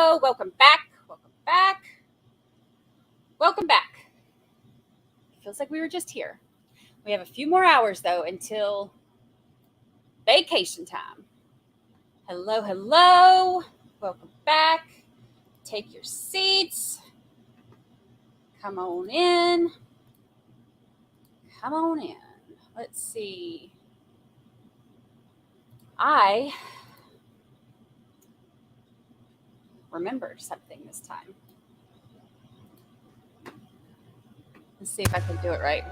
hello. Welcome back. Welcome back. Welcome back. Feels like we were just here. We have a few more hours, though, until vacation time. Hello, hello. Welcome back. Take your seats. Come on in. Come on in. Let's see. I remembered something this time. Let's see if I can do it right.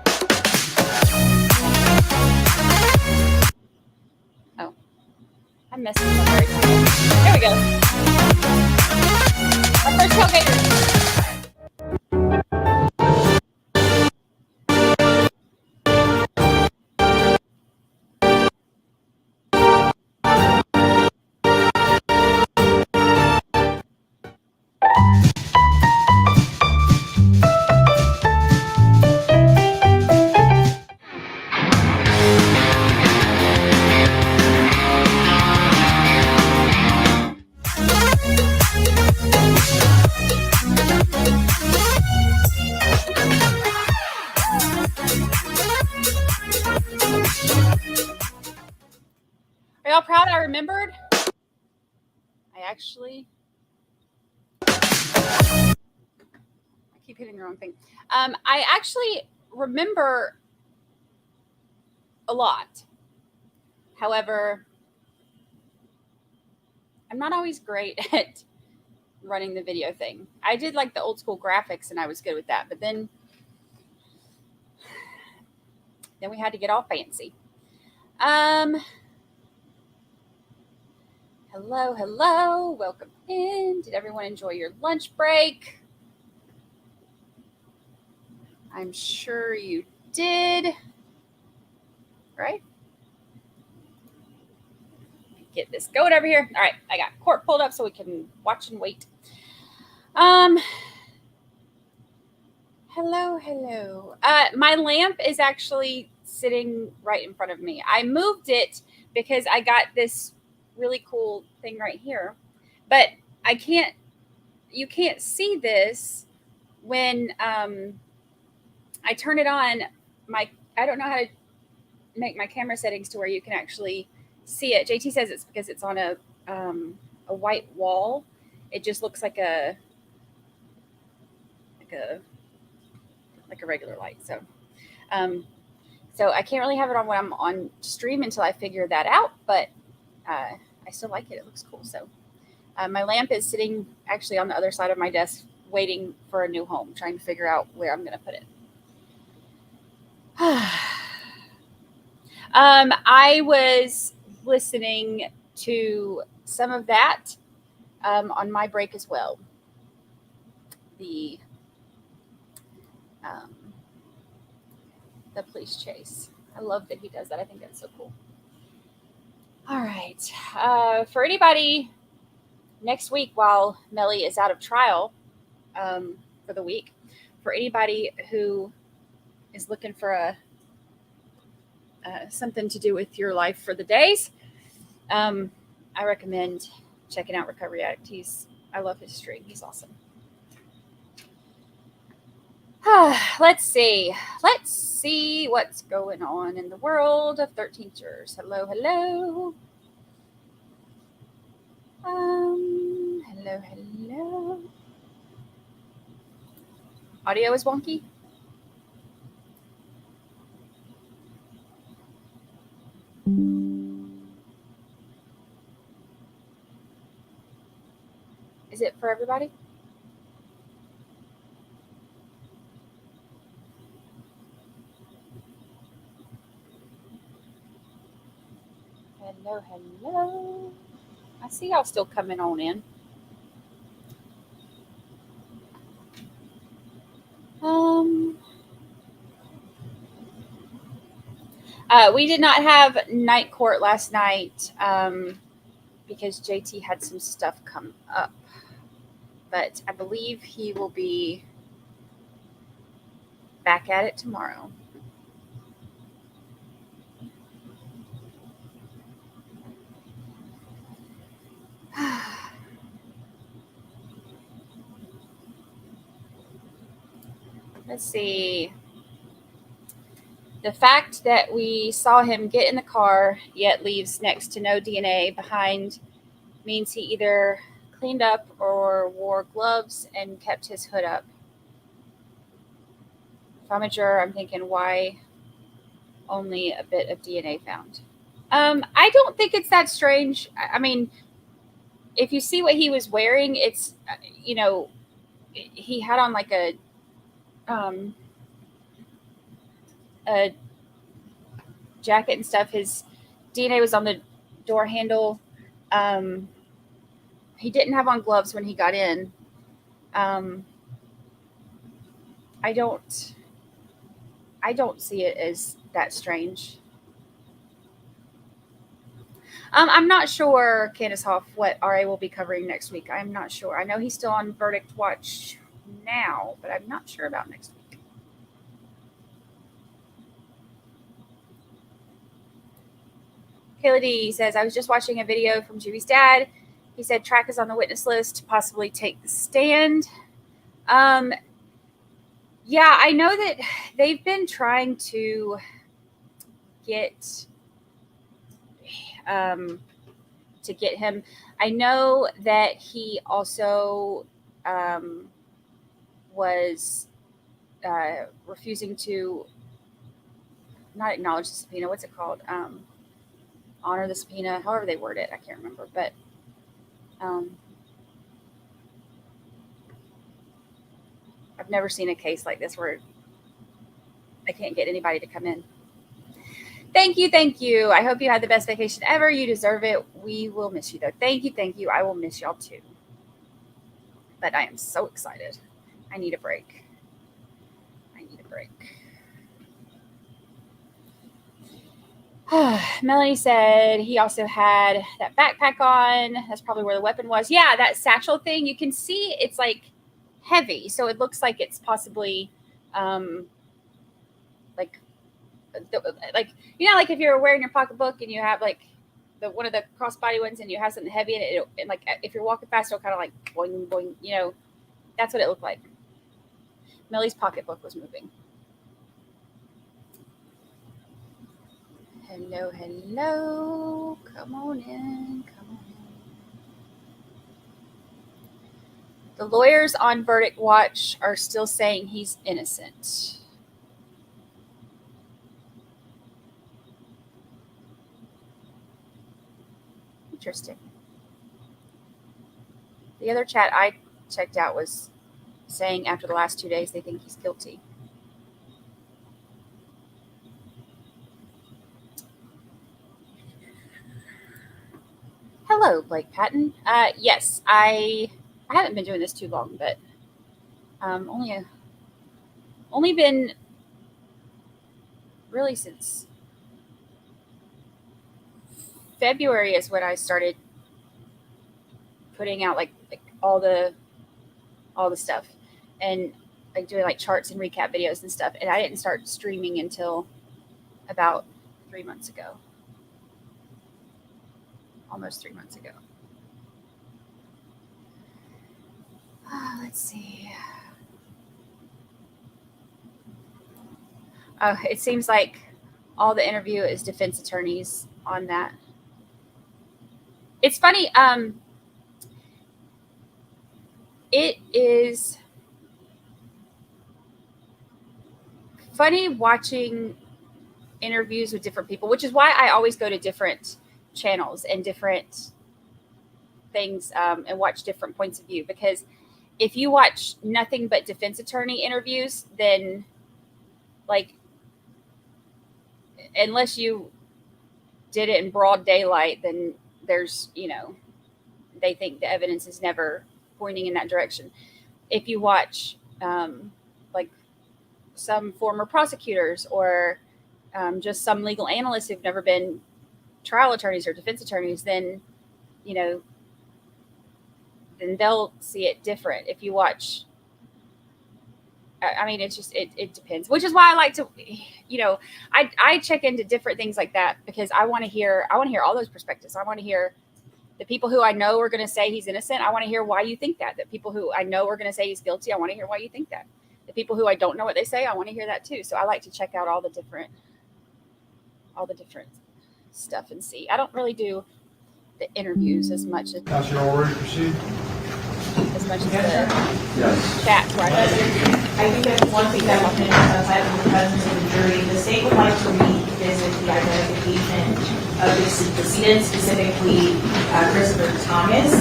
Oh, I messed this up very quickly. There we go. Our first tailgater. Are y'all proud I remembered? I keep hitting the wrong thing. I actually remember a lot. However, I'm not always great at running the video thing. I did like the old school graphics and I was good with that, but then we had to get all fancy. Hello, hello. Welcome in. Did everyone enjoy your lunch break? I'm sure you did. Right? Get this going over here. All right, I got Court pulled up so we can watch and wait. Hello, hello. My lamp is actually sitting right in front of me. I moved it because I got this really cool thing right here, but you can't see this when I turn it on. I don't know how to make my camera settings to where you can actually see it. JT says it's because it's on a white wall. It just looks like a regular light. So I can't really have it on when I'm on stream until I figure that out. But I still like it. It looks cool. So my lamp is sitting actually on the other side of my desk, waiting for a new home, trying to figure out where I'm going to put it. I was listening to some of that on my break as well. The police chase. I love that he does that. I think that's so cool. All right. For anybody next week while Melly is out of trial for the week, for anybody who is looking for something to do with your life for the days, I recommend checking out Recovery Addict. I love his stream. He's awesome. Let's see what's going on in the world of 13ers. Hello, hello. Hello. Audio is wonky. Is it for everybody? Hello. I see y'all still coming on in. We did not have night court last night because JT had some stuff come up. But I believe he will be back at it tomorrow. Let's see. The fact that we saw him get in the car, yet leaves next to no DNA behind, means he either cleaned up or wore gloves and kept his hood up. If I'm a juror, I'm thinking, why only a bit of DNA found? I don't think it's that strange. I mean, if you see what he was wearing, it's, he had on like um, a jacket and stuff. His DNA was on the door handle. Um, he didn't have on gloves when he got in. Um, I don't, I don't see it as that strange. I'm not sure, Candace Hoff, what RA will be covering next week. I'm not sure. I know he's still on verdict watch now, but I'm not sure about next week. Kayla D says, I was just watching a video from Juby's dad. He said Track is on the witness list to possibly take the stand. Yeah, I know that they've been trying to get him. I know that he also was refusing to not acknowledge the subpoena. What's it called? Honor the subpoena. However they word it, I can't remember. But I've never seen a case like this where I can't get anybody to come in. Thank you, thank you. I hope you had the best vacation ever. You deserve it. We will miss you, though. Thank you, thank you. I will miss y'all too. But I am so excited. I need a break. Melanie said he also had that backpack on. That's probably where the weapon was. Yeah, that satchel thing. You can see it's like heavy, so it looks like it's possibly like like like if you're wearing your pocketbook and you have like one of the crossbody ones and you have something heavy in it, and like if you're walking fast, it'll kind of like boing boing. That's what it looked like. Millie's pocketbook was moving. Hello, hello. Come on in. The lawyers on verdict watch are still saying he's innocent. Interesting. The other chat I checked out was saying after the last 2 days they think he's guilty. Hello, Blake Patton. Yes, I haven't been doing this too long, but only been really since February is when I started putting out like all the stuff and like doing like charts and recap videos and stuff. And I didn't start streaming until about 3 months ago. Almost 3 months ago. Let's see. It seems like all the interview is defense attorneys on that. It's funny. It is funny watching interviews with different people, which is why I always go to different channels and different things and watch different points of view. Because if you watch nothing but defense attorney interviews, then like unless you did it in broad daylight, then there's they think the evidence is never pointing in that direction. If you watch like some former prosecutors or just some legal analysts who've never been trial attorneys or defense attorneys, then then they'll see it different. If you watch, I mean, it's just it depends. Which is why I like to, I check into different things like that because I want to hear all those perspectives. I want to hear the people who I know are going to say he's innocent. I want to hear why you think that. The people who I know are going to say he's guilty. I want to hear why you think that. the people who I don't know what they say, I want to hear that too. So I like to check out all the different stuff and see. I don't really do the interviews as much as Councilor, all ready to proceed? the chats, right? I think that's one thing that we can aside from the presence of the jury. The state would like to revisit the identification of the decedent, specifically Christopher Thomas.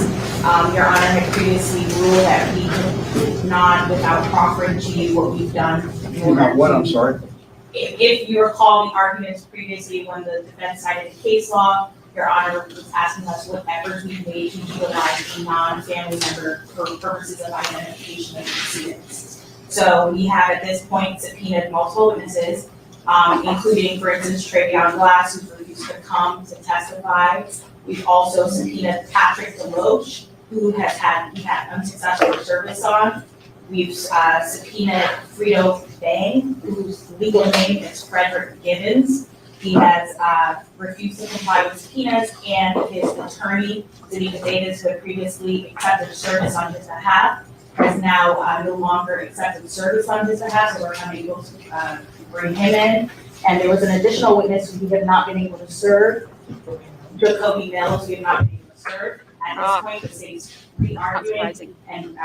Your Honor had previously ruled that we could not, without proffering to you what we've done. What, I'm sorry? If you recall the arguments previously when the defense cited the case law, Your Honor was asking us what efforts we've made to utilize a non-family member for purposes of identification of decedents. So we have at this point subpoenaed multiple witnesses, including, for instance, Travion Glass, who refused to come to testify. We've also subpoenaed Patrick DeLoach, who has had unsuccessful service on. We've subpoenaed Frito Bang, whose legal name is Frederick Gibbons. He has refused to comply with subpoenas, and his attorney, Danica Davis, who had previously accepted service on his behalf, has now no longer accepted service on his behalf, so we're unable to bring him in. And there was an additional witness who we have not been able to serve, Jacoby Mills, we have not been able to serve. At this point, the state's re-arguing and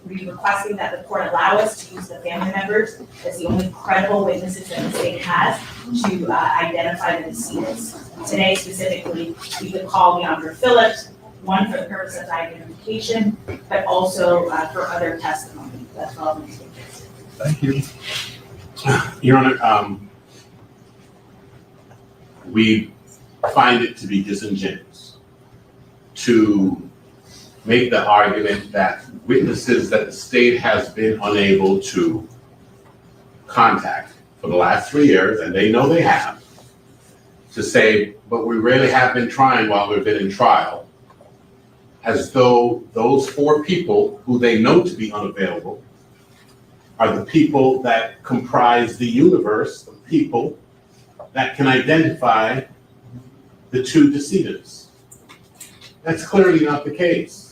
requesting that the court allow us to use the family members as the only credible witnesses that the state has to identify the decedents. Today specifically, we could call Leandra Phillips, one for the purpose of identification, but also for other testimony. That's all I'm saying. Thank you. Your Honor, we find it to be disingenuous to make the argument that witnesses that the state has been unable to contact for the last 3 years, and they know they have, to say, but we really have been trying while we've been in trial, as though those 4 people who they know to be unavailable are the people that comprise the universe of people that can identify the 2 decedents. That's clearly not the case.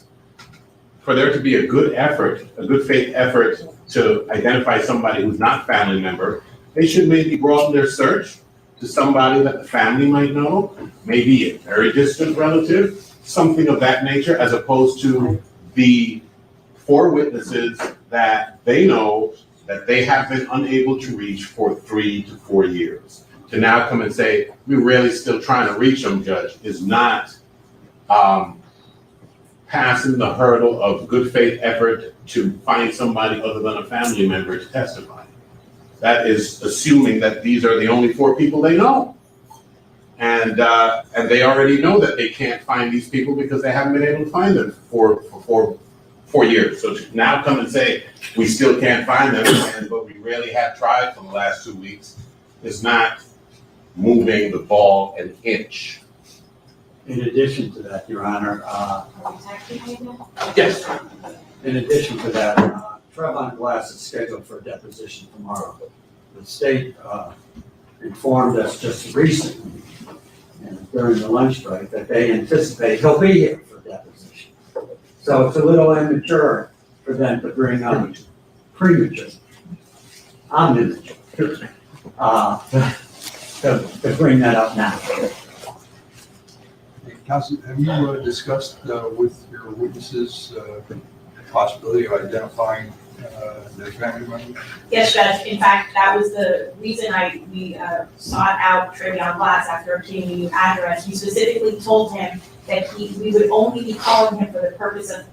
For there to be a good effort, a good faith effort to identify somebody who's not family member, they should maybe broaden their search to somebody that the family might know, maybe a very distant relative, something of that nature, as opposed to the 4 witnesses that they know that they have been unable to reach for 3 to 4 years. To now come and say, we're really still trying to reach them, Judge, is not passing the hurdle of good faith effort to find somebody other than a family member to testify. That is assuming that these are the only 4 people they know. And they already know that they can't find these people because they haven't been able to find them for 4 years. So to now come and say, we still can't find them, but we really have tried for the last 2 weeks, is not moving the ball an inch. In addition to that, Your Honor, Yes. in addition to that, Trevon Glass is scheduled for a deposition tomorrow. The state informed us just recently, during the lunch break, that they anticipate he'll be here for deposition. So it's a little immature for them to bring up premature. I'm immature. To bring that up now. Council, have you discussed with your witnesses the possibility of identifying their family members? Yes, Judge. In fact, that was the reason we sought out Travion Glass after obtaining a new address. We specifically told him that we would only be calling him for the purpose of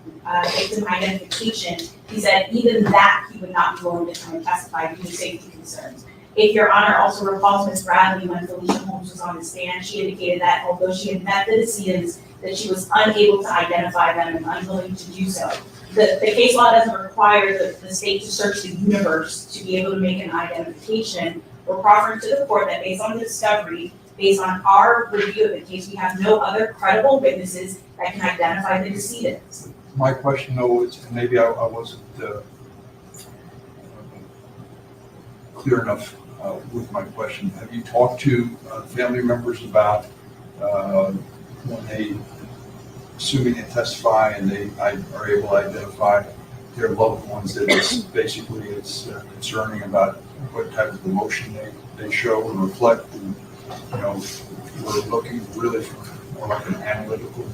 victim identification. He said even that he would not be willing to come and testify due to safety concerns. If Your Honor also recalls Ms. Bradley, when Felicia Holmes was on the stand, she indicated that although she had met the decedents, that she was unable to identify them and unwilling to do so. The case law doesn't require the state to search the universe to be able to make an identification. We're proffering to the court that based on the discovery, based on our review of the case, we have no other credible witnesses that can identify the decedents. My question though is, and maybe I wasn't clear enough with my question. Have you talked to family members about when they, assuming they testify and they are able to identify their loved ones, that it's basically concerning about what type of emotion they show and reflect. And, you know, we're looking really for more like an analytical,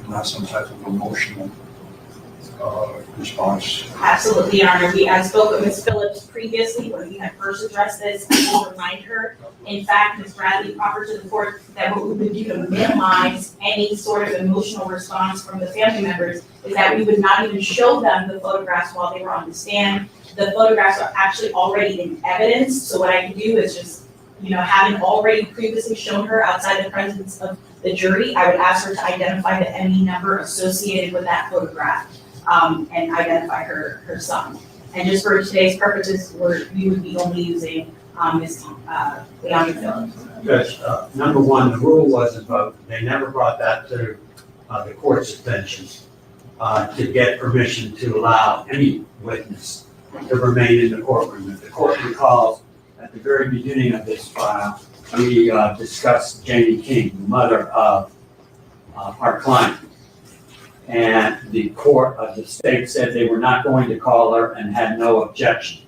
not some type of emotional response. Absolutely, Your Honor. I spoke with Ms. Phillips previously when we had first addressed this. I will remind her. In fact, Ms. Bradley proffered to the court that what we would do to minimize any sort of emotional response from the family members is that we would not even show them the photographs while they were on the stand. The photographs are actually already in evidence. So what I can do is just, having already previously shown her outside the presence of the jury, I would ask her to identify the ME number associated with that photograph. And identify her son. And just for today's purposes, we would be only using Ms. YNW Melly. Judge, number one, the rule wasn't voted. They never brought that to the court's attention to get permission to allow any witness to remain in the courtroom. If the court recalls, at the very beginning of this trial, we discussed Janie King, the mother of our client. And the court of the state said they were not going to call her and had no objection.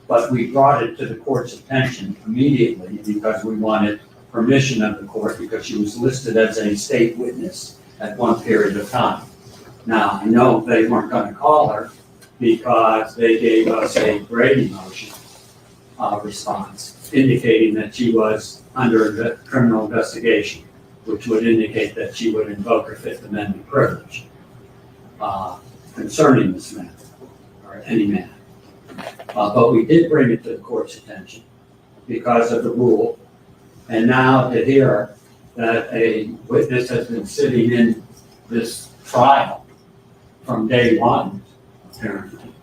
But we brought it to the court's attention immediately because we wanted permission of the court because she was listed as a state witness at one period of time. Now, I know they weren't going to call her because they gave us a Brady motion response indicating that she was under criminal investigation, which would indicate that she would invoke her Fifth Amendment privilege concerning this man, or any man. But we did bring it to the court's attention because of the rule. And now to hear that a witness has been sitting in this trial from day one, apparently.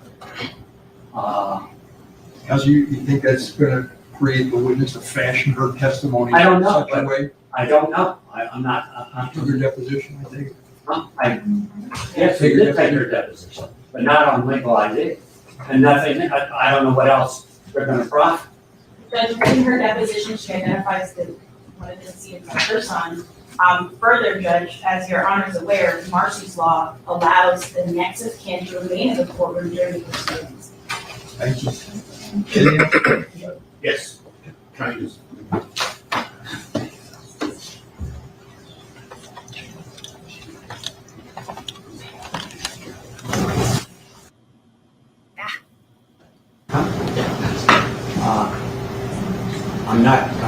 Counsel, you think that's going to create the witness to fashion her testimony I don't in know, such a way? I don't know. I'm not. To her deposition, I think. Yes, we did take her deposition, but not on legal ID. And nothing, I don't know what else they're gonna proffer. Judge, in her deposition, she identifies one of the decedents as her son. Further, Judge, as your honor is aware, Marcy's law allows the next of kin to remain in the courtroom during the proceedings. Thank you. Anything else? Yes. Can I use? I'm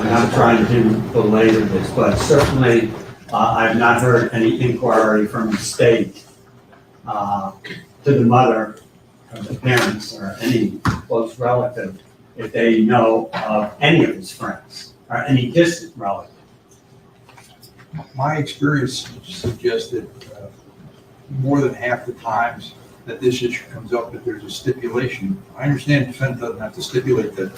not trying to belabor this, but certainly, I've not heard any inquiry from the state, to the mother or the parents or any close relative if they know of any of his friends or any distant relative. My experience suggests that more than half the times that this issue comes up, that there's a stipulation. I understand the defendant doesn't have to stipulate the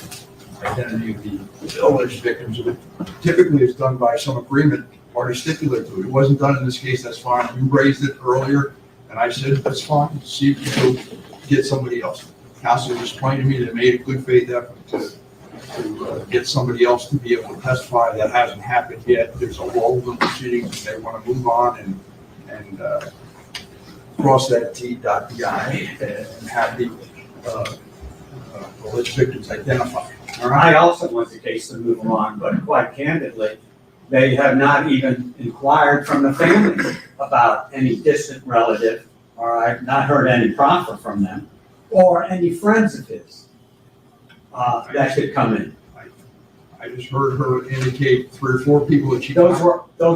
identity of the alleged victims, but typically it's done by some agreement, parties stipulate to it. It wasn't done in this case, that's fine. You raised it earlier, and I said, that's fine, see if you can get somebody else. Counsel explained to me they made a good faith effort to get somebody else to be able to testify. That hasn't happened yet. There's a lull in the proceedings, they want to move on and cross that T, dot the I, and have the alleged victims identified. I also want the case to move along, but quite candidly, they have not even inquired from the family about any distant relative, or I've not heard any proffer from them, or any friends of his that could come in. I just heard her indicate 3 or 4 people that she. Those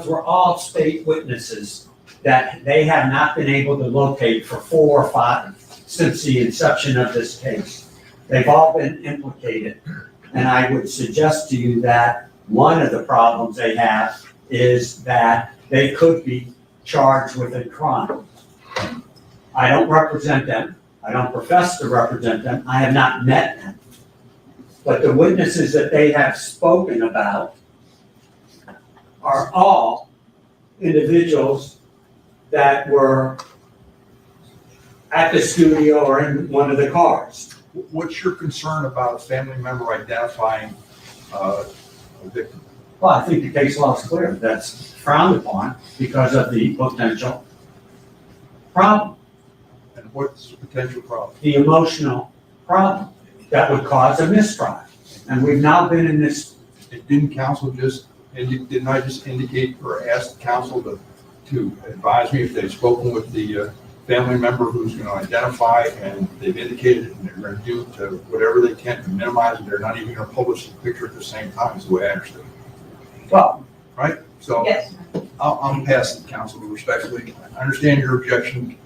were all state witnesses that they have not been able to locate for 4 or 5 since the inception of this case. They've all been implicated. And I would suggest to you that one of the problems they have is that they could be charged with a crime. I don't represent them. I don't profess to represent them. I have not met them. But the witnesses that they have spoken about are all individuals that were at the studio or in one of the cars. What's your concern about a family member identifying a victim? Well, I think the case law is clear. That's frowned upon because of the potential problem. And And what's the potential problem? the emotional problem that would cause a mistrial. And we've now been in this, And didn't council didn't I just indicate or ask the council to advise me if they've spoken with the family member who's going to identify, and they've indicated and they're going to do to whatever they can to minimize it. They're not even going to publish the picture at the same time, is the way I understand it. well, Right? So Yes. I'm passing the council respectfully. I understand your objection.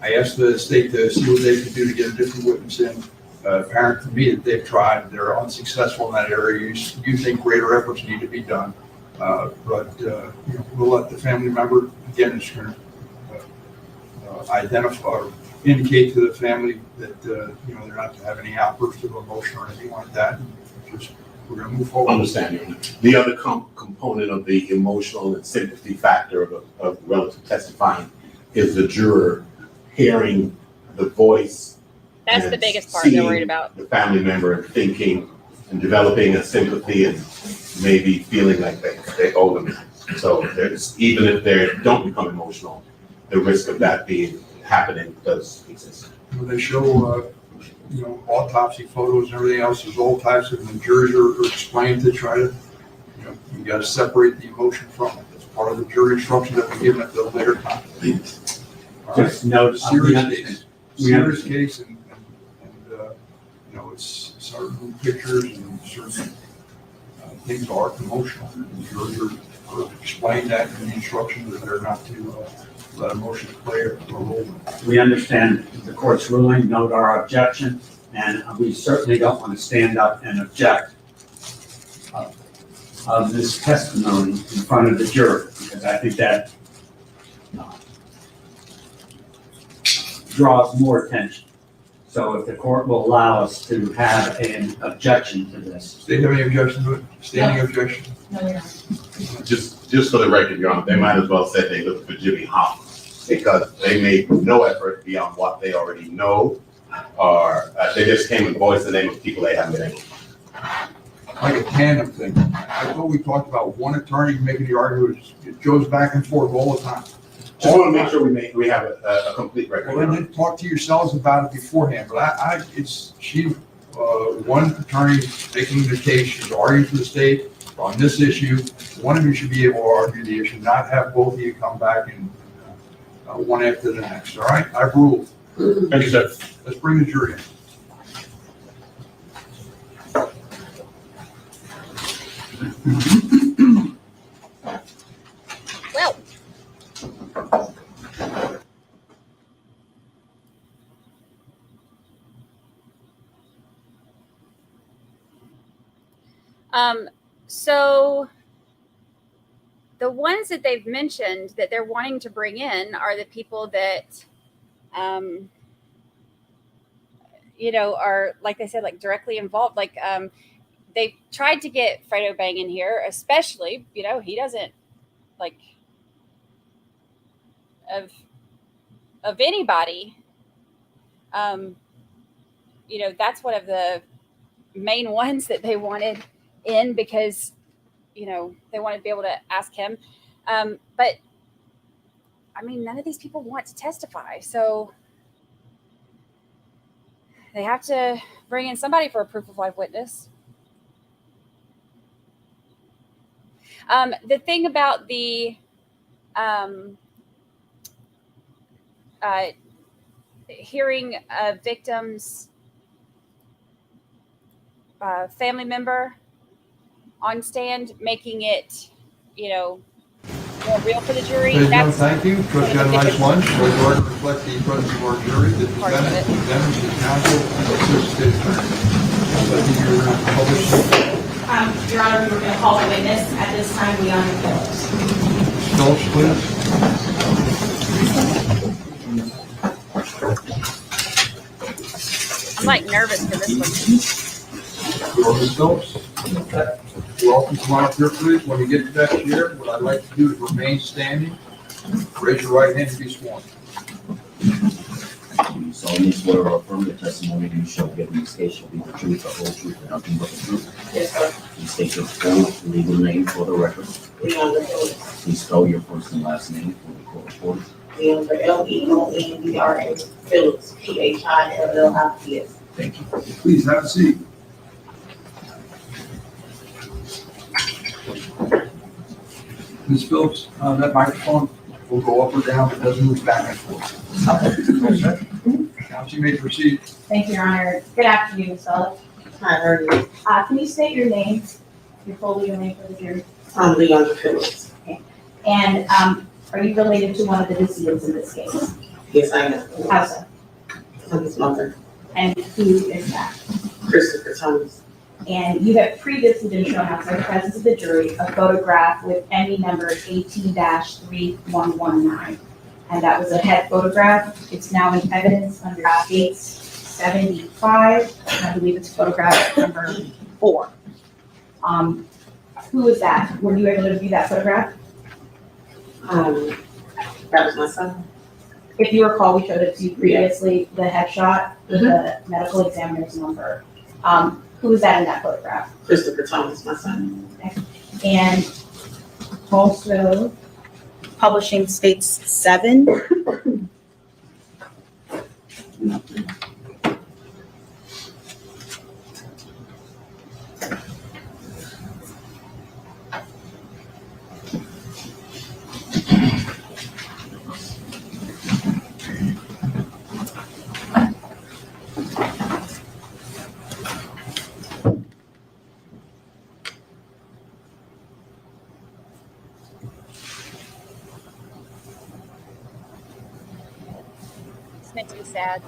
I asked the state to see what they can do to get a different witness in. Apparent to me that they've tried, they're unsuccessful in that area. You think greater efforts need to be done. But we'll let the family member, again, is going to identify or indicate to the family that, they're not to have any outbursts of emotion or anything like that. Just, we're going to move forward. Understand. The other component of the emotional and sympathy factor of relative testifying is the juror hearing the voice. That's and the biggest part they're worried seeing about. the family member and thinking and developing a sympathy and maybe feeling like they owe them. So there's, even if they don't become emotional, the risk of that happening does exist. When they show, autopsy photos and everything else, there's all types of, and the juries are explained to try to, you got to separate the emotion from it. It's part of the jury instruction that we're given at the later time. All right? just note, Serious case, and it's certain pictures and certain things are emotional. And the jury are explained that in the instruction that they're not to let emotion play a role. we understand the court's ruling, note our objection, and we certainly don't want to stand up and object of this testimony in front of the jury, because I think that draws more attention. So if the court will allow us to have an objection to this. Do they have any objection to it? Standing objection? No, you're not. Just for the record, Your Honor, they might as well say they look for Jimmy Hoffa because they made no effort beyond what they already know, or they just came and voiced the name of people they haven't been able to. Like a tandem thing. I thought we talked about one attorney making the argument. It goes back and forth all the time. Just want to make sure we have a complete record. Well, then talk to yourselves about it beforehand, but one attorney making the case, she's arguing for the state on this issue. One of you should be able to argue the issue, not have both of you come back and one after the next, all right? I've ruled. Thank you, sir. Let's bring the jury in. Well, so the ones that they've mentioned that they're wanting to bring in are the people that, are, like they said, like directly involved. Like, they tried to get Fredo Bang in here, especially, he doesn't like of anybody. That's one of the main ones that they wanted in because, they wanted to be able to ask him. But I mean, none of these people want to testify. So they have to bring in somebody for a proof of life witness. The thing about the hearing a victim's family member on stand, making it, more real for the jury. Ladies and gentlemen, thank you. Trust you had a nice lunch. We're going to reflect the presence of our jury, the Part of defendant, it. the counsel, and the assistant attorney. Let me hear published. Your Honor, we were going to call the witness. At this time, Leon Phillips. Phillips, please. I'm like nervous for this one. Ms. Phillips. Welcome, come on up here, please. When you get to that chair, what I'd like to do is remain standing. Raise your right hand to be sworn. solemnly swear or affirm the testimony you shall give in this case shall be the truth, the whole truth, and nothing but the truth. Yes, sir. Please state your full legal name for the record. Leandra Phillips. Please spell your first and last name for the court report. Leandra, Leondra, Phillips, Phillips. Thank you. Please have a seat. Ms. Phillips, that microphone will go up or down, it doesn't move back and forth. Now you may proceed. Thank you, Your Honor. Good afternoon, Ms. Phillips. Hi, how are you? Can you state your name, your full legal name for the jury? I'm Leandra Phillips. And are you related to one of the decedents in this case? Yes, I am. How so? I'm his mother, And who is that? Christopher Thomas. And you have previously been shown outside the presence of the jury a photograph with ME number 18-3119. And that was a head photograph. It's now in evidence under case 75. And I believe it's photograph number 4. Who is that? Were you able to view that photograph? That was my son. If you recall, we showed it to you previously, the headshot with the medical examiner's number. Who is that in that photograph? Christopher Thomas, my son. And also, Publishing states 7. This makes me sad.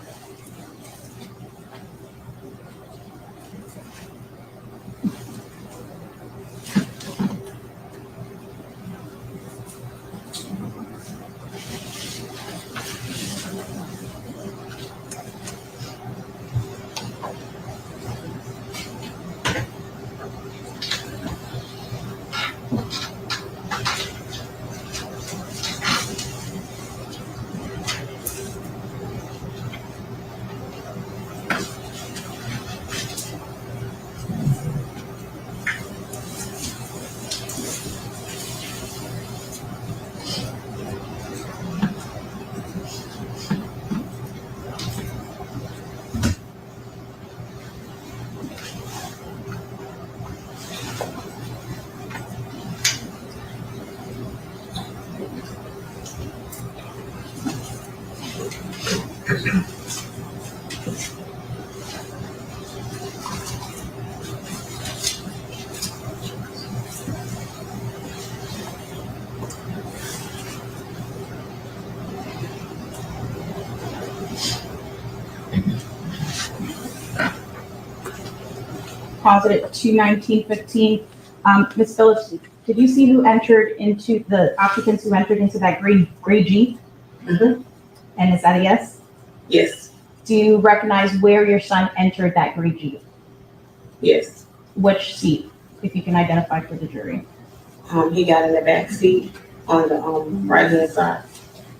positive 2/19/15. Ms. Phillips, did you see who entered into the occupants who entered into that gray Jeep? Mhm. And is that a yes? Yes, Do you recognize where your son entered that gray Jeep? yes. Which seat, if you can identify for the jury? He got in the back seat on the right hand side.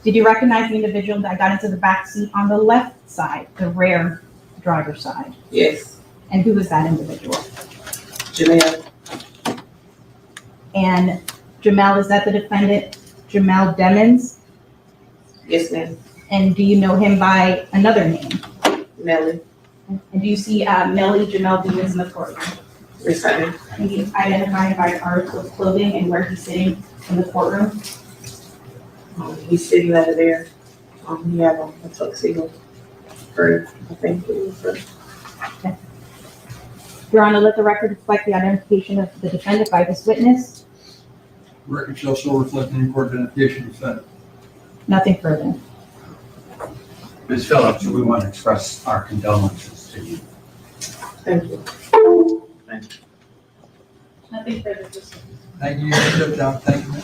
Did you recognize the individual that got into the back seat on the left side, the rear driver's side? Yes, And who was that individual? Janelle. And Jamel, is that the defendant, Jamel Demons? Yes, ma'am. And do you know him by another name? Melly. And do you see Melly Jamel Demons in the courtroom? Yes, I do. And he's identified by an article of clothing and where he's sitting in the courtroom? He's sitting over there. He had a tuxedo. Or I think it was for. Your Honor, let the record reflect the identification of the defendant by this witness. Record shall so reflect any court identification of defendant. Nothing further. Ms. Phillips, we want to express our condolences to you. Thank you. Nothing further. Thank you, Judge John. Thank you, ma'am.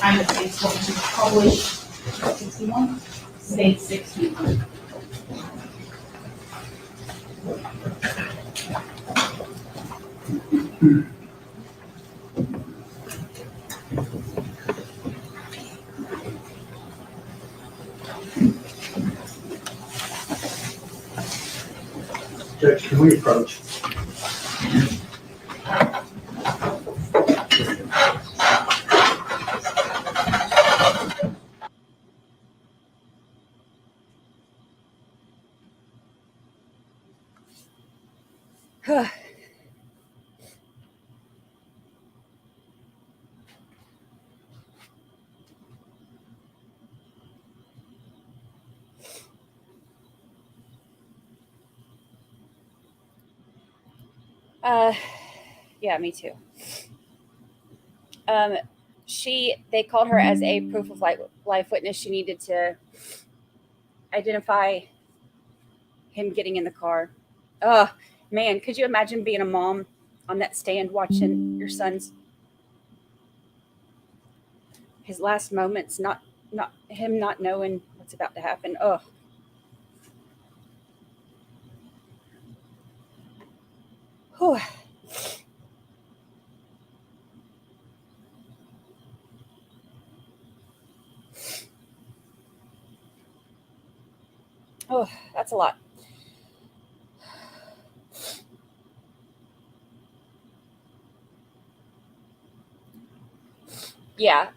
I'm the state's going to publish 61, state 61. Rich, can we approach? Uh, yeah, me too. They called her as a proof of life witness. She needed to identify him getting in the car. Oh man, could you imagine being a mom on that stand watching your son's his last moments, not him not knowing what's about to happen. Oh. Whew. Oh, that's a lot. Yeah.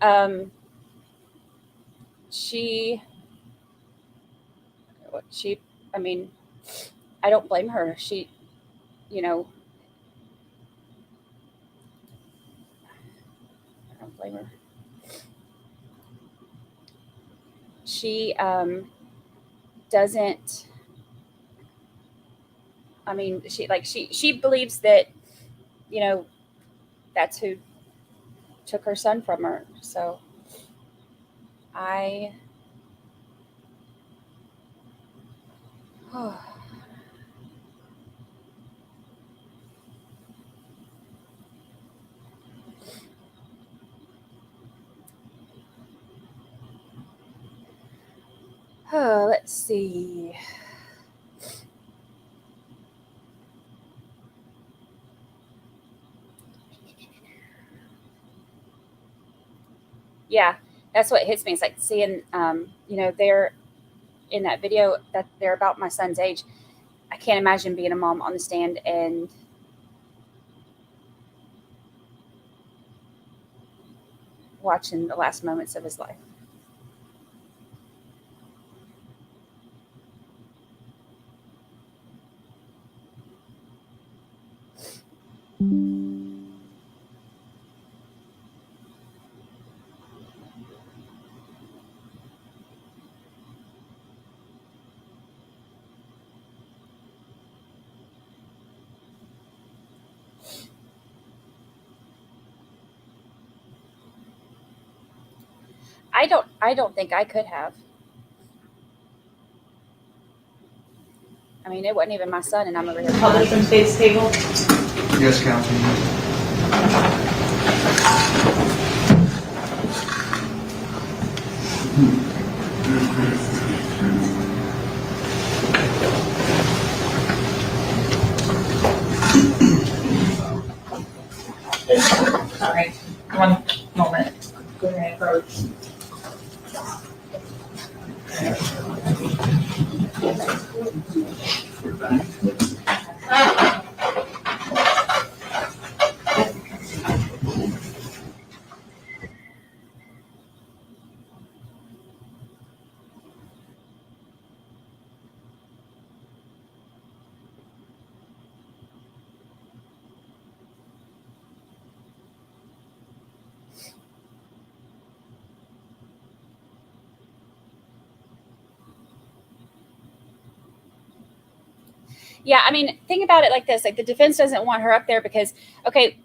She, I mean, I don't blame her. She, you know, I don't blame her. She doesn't, I mean, she believes that, you know, that's who took her son from her. So I, oh, let's see. Yeah, that's what hits me. It's like seeing, you know, they're in that video that they're about my son's age. I can't imagine being a mom on the stand and watching the last moments of his life. I don't think I could have. I mean, it wasn't even my son, and I'm over here. Publish from state's table. Yes, Councilman. Sorry, one moment. Go ahead, approach. Yeah, I mean, think about it like this: like the defense doesn't want her up there because, okay,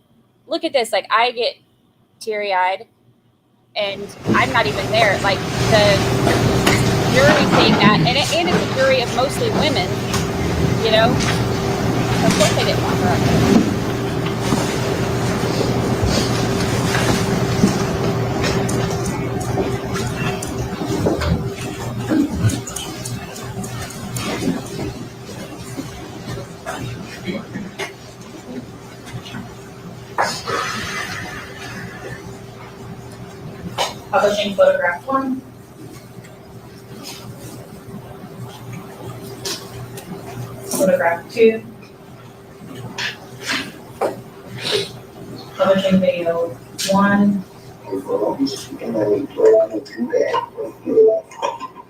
look at this. Like I get teary eyed, and I'm not even there. Like the jury seeing that, and it's a jury of mostly women. You know, of course they didn't want her up there. Publishing photograph 1. Photograph 2. Publishing video 1.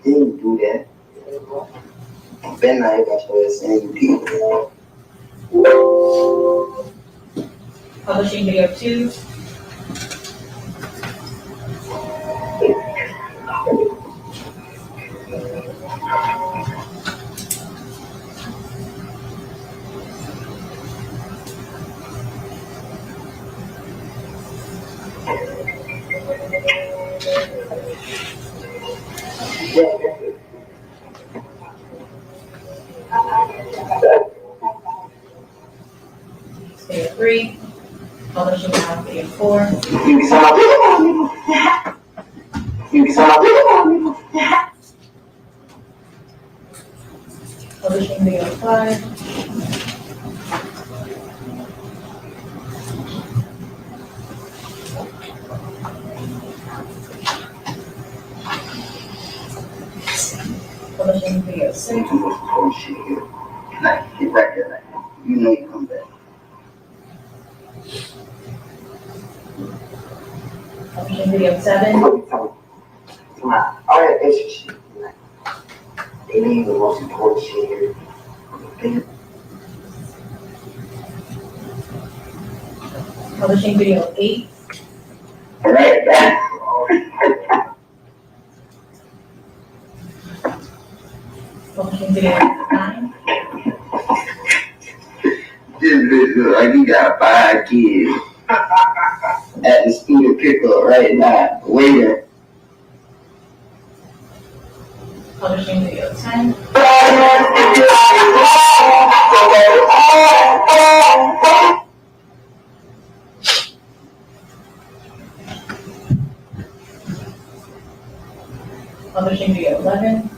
Didn't do that. Ben I got to saying you Publishing video 2. Video 3. Publishing now video 4. Publishing video 5. Publishing video 6. Like, get right there, like, you know you come back. Publishing video 7. All that extra shit, like, they need the most important shit here. Publishing video 8. All right, Publishing video 9. this bitch look like he got 5 kids at the student pickup right now, waiting. Publishing video 10. Publishing video 11.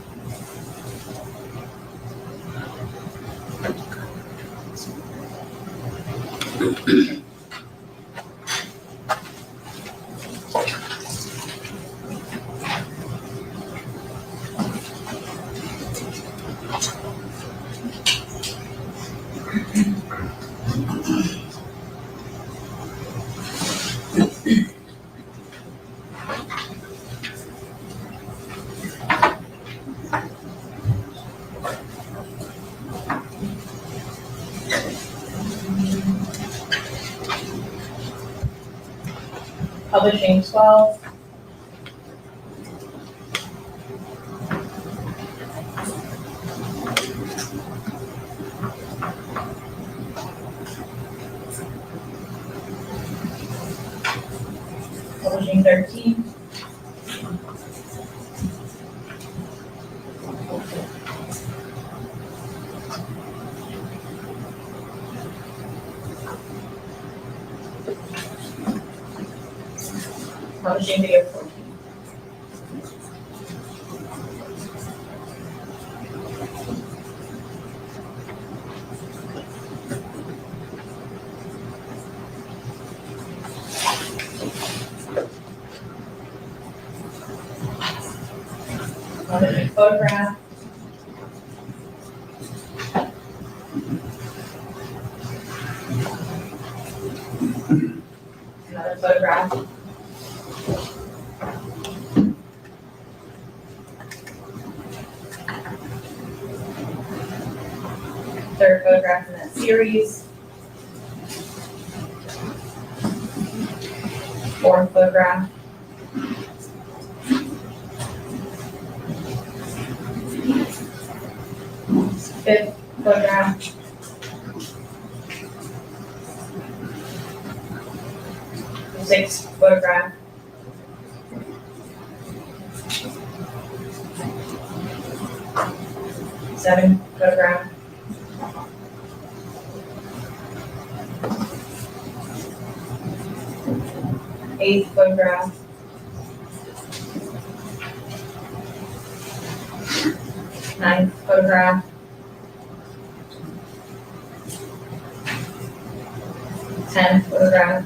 Publishing 12. Publishing 13. Publishing video 14. Publishing photograph. Another photograph. Third photograph in that series. Fourth photograph. Fifth photograph. Sixth photograph. Seventh photograph. Eighth photograph. Ninth photograph. 10th photograph.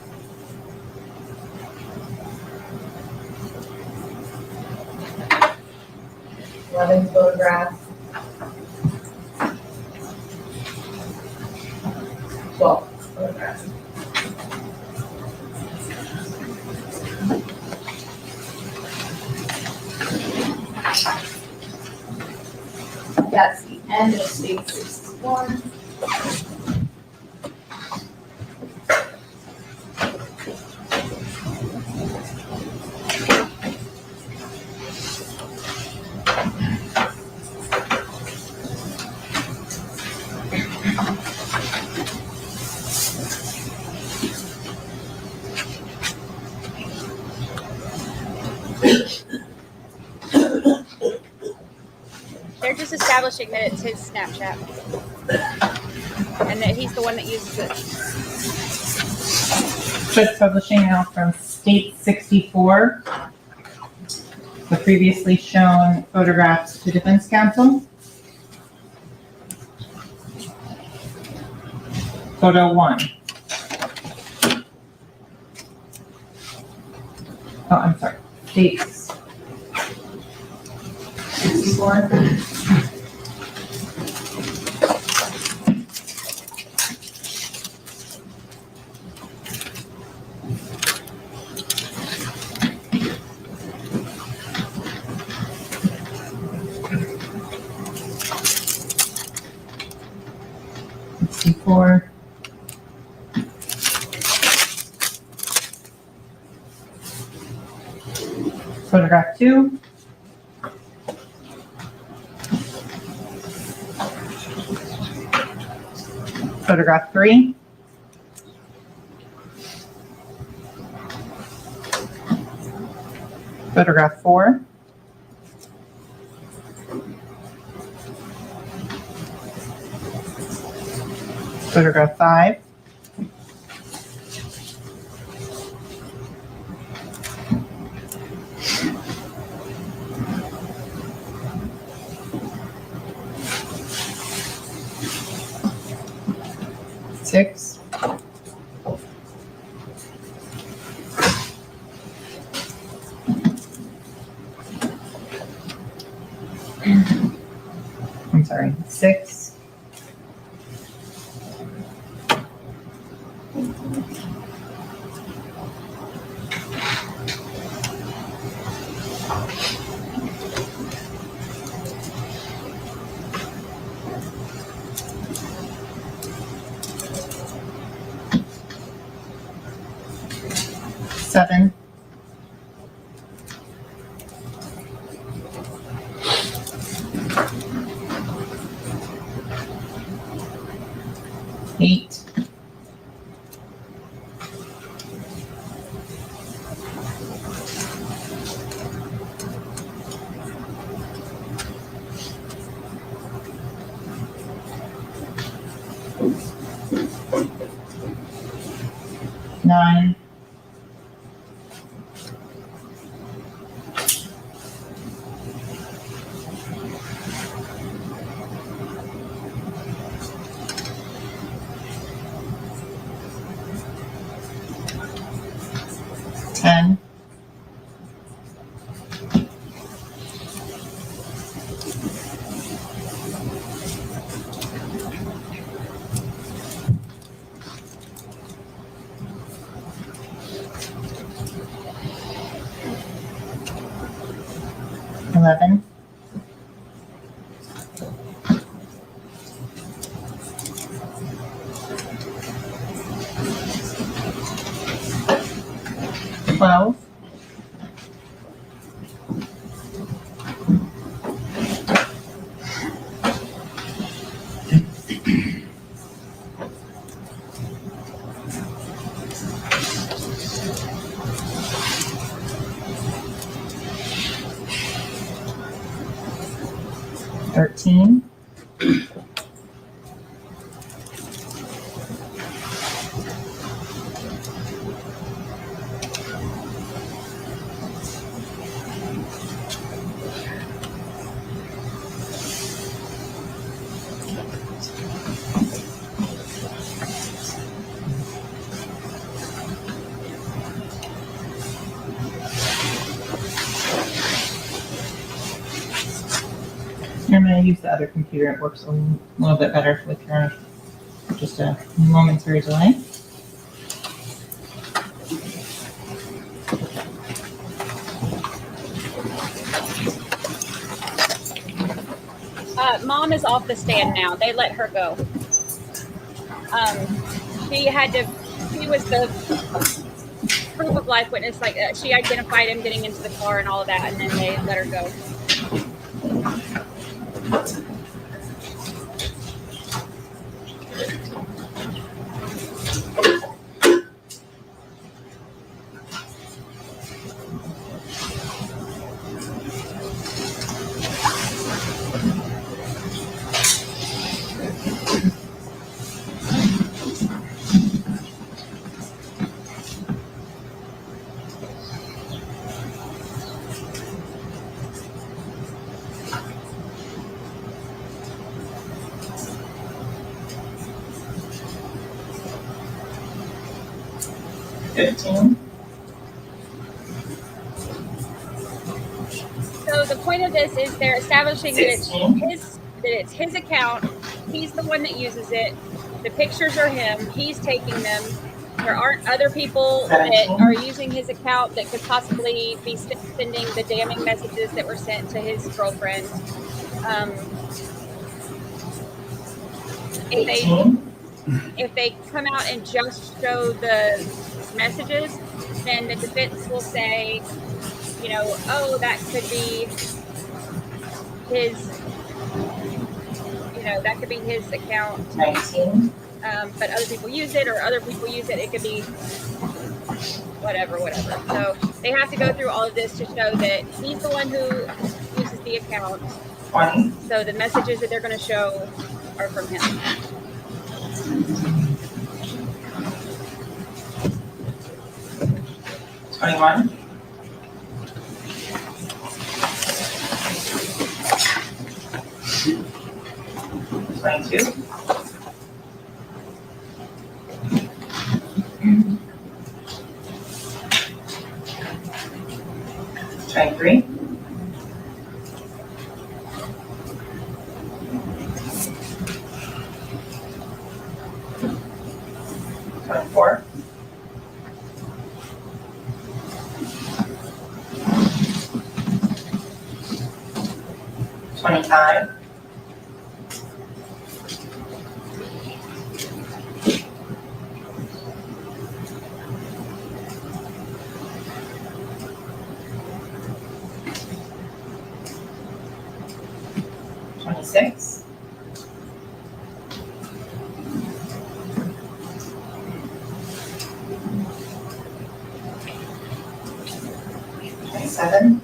11th photograph. 12th photograph. That's the end of state 61. They're just establishing that it's his Snapchat and that he's the one that uses it. Just publishing now from State 64. The previously shown photographs to Defense Counsel. Photo 1. Oh, I'm sorry. States. 64. Four. Photograph 2. Photograph 3. Photograph 4. Photograph 5. Six. I'm sorry, 6. Seven. Eight. 9. 10. 11. 12. 13. 'm going to use the other computer. It works a little bit better with your just a momentary delay. Mom is off the stand now. They let her go. She was the proof of life witness. Like she identified him getting into the car and all of that, and then they let her go. So the point of this is they're establishing that it's his account. He's the one that uses it. The pictures are him. He's taking them. There aren't other people that are using his account that could possibly be sending the damning messages that were sent to his girlfriend. If they come out and just show the messages, then the defense will say, you know, oh, that could be his, you know, that could be his account. 19. But other people use it, or other people use it. It could be whatever. So they have to go through all of this to show that he's the one who uses the account. 20. So the messages that they're going to show are from him. 21. 22. 23. 24. 25. 26. 27.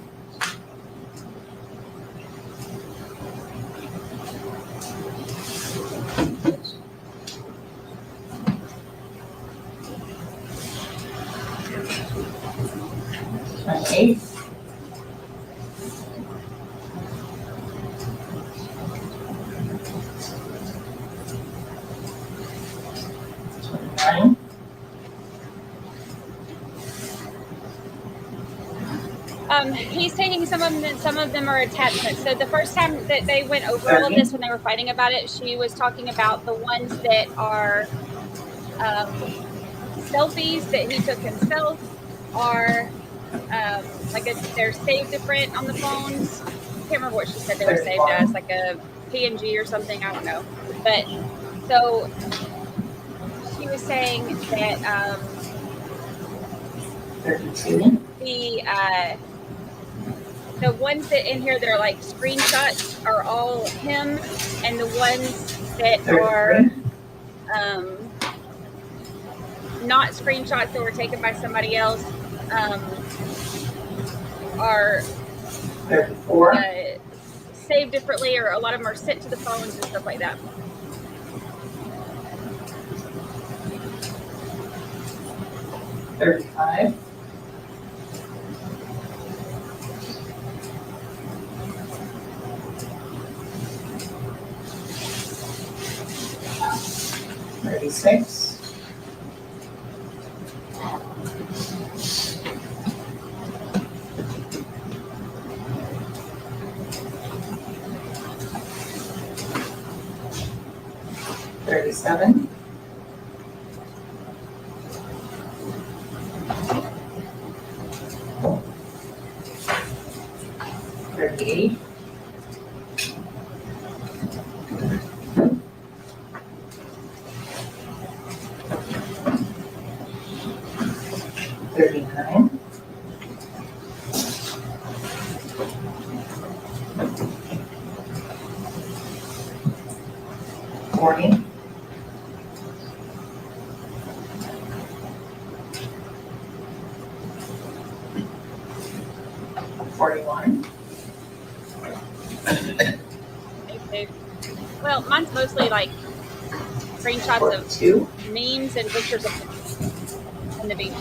28. 29. He's taking some of them, and some of them are attachments. So the first time that they went over all of this when they were fighting about it, she was talking about the ones that are selfies that he took himself, are they're saved different on the phones. I can't remember what she said they were saved as, like a PNG or something. I don't know. But so she was saying that 32. The ones that in here that are like screenshots are all him, and the ones that are not screenshots that were taken by somebody else are 34. saved differently, or a lot of them are sent to the phones and stuff like that. $35. 36. 37. 38. Forty. 41. Well, mine's mostly like screenshots 42. of memes and pictures of on the beach.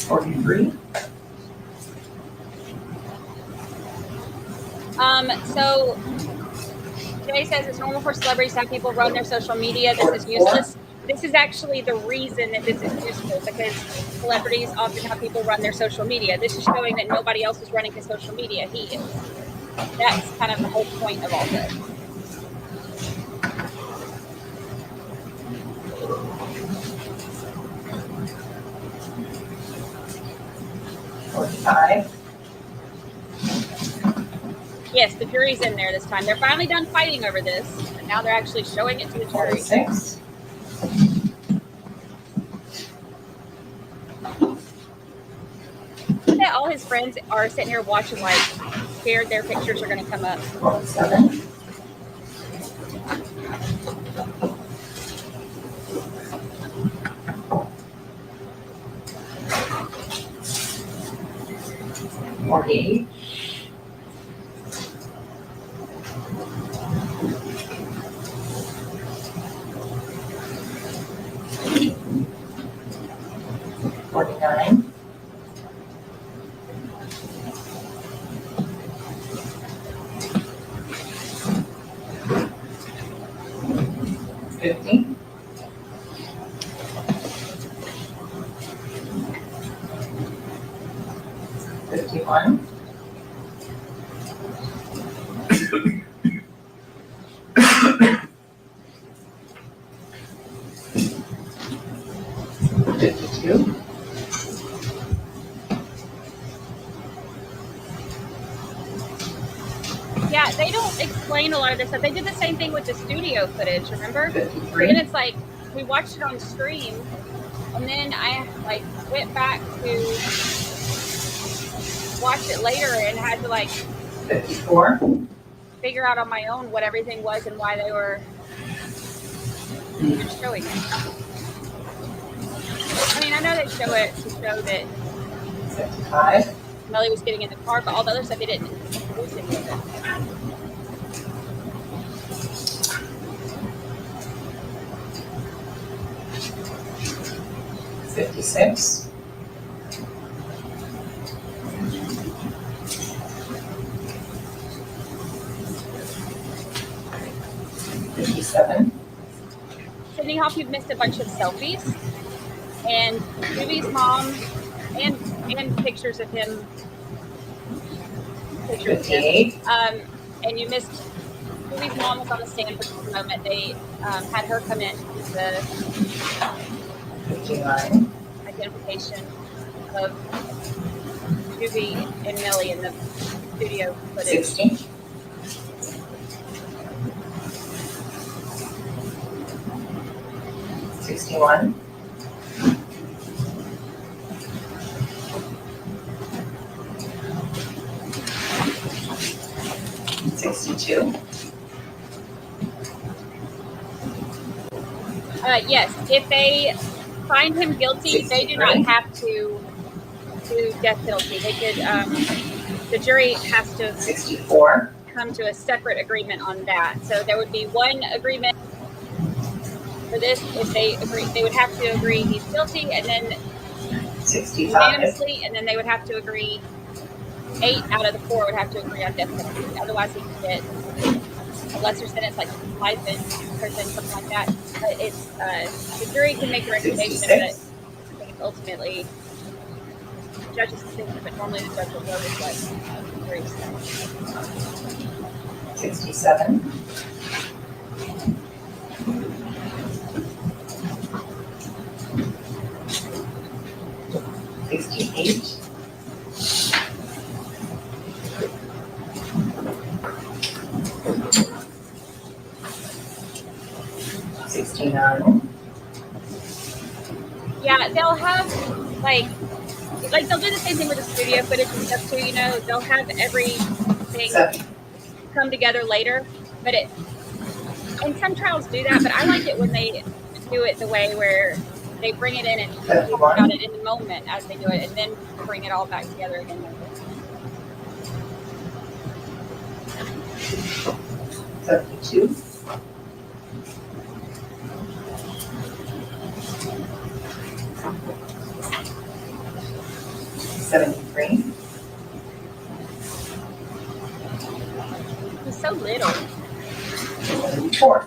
43. So Jay says it's normal for celebrities to have people run their social media. This is useless. This is actually the reason that this is useful, because celebrities often have people run their social media. This is showing that nobody else is running his social media. He is. That's kind of the whole point of all this. Yes, the jury's in there this time. They're finally done fighting over this, and now they're actually showing it to the jury. 46. That all his friends are sitting here watching, like, scared their pictures are going to come up. 47. 48. 49. 50. 51. 52. Yeah, they don't explain a lot of this stuff. They did the same thing with the studio footage, remember? 53. And it's like, we watched it on stream, and then I like went back to watch it later and had to like 54. figure out on my own what everything was and why they were showing it. I mean, I know they show it to show that 55. Melly was getting in the car, but all the other stuff they didn't introduce any of it. 56. 57. Sydney Hop, you've missed a bunch of selfies, and Ruby's mom, and pictures of him. Pictures of him. 58. And you missed. Ruby's mom was on the stand for just a moment. They had her come in with the 59. identification of Ruby and Melly in the studio footage. 60. 61. 62. Yes, if they find him guilty, they do not have to do death penalty. They could. The jury has to 64. come to a separate agreement on that. So there would be one agreement for this. If they agree, they would have to agree he's guilty, and then 65. unanimously, and then they would have to agree. 8 out of the 4 would have to agree on death penalty. Otherwise, he could get a lesser sentence, like life in prison, something like that. But it's the jury can make a recommendation, but I think it's ultimately the judge's decision. But normally the judge will vote is what the jury says. 67. 68. 69. Yeah, they'll have like they'll do the same thing with the studio footage and stuff too. You know, they'll have everything come together later. But and some trials do that. But I like it when they do it the way where they bring it in and talk about it in the moment as they do it, and then bring it all back together again later. 72. 73. He's so little. 74.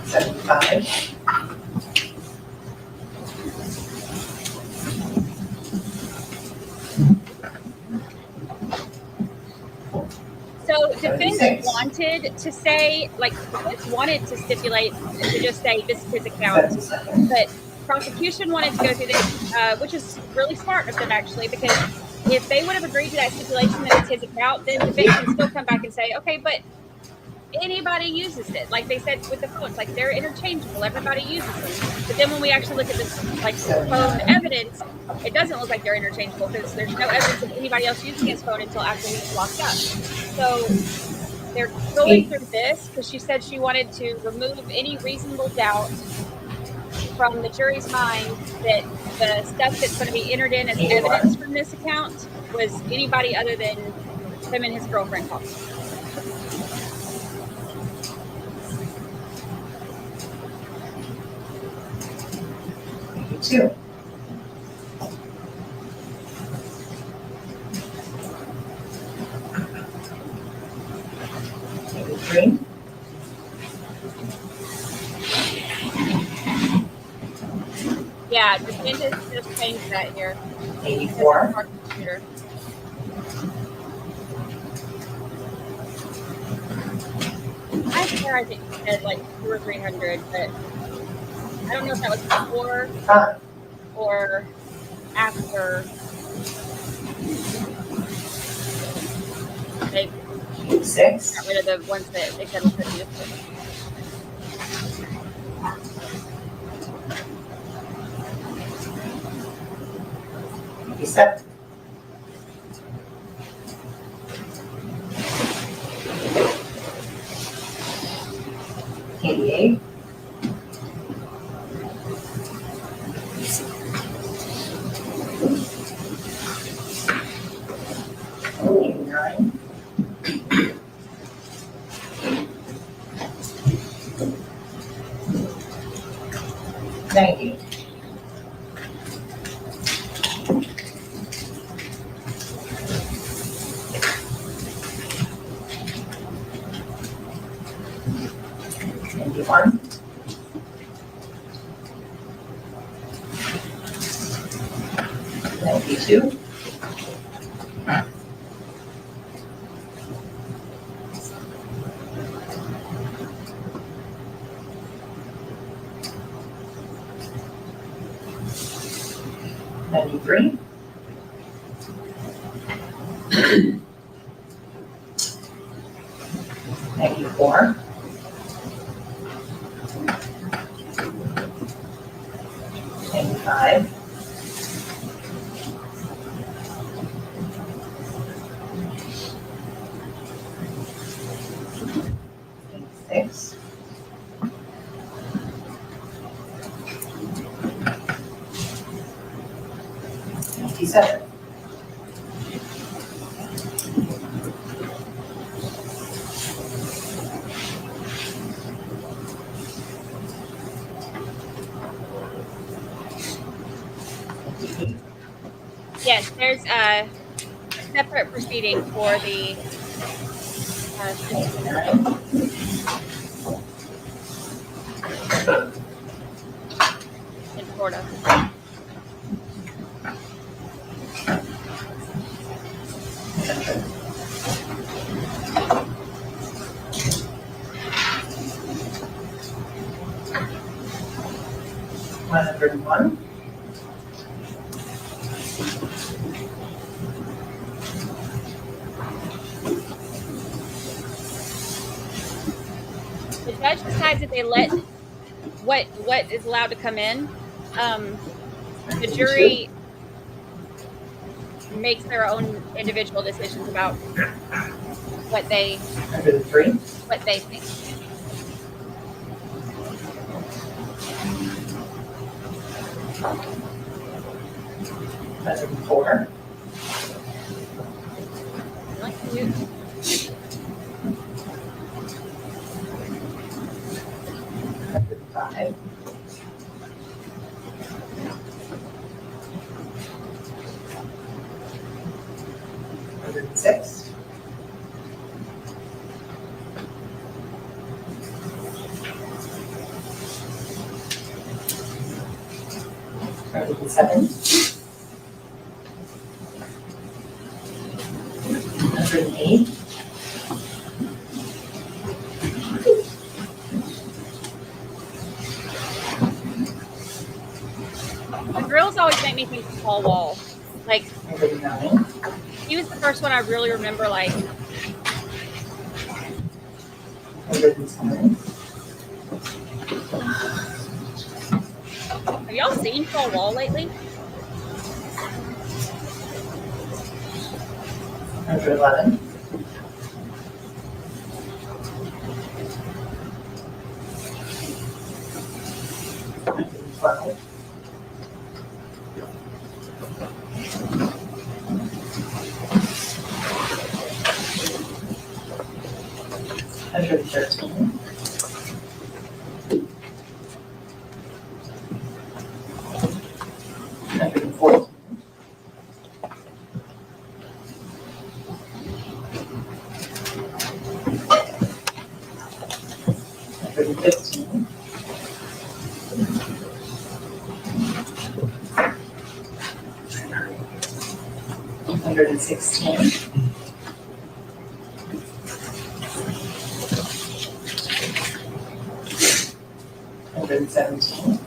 75. So defense 76. wanted to say, defense wanted to stipulate to just say this is his account, 77. but prosecution wanted to go through this, which is really smart of them actually, because if they would have agreed to that stipulation that it's his account, then defense can still come back and say, okay, but anybody uses it. Like they said with the phones, like they're interchangeable. Everybody uses them. But then when we actually look at this phone evidence, it doesn't look like they're interchangeable because there's no evidence of anybody else using his phone until after he was locked up. So they're going through this because she said she wanted to remove any reasonable doubt from the jury's mind that the stuff that's going to be entered in as evidence from this account was anybody other than him and his girlfriend talking. Two. 83. 'Yeah, defendant just changed that here. 84. I swear I think he said like 200 or 300, but I don't know if that was before or after they 86. got rid of the ones that they said were put in this. 87. 88. 89. 90. 91. 92. 93. 94. 95. 86. 97. 58. Yes, there's a separate proceeding for the 59. in Florida. 101. 102. judge decides that they let what is allowed to come in, the jury makes their own individual decisions about what they 103, think. 104, Like you. 105, 106, 107, 108, The grills always make me think of Paul Wall. Like, 109, he was the first one I really remember, like, 110, have y'all seen Paul Wall lately? 111, 112, 113, 114, 115, 116, 117,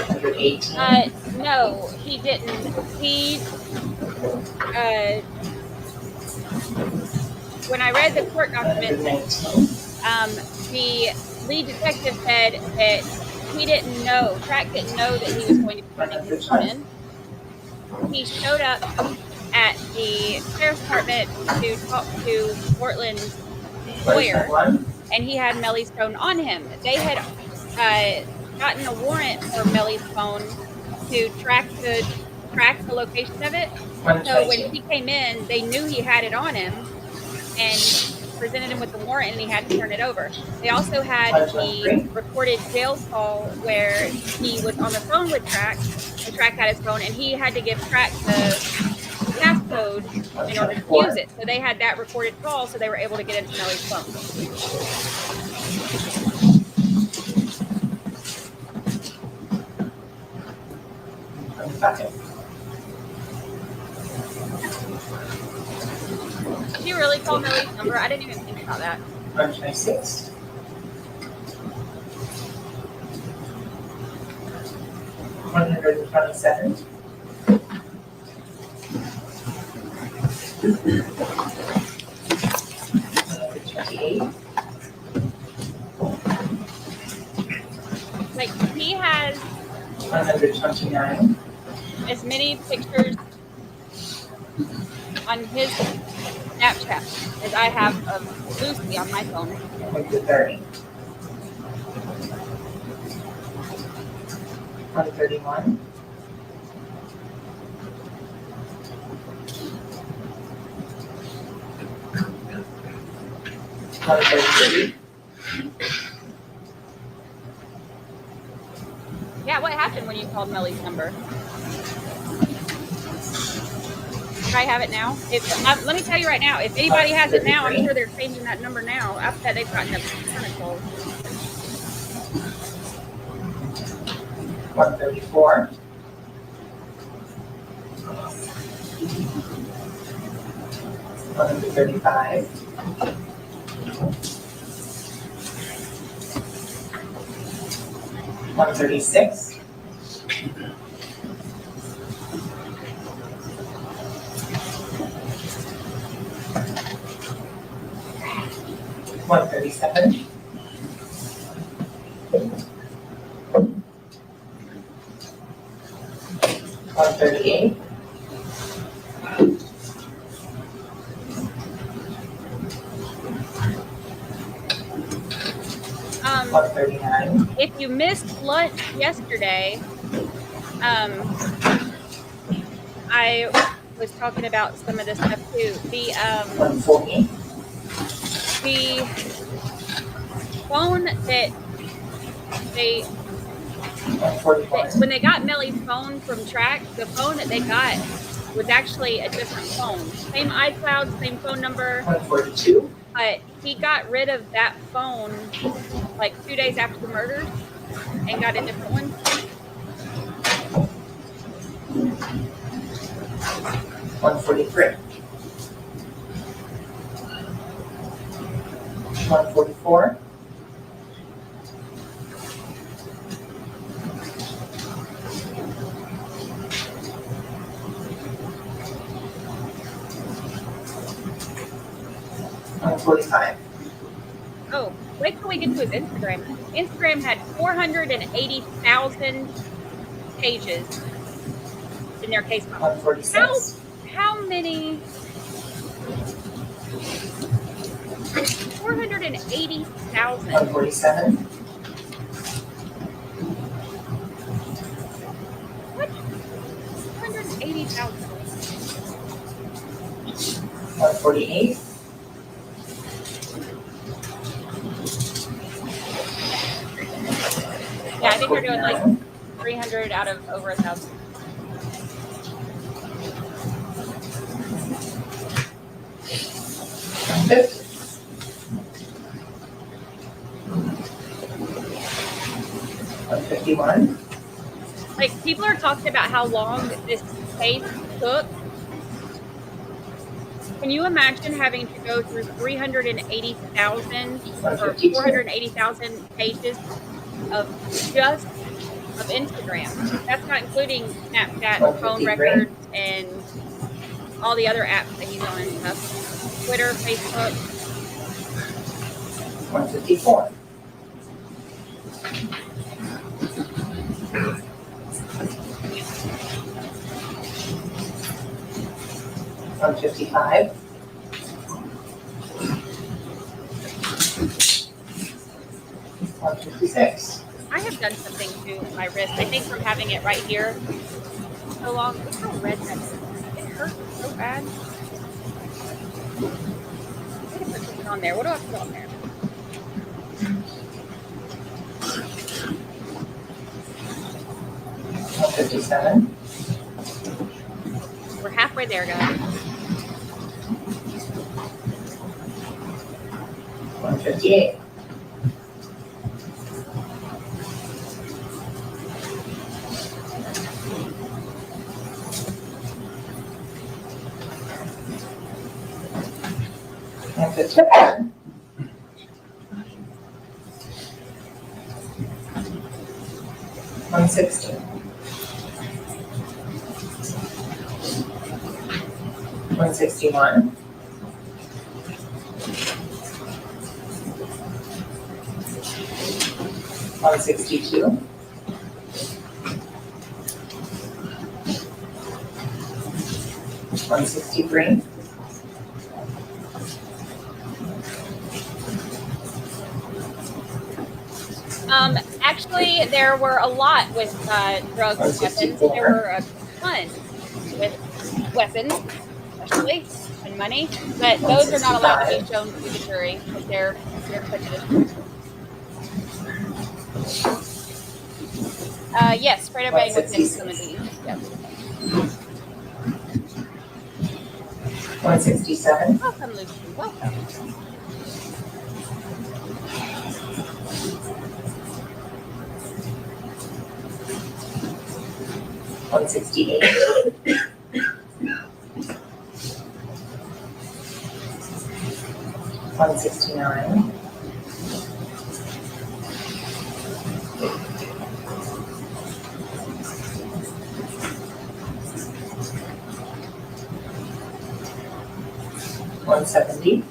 118, No, he didn't. He, when I read the court document, 119, the lead detective said that he didn't know, Track didn't know that he was going to be turning his phone in. He showed up at the sheriff's department to talk to Portland's lawyer, 121, and he had Melly's phone on him. They had gotten a warrant for Melly's phone to track the location of it. So when he came in, they knew he had it on him and presented him with the warrant, and he had to turn it over. They also had the recorded jail call where he was on the phone with Track, and Track had his phone, and he had to give Track the passcode in order to use it. So they had that recorded call, so they were able to get into Melly's phone. Did you really call Melly's number? I didn't even think about that. 126, 127, 128, Like, he has 129, as many pictures on his Snapchat as I have of Lucy on my phone. 130, 131, 133, Yeah, what happened when you called Melly's number? Should I have it now? Let me tell you right now, if anybody has it now, I'm sure they're changing that number now. I bet they've gotten a ton of calls. 134, 135, 136, 137. 138. 139. If you missed lunch yesterday, I was talking about some of this stuff too. The 140. the phone that they 141. when they got Melly's phone from Track, the phone that they got was actually a different phone. Same iCloud, same phone number, 142. but he got rid of that phone like 2 days after the murders and got a different one. 143. 144. 145. Oh, wait till we get to his Instagram. Instagram had 480,000 pages in their case file. 146. How many? 480,000. 147. What? 480,000. 148. 1. Yeah, I think they're doing like 300 out of over 1,000. $151. Like, people are talking about how long this case took. Can you imagine having to go through 380,000 or 480,000 pages of just of Instagram? That's not including Snapchat, phone records, and all the other apps that he's on and stuff. Twitter, Facebook. 154. 155. 156. I have done something to my wrist. I think from having it right here so long. Look how red that is. It hurts so bad. I need to put something on there. What do I put on there? $157. We're halfway there, guys. 158. 159. 160. 161. 162. 163. Actually, there were a lot with drugs and weapons. There were a ton with weapons, especially, and money. But those are not allowed to be shown to the jury because they're prejudiced. Yes, Fredo Bang was in some of these. Yep. 167. Welcome, Lucy. Welcome. 168. 169. 170.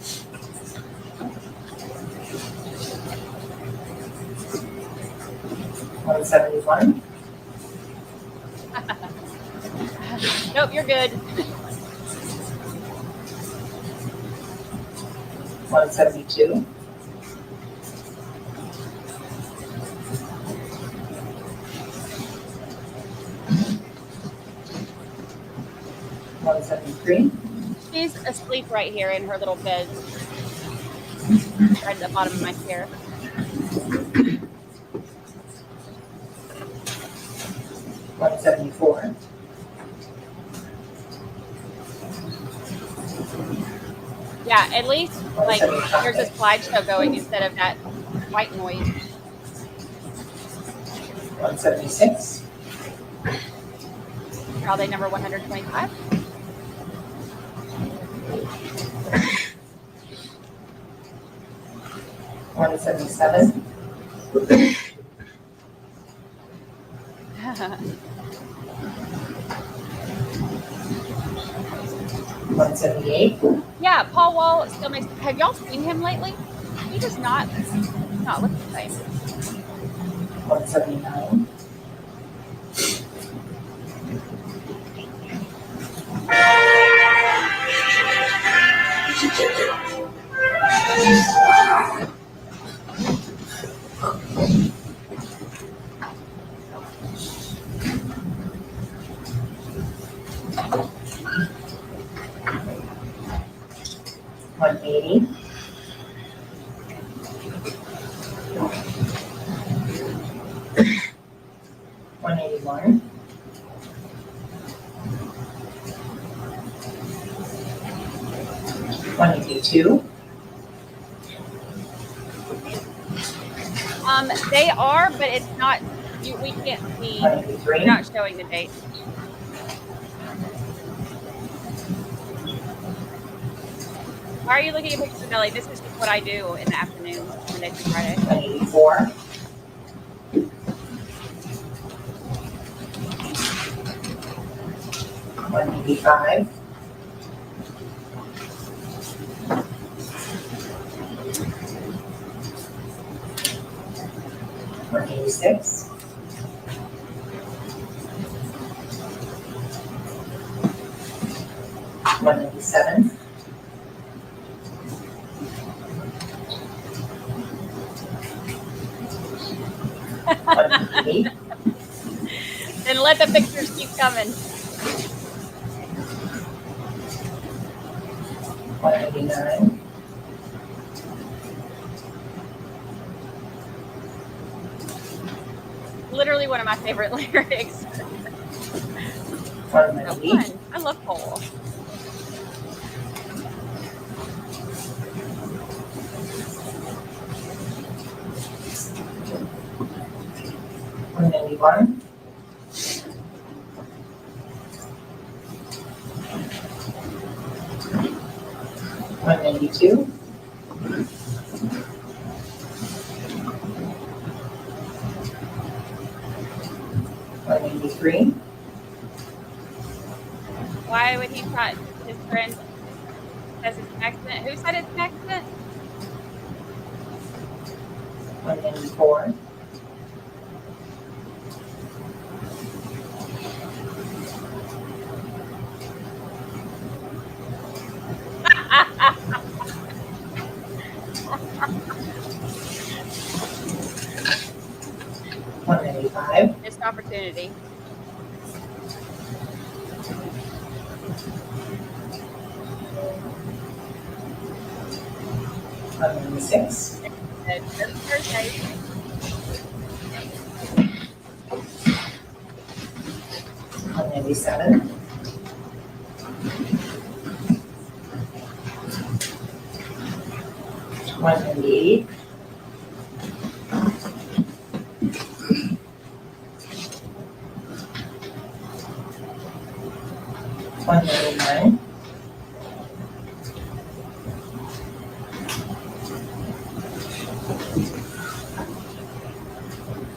171, Nope, you're good. 172, 173, She's asleep right here in her little bed. Right at the bottom of my chair. 174, Yeah, at least like there's a 175, slideshow going instead of that white noise. 176, Trial day number 125. 177, 178, Yeah, Paul Wall still makes. Have y'all seen him lately? He does not look the same. 179, 180, 181, 182, They are, but it's not. We can't see. 183, You're not showing the date. Why are you looking at pictures of Melly? This is just what I do in the afternoon, Monday through Friday. 184, 185, 186, 187, 188, And let the pictures keep coming. 189, 'Literally one of my favorite lyrics. 190, Fun. I love Paul. 191, 192, 193, Why would he try? His friend says it's an accident. Who said it's an accident? 194, 195, Missed opportunity. 196, Thursday. 197, 198, 199,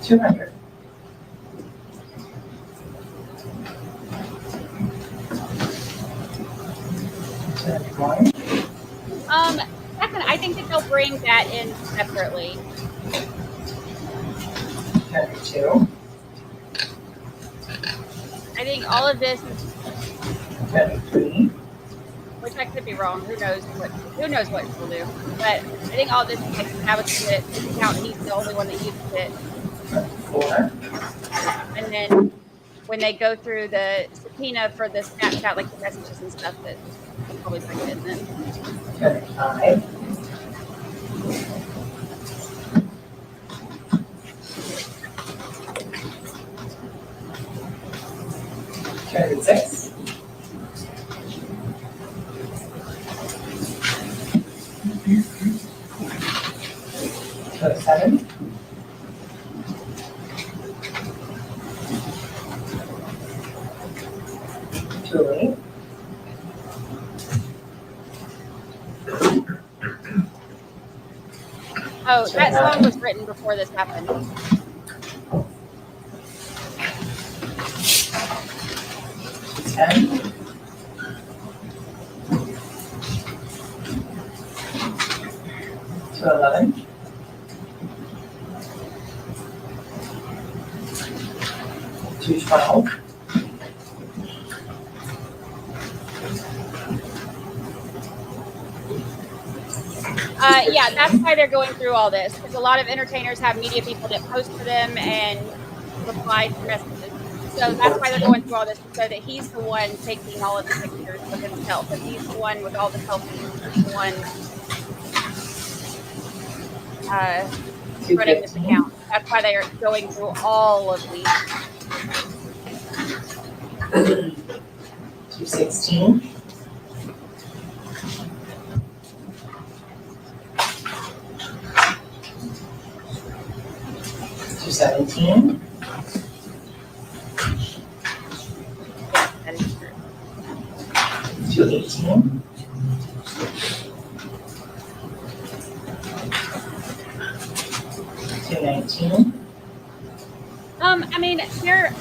200, 201, Second, I think that they'll bring that in separately. 202, 222, I think all of this, 223, which I could be wrong, who knows what she'll do. But I think all this is like establishing that this account, he's the only one that uses it. 24, And then when they go through the subpoena for the Snapchat, like the messages and stuff, that they'll probably bring it in then. 205, 206, 207, 208, Oh, that song was written before this happened. 210, 211, 212, Yeah, that's why they're going through all this, because a lot of entertainers have media people that post for them and reply to messages. So that's why they're going through all this, so that he's the one taking all of the pictures of himself, and he's the one with all the selfies, he's the one running this 215, account. That's why they are going through all of these. 216, 217, That is true. 218, 219, I mean, they're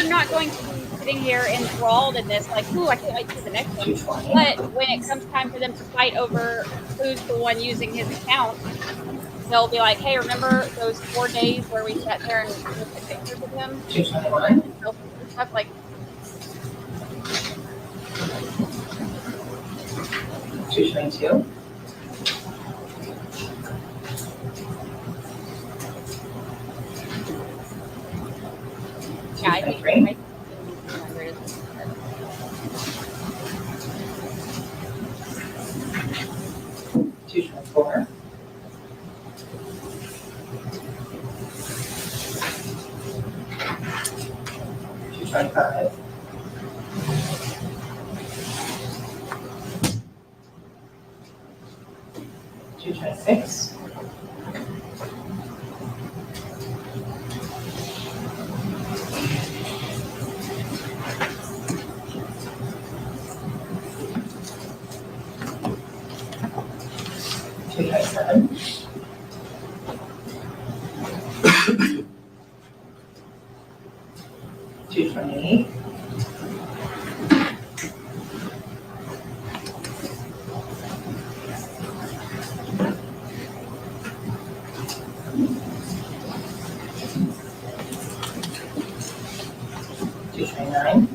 not going to be sitting here enthralled in this, like, ooh, I can't wait to see the next one. 220, But when it comes time for them to fight over who's the one using his account, they'll be like, hey, remember those 4 days where we sat there and looked at pictures of him? 221, Selfies and stuff like 222, yeah, I think 223, 224, 225, 226, 227, 228, 229,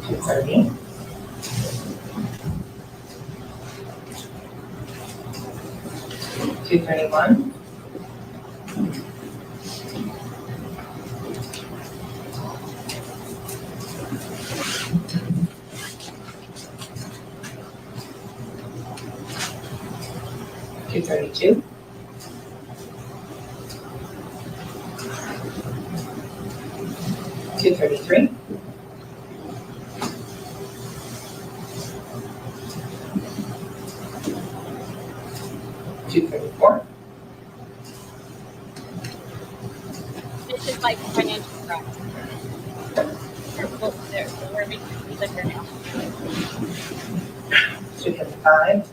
230, 231, 232, 233, 234, this is like financial crimes. We're making we live here now. 255,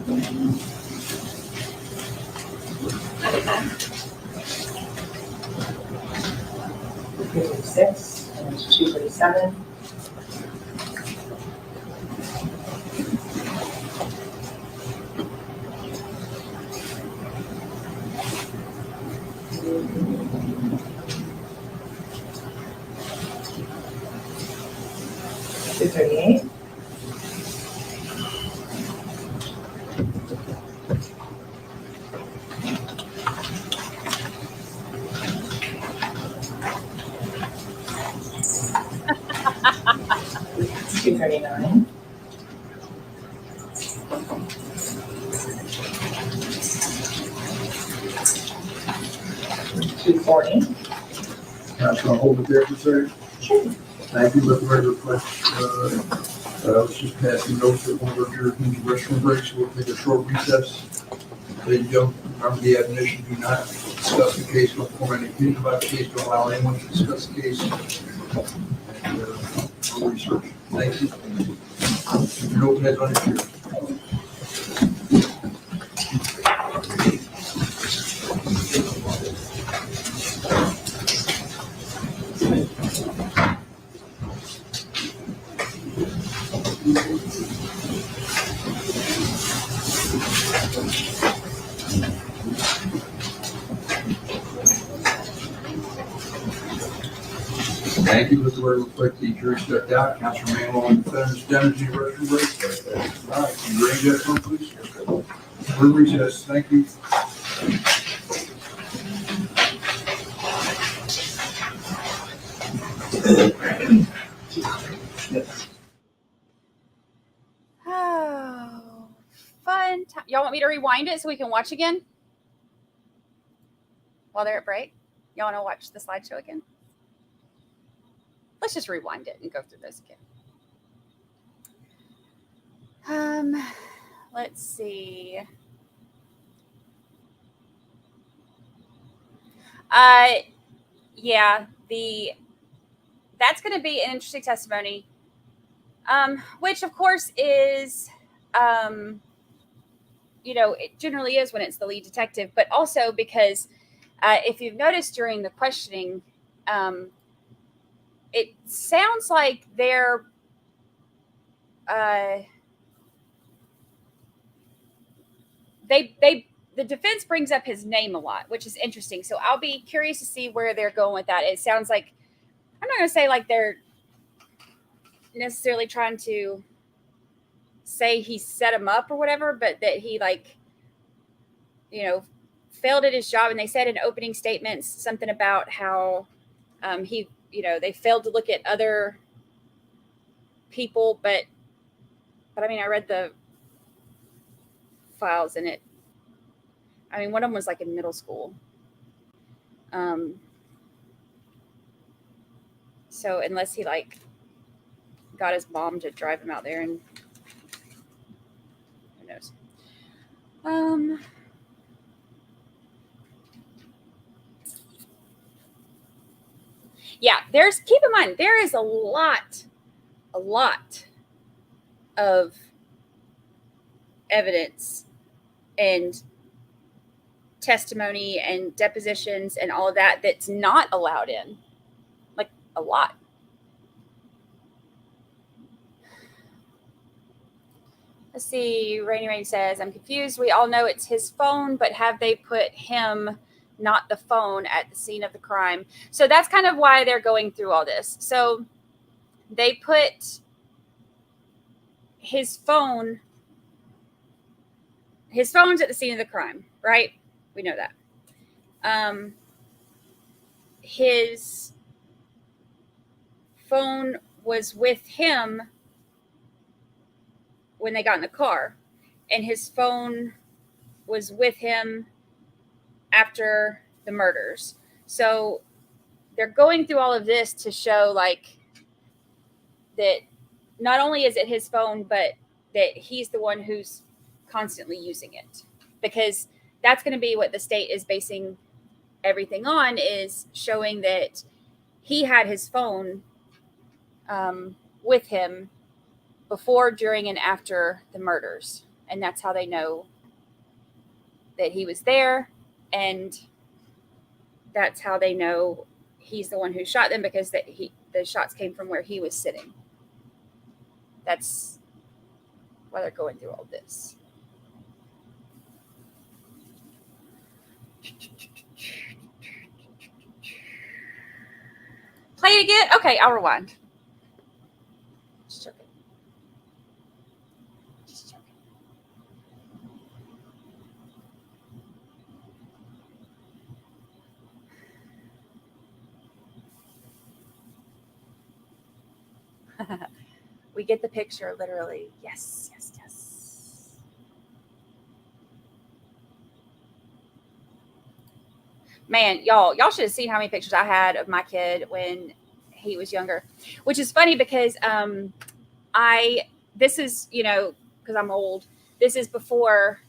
256, 236 and 237. Two 38. Two 39. Two 40. Council, I'll hold it there for a second. Sure. Thank you, let the record reflect, I was just passing notes that one of our jurors needs a restroom break, so we'll take a short recess. Ladies and gentlemen, remember the admonition, do not discuss the case, don't form any opinion about the case, don't allow anyone to discuss the case. And, no research. Thank you. Keep your notepad on your chair. Thank you, let the record reflect the jury stepped out, Councilor Manwell and defendants Dennis, your restroom break. All right, you ready to get some, please? We're recess, thank you. Oh, fun time. Y'all want me to rewind it so we can watch again? While they're at break? Y'all want to watch the slideshow again? Let's just rewind it and go through this again. Let's see. Yeah, that's going to be an interesting testimony, which of course is, it generally is when it's the lead detective, but also because if you've noticed during the questioning, it sounds like they're the defense brings up his name a lot, which is interesting. So I'll be curious to see where they're going with that. It sounds like, I'm not going to say like they're necessarily trying to say he set him up or whatever, but that he failed at his job. And they said in opening statements something about how they failed to look at other people, but I mean, I read the files and one of them was like in middle school. So unless he got his mom to drive him out there, and who knows? Yeah, keep in mind, there is a lot of evidence and testimony and depositions and all of that that's not allowed in, like a lot. Let's see. Rainy says, I'm confused. We all know it's his phone, but have they put him, not the phone, at the scene of the crime? So that's kind of why they're going through all this. So they put his phone's at the scene of the crime, right? We know that. His phone was with him when they got in the car, and his phone was with him after the murders. So they're going through all of this to show that not only is it his phone, but that he's the one who's constantly using it, because that's going to be what the state is basing everything on, is showing that he had his phone with him before, during, and after the murders. And that's how they know that he was there. And that's how they know he's the one who shot them because the shots came from where he was sitting. That's why they're going through all this. Play it again? Okay, I'll rewind. Just joking. Just joking. We get the picture, literally. Yes, yes, yes. Man, y'all should have seen how many pictures I had of my kid when he was younger, which is funny because this is, because I'm old, this is before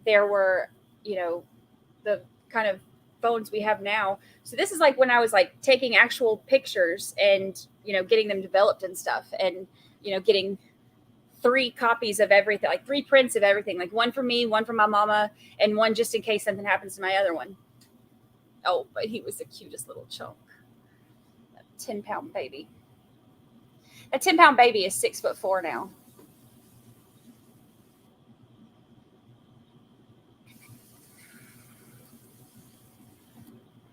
there were, the kind of phones we have now. So this is like when I was like taking actual pictures and, getting them developed and stuff, and, getting 3 copies of everything, like 3 prints of everything, like one for me, one for my mama, and one just in case something happens to my other one. Oh, but he was the cutest little chunk. That 10-pound baby. That 10-pound baby is 6'4" now.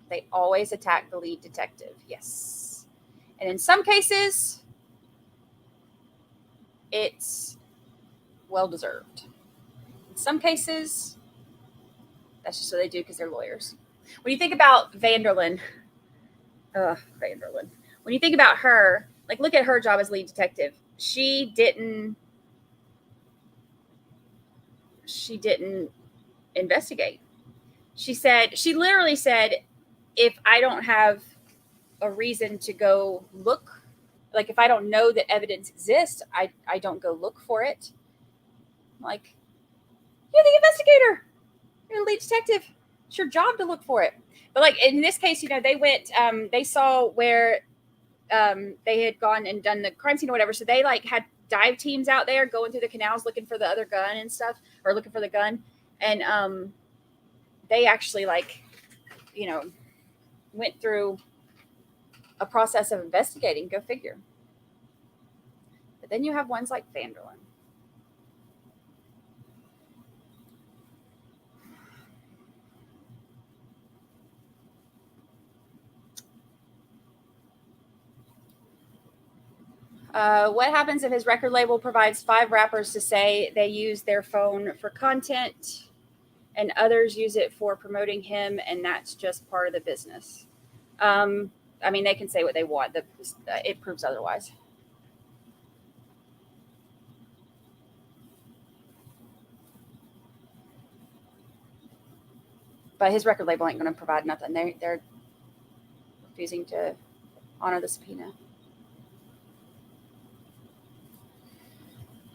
They always attack the lead detective. Yes. And in some cases, it's well-deserved. In some cases, that's just what they do because they're lawyers. When you think about Vanderlyn, when you think about her, like, look at her job as lead detective. She didn't investigate. She literally said, if I don't have a reason to go look, like if I don't know that evidence exists, I don't go look for it. Like, you're the investigator. You're the lead detective. It's your job to look for it. But like in this case, they went, they saw where they had gone and done the crime scene or whatever. So they like had dive teams out there going through the canals looking for the other gun and stuff, or looking for the gun. And they actually went through a process of investigating. Go figure. But then you have ones like Vanderlyn. What happens if his record label provides 5 rappers to say they use their phone for content and others use it for promoting him, and that's just part of the business? They can say what they want. It proves otherwise. But his record label ain't going to provide nothing. They're refusing to honor the subpoena.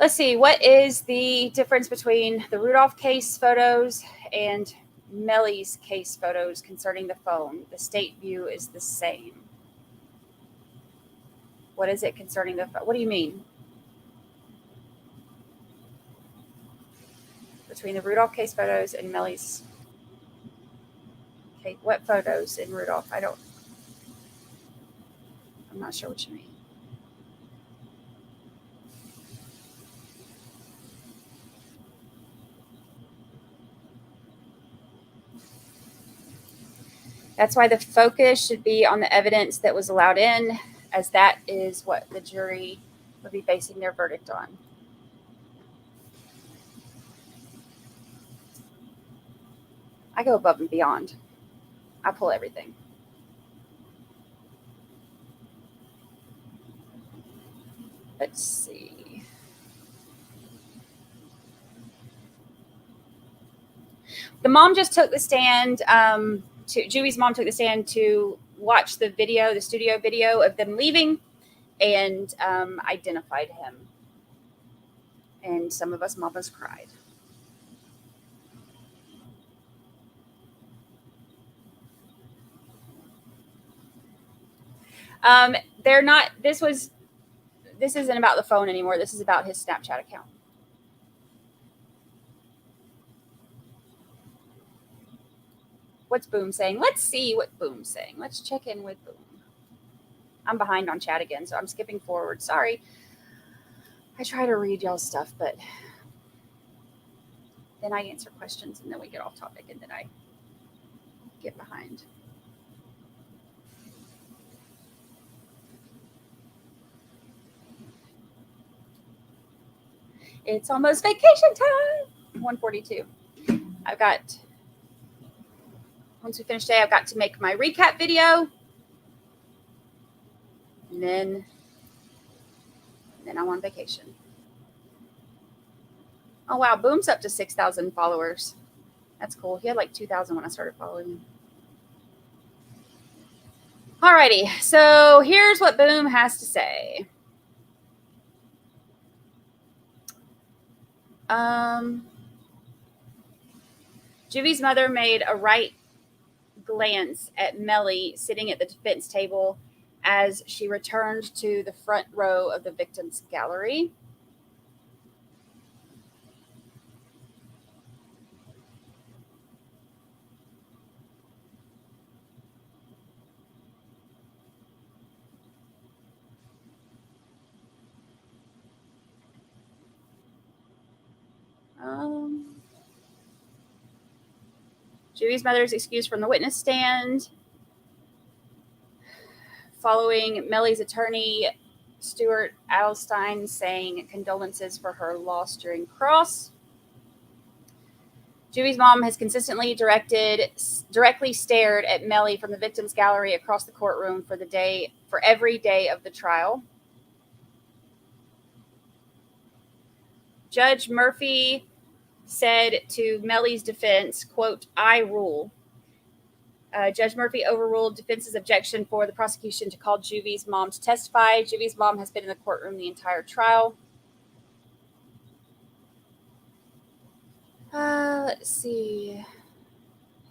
Let's see. What is the difference between the Rudolph case photos and Melly's case photos concerning the phone? The state view is the same. What is it concerning the phone? What do you mean? Between the Rudolph case photos and Melly's. Okay, what photos in Rudolph? I'm not sure what you mean. That's why the focus should be on the evidence that was allowed in, as that is what the jury would be basing their verdict on. I go above and beyond. I pull everything. Let's see. The mom just took the stand. Juwie's mom took the stand to watch the video, the studio video of them leaving, and identified him. And some of us mamas cried. They're not. This isn't about the phone anymore. This is about his Snapchat account. What's Boom saying? Let's see what Boom's saying. Let's check in with Boom. I'm behind on chat again, so I'm skipping forward. Sorry. I try to read y'all's stuff, but then I answer questions and then we get off topic and then I get behind. It's almost vacation time. 1:42. Once we finish today, I've got to make my recap video. And then I'm on vacation. Oh, wow. Boom's up to 6,000 followers. That's cool. He had like 2,000 when I started following him. Alrighty. So here's what Boom has to say. Juvy's mother made a right glance at Melly sitting at the defense table as she returned to the front row of the victim's gallery. Juvy's mother is excused from the witness stand. Following Melly's attorney, Stuart Adelstein, saying condolences for her loss during cross. Juvy's mom has consistently directly stared at Melly from the victim's gallery across the courtroom for every day of the trial. Judge Murphy said to Melly's defense, quote, "I rule." Judge Murphy overruled defense's objection for the prosecution to call Juvy's mom to testify. Juvy's mom has been in the courtroom the entire trial. Let's see.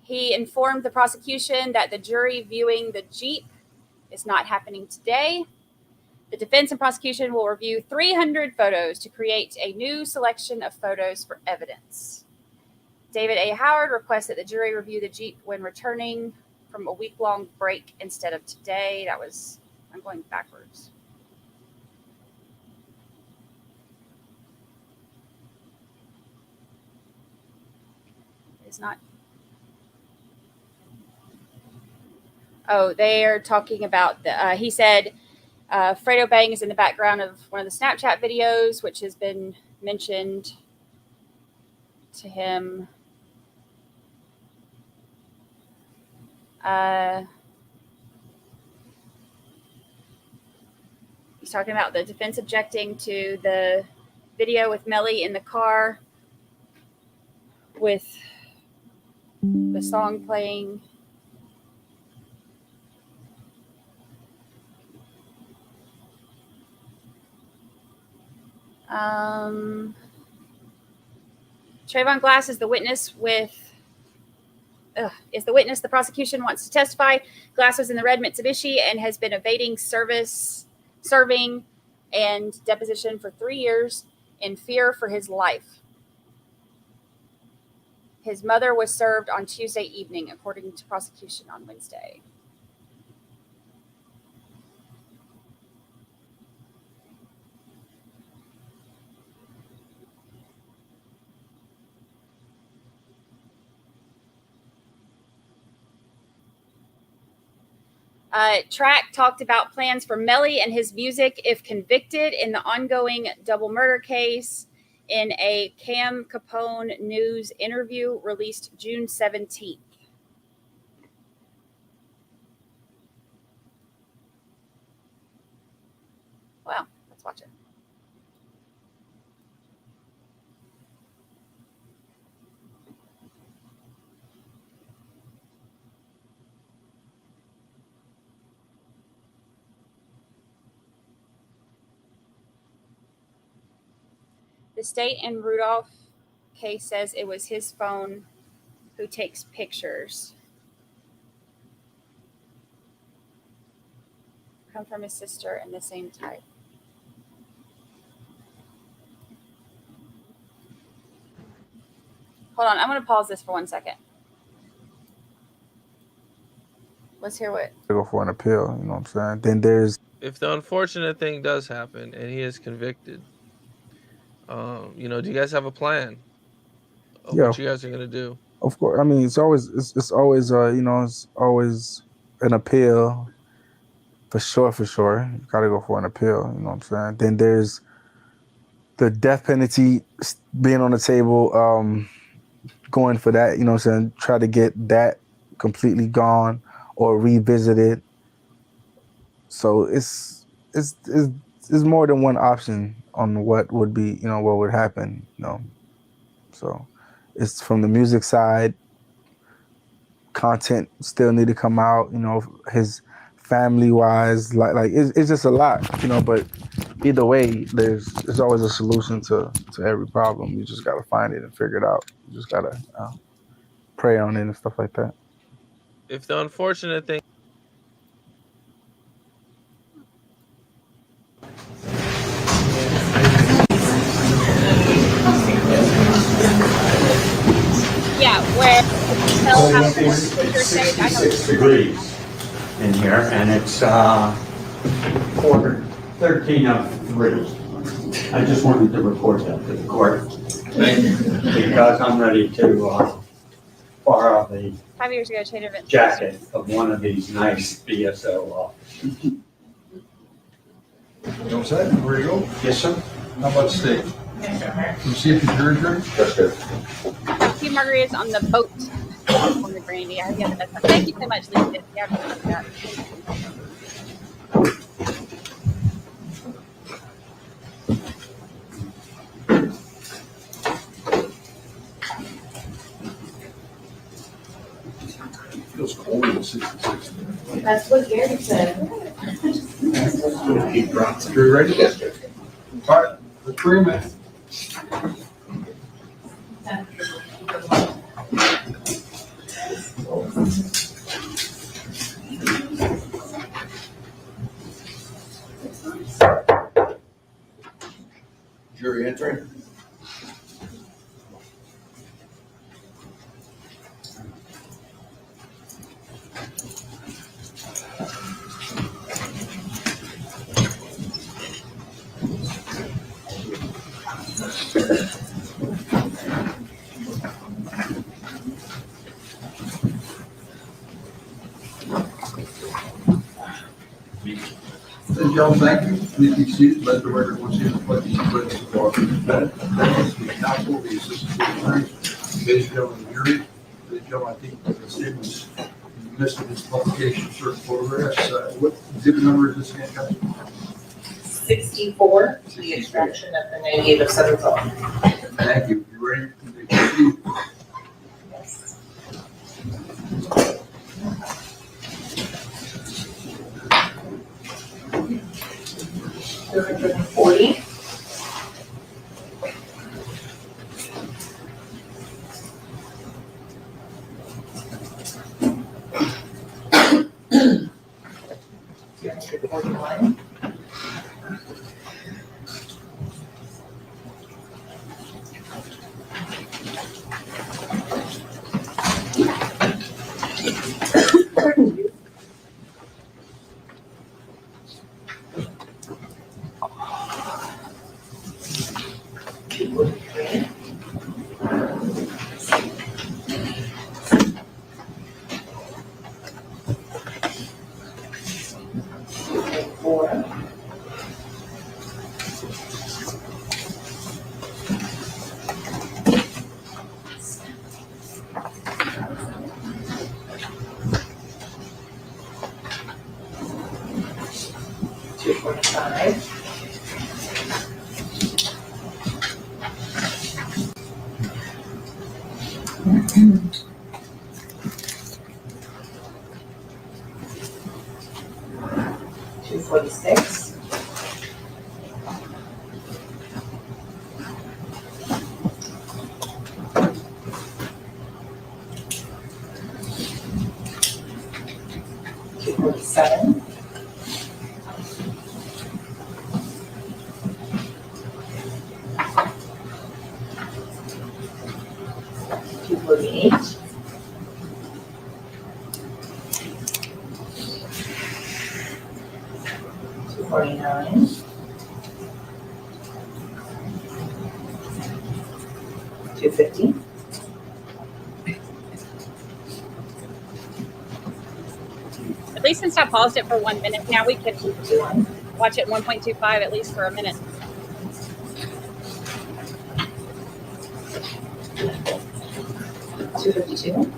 He informed the prosecution that the jury viewing the Jeep is not happening today. The defense and prosecution will review 300 photos to create a new selection of photos for evidence. David A. Howard requests that the jury review the Jeep when returning from a week-long break instead of today. I'm going backwards. It's not. Oh, they are talking about he said Fredo Bang is in the background of one of the Snapchat videos, which has been mentioned to him. He's talking about the defense objecting to the video with Melly in the car with the song playing. Trayvon Glass is the witness the prosecution wants to testify. Glass was in the red Mitsubishi and has been evading serving and deposition for 3 years in fear for his life. His mother was served on Tuesday evening, according to prosecution on Wednesday. Track talked about plans for Melly and his music if convicted in the ongoing double murder case in a Cam Capone News interview released June 17th. Well, let's watch it. The state in Rudolph case says it was his phone who takes pictures. Come from his sister and the same type. Hold on, I'm going to pause this for 1 second. Let's hear what. Go for an appeal, you know what I'm saying? Then there's If the unfortunate thing does happen and he is convicted, do you guys have a plan of yeah, what you guys are gonna do? of course. I mean, it's always it's always it's always an appeal for sure, for sure. You gotta go for an appeal, you know what I'm saying? Then there's the death penalty being on the table, going for that, you know what I'm saying? Try to get that completely gone or revisited. So it's more than one option on what would be, what would happen, So it's from the music side, content still need to come out, his family wise, like it's just a lot, but either way, there's always a solution to every problem. You just gotta find it and figure it out. You just gotta pray on it and stuff like that. If the unfortunate thing Yeah, where tell how the temperature stays. I know. 66 degrees in here, and it's quarter 13 of 3. I just wanted to report that to the court. Because I'm ready to borrow the 5 years ago, chain event. jacket of one of these nice BSO. You all set? Where you go? Yes, sir. How about steak? Can you see if you're drink? That's good. A few margaritas on the boat on the brandy. I hope you have the best time. Thank you so much, Lisa. Yeah, I appreciate that. Feels cold at 66. That's what Gary said. Keep dropping. You ready? All right, let's bring them in. Jury entering. Gentlemen, thank you. Please be seated. Let the record once again reflect the equipment of our defendant, the counsel, the assistant state attorney, ladies and gentlemen, the jury. Ladies and gentlemen, I think the statements missed in this publication, certain photographs. What exhibit number is this again, Counsel? 64, the extraction of the negative of 7 zone. Thank you. You ready? You may proceed. Yes. $240. $241. $245. $246. $247. $248. 289. 250. At least since I paused it for 1 minute, now we can 251. watch it 1.25 at least for a minute. 252.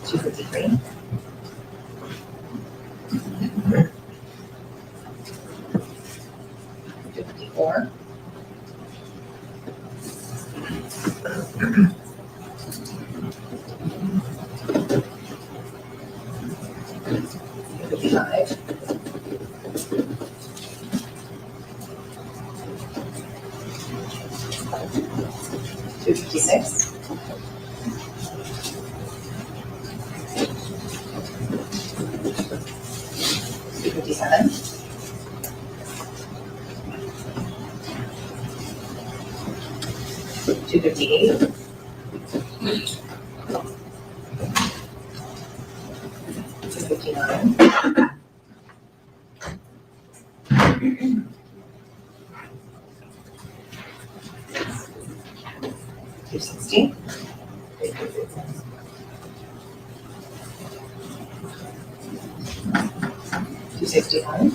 253. 254. 255. 256. 257. 258. 259. 260. 261.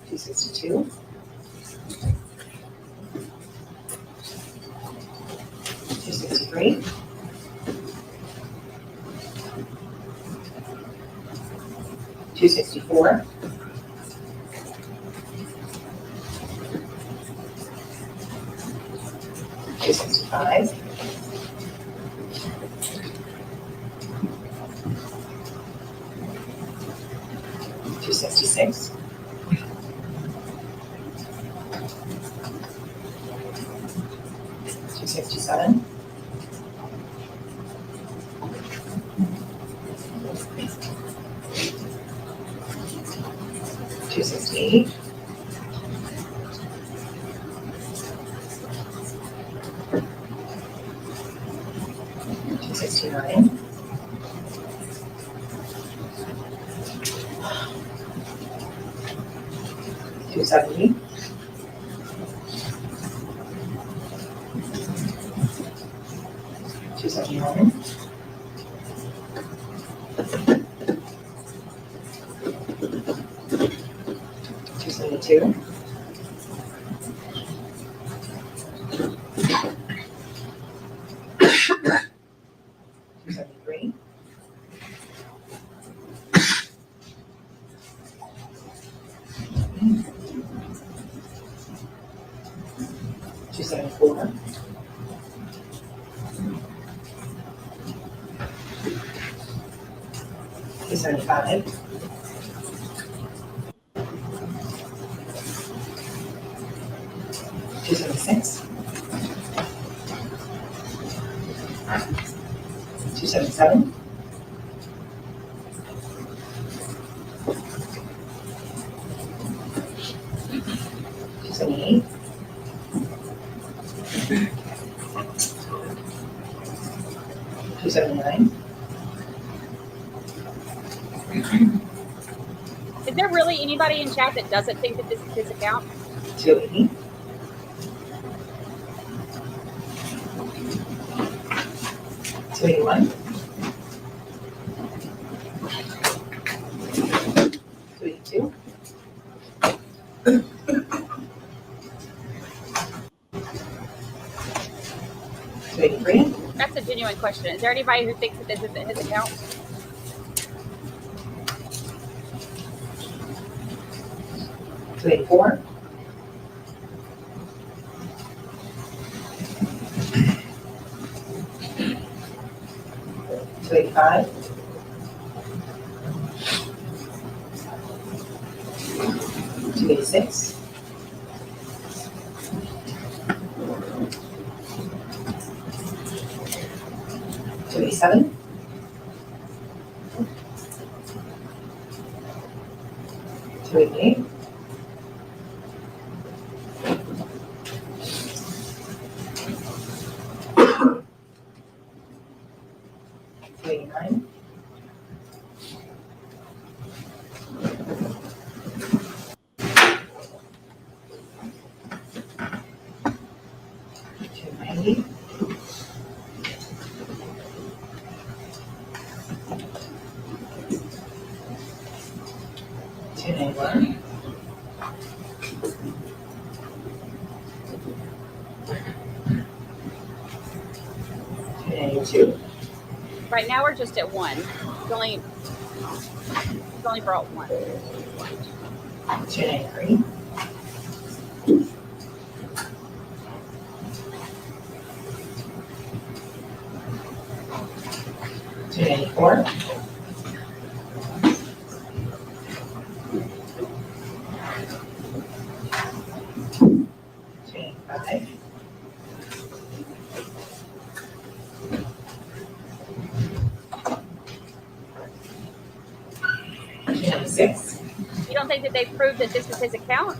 262. 263. 264. 265. 266. 267. 268. 269. 270. 271. 272. 273. 274. 275. 276. 277. 278. 279. Is there really anybody in chat that doesn't think that this is his account? 280. 281. 282. 283. That's a genuine question. Is there anybody who thinks that this isn't his account? 284. 285. 286. 287. 288. 290. 291. 292. Right now we're just at one. He's only brought one. 293. 294. 295. 296. You don't think that they proved that this is his account?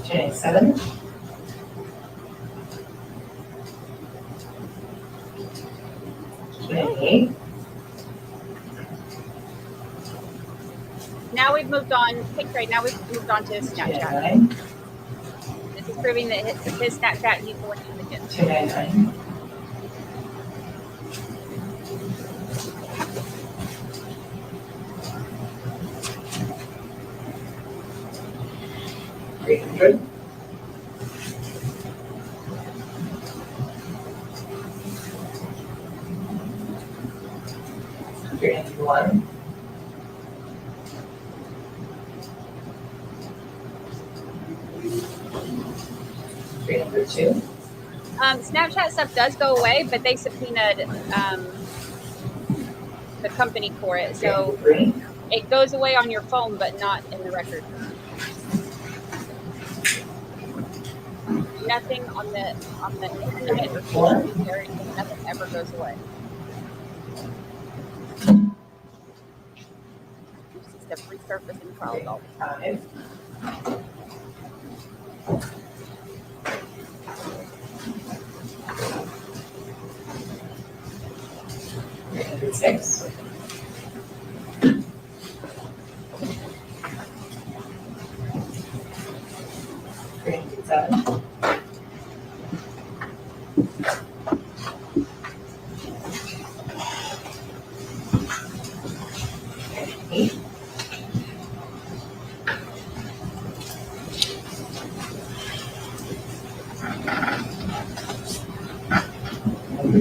297. 298. Now we've moved on. Hey, Trey, now we've moved on to Snapchat. 299. This is proving that his Snapchat needs to look in the gym. 299. 300. 301. 302. Snapchat stuff does go away, but they subpoenaed the company for it, so 303. it goes away on your phone, but not in the record. Nothing on the internet or social media or anything, nothing ever goes away. You see stuff resurfacing files all the time. 5. 306. 307. 8.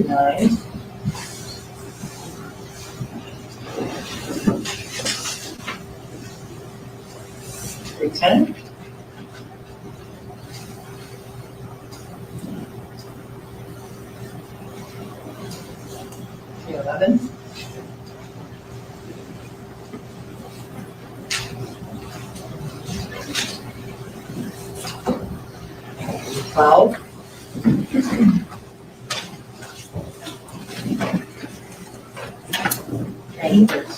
9. 310. 311. 12. 13.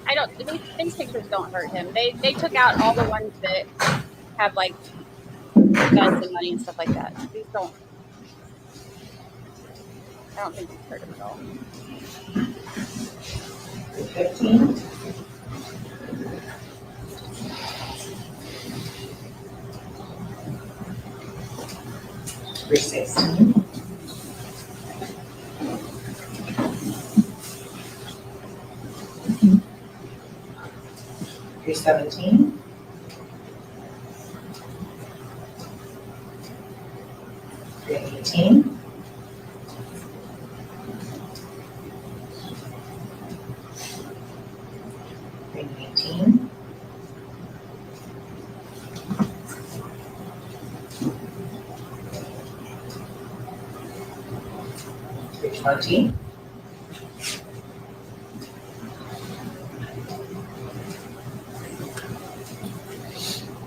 I don't. These pictures don't hurt him. They took out all the ones that have like guns and money and stuff like that. These don't. I don't think these hurt him at all. 15. 316. 317. 318. 319. 320.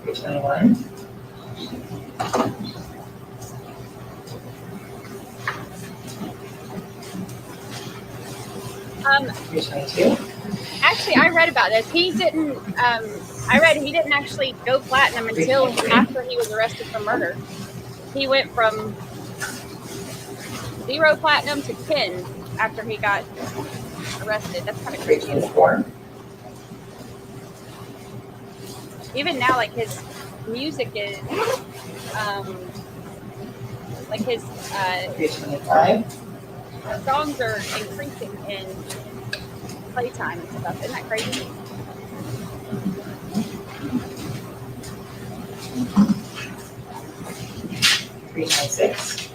321. 322. Actually, I read about this. He didn't. I read he didn't actually go platinum until after he was arrested for murder. He went from 0 platinum to 10 after he got arrested. That's kind of crazy. 324. Even now, like his music is, like his 325. songs are increasing in playtime and stuff. Isn't that crazy? Three 26.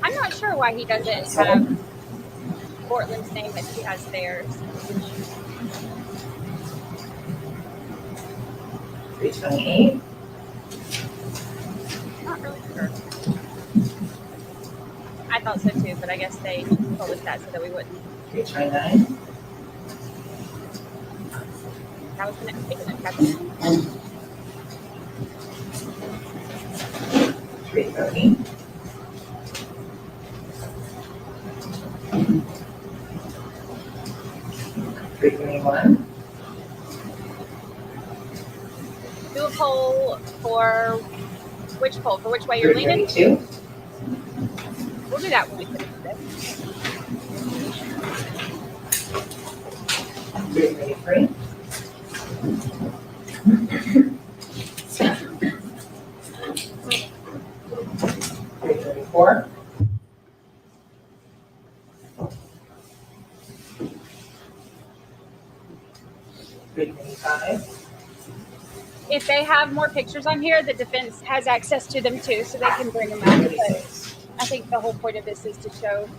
I'm not sure why he doesn't have Portland's name as he has theirs. 328. Not really sure. I thought so too, but I guess they told us that so that we wouldn't. 329. That was the next thing that happened. 330. 321. Do a poll for which poll? For which way you're leaning? 332. We'll do that when we finish this. 333. 334. 325. If they have more pictures on here, the defense has access to them too, so they can bring them out. But 36. I think the whole point of this is to show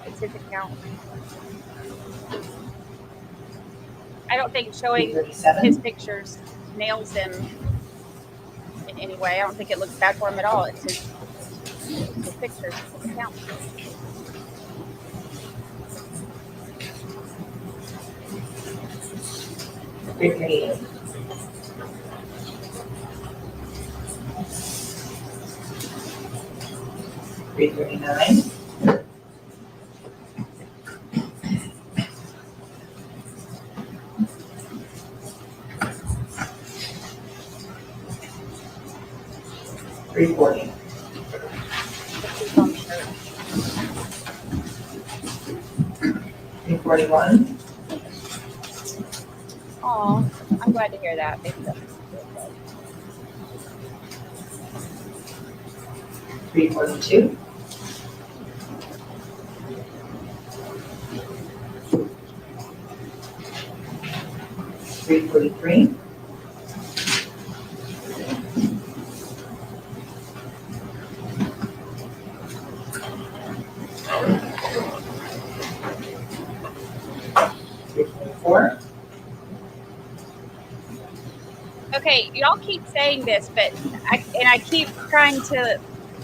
it's his account. I don't think showing 337. his pictures nails him in any way. I don't think it looks bad for him at all. It's his pictures, his account. Three 39. 340. 341. Oh, I'm glad to hear that. Maybe that's 342. 343. 324. Okay, y'all keep saying this, but I keep trying to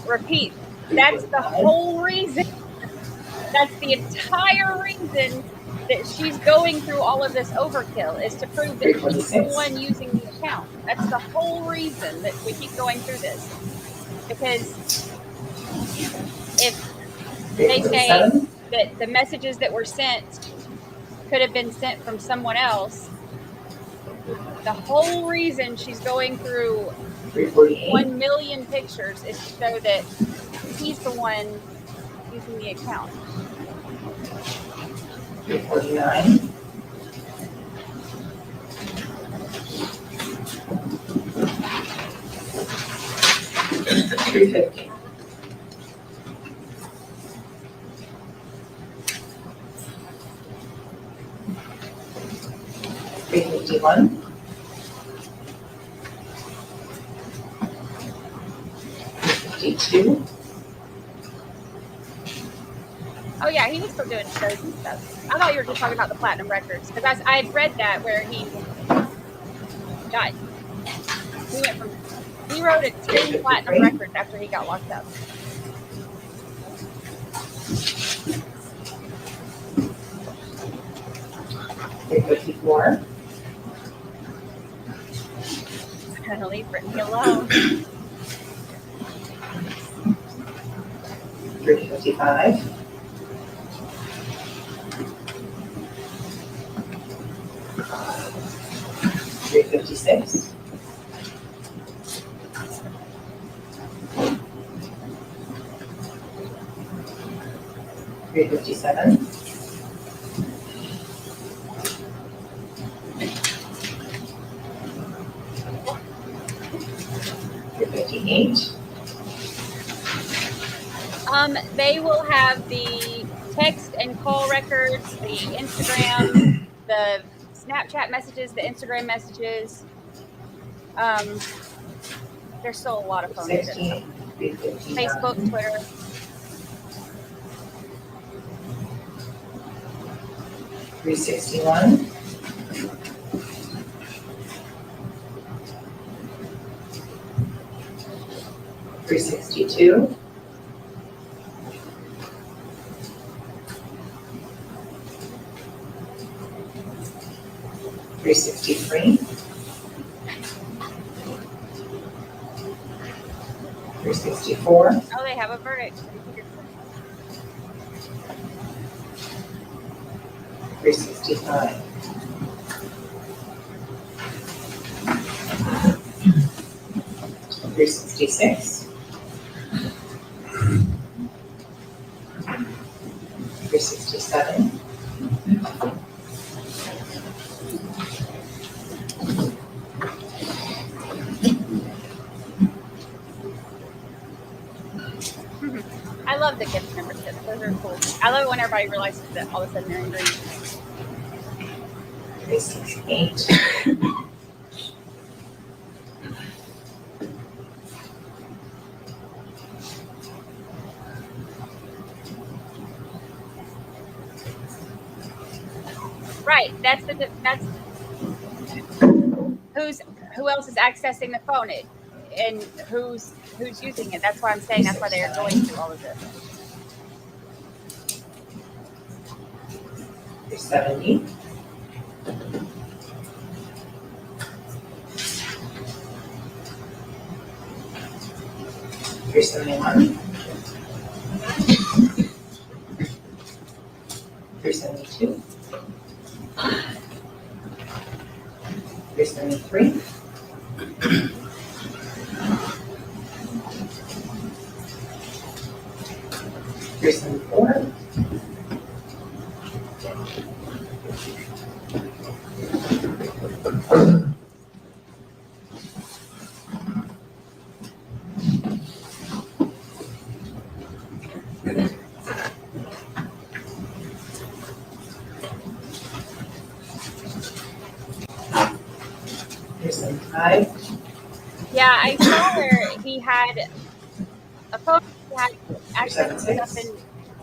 repeat. That's the whole reason. That's the entire reason that she's going through all of this overkill is to prove that she's the one using the account. That's the whole reason that we keep going through this. Because if they say that the messages that were sent could have been sent from someone else, the whole reason she's going through 1 million pictures is to show that he's the one using the account. 349. 350. 351. 352. Oh yeah, he was still doing shows and stuff. I thought you were just talking about the platinum records because I had read that where he went from 0 to 10 platinum records after he got locked up. $354. I'm gonna leave Brittany alone. 355. 356. 357. 357. 358. They will have the text and call records, the Instagram, the Snapchat messages, the Instagram messages. There's still a lot of phone data. 368. 359. Facebook, Twitter. 361. 362. 363. 364. Oh, they have a verdict. 365. 366. 367. 367. I love the gift memberships. Those are cool. I love it when everybody realizes that all of a sudden they're in green. 368. 368. Right. That's who else is accessing the phone and who's using it. That's why I'm saying that's why they are going through all of this. 370. 371. 372. 373. 374. 375. Yeah, I saw where he had a phone. He had access to stuff in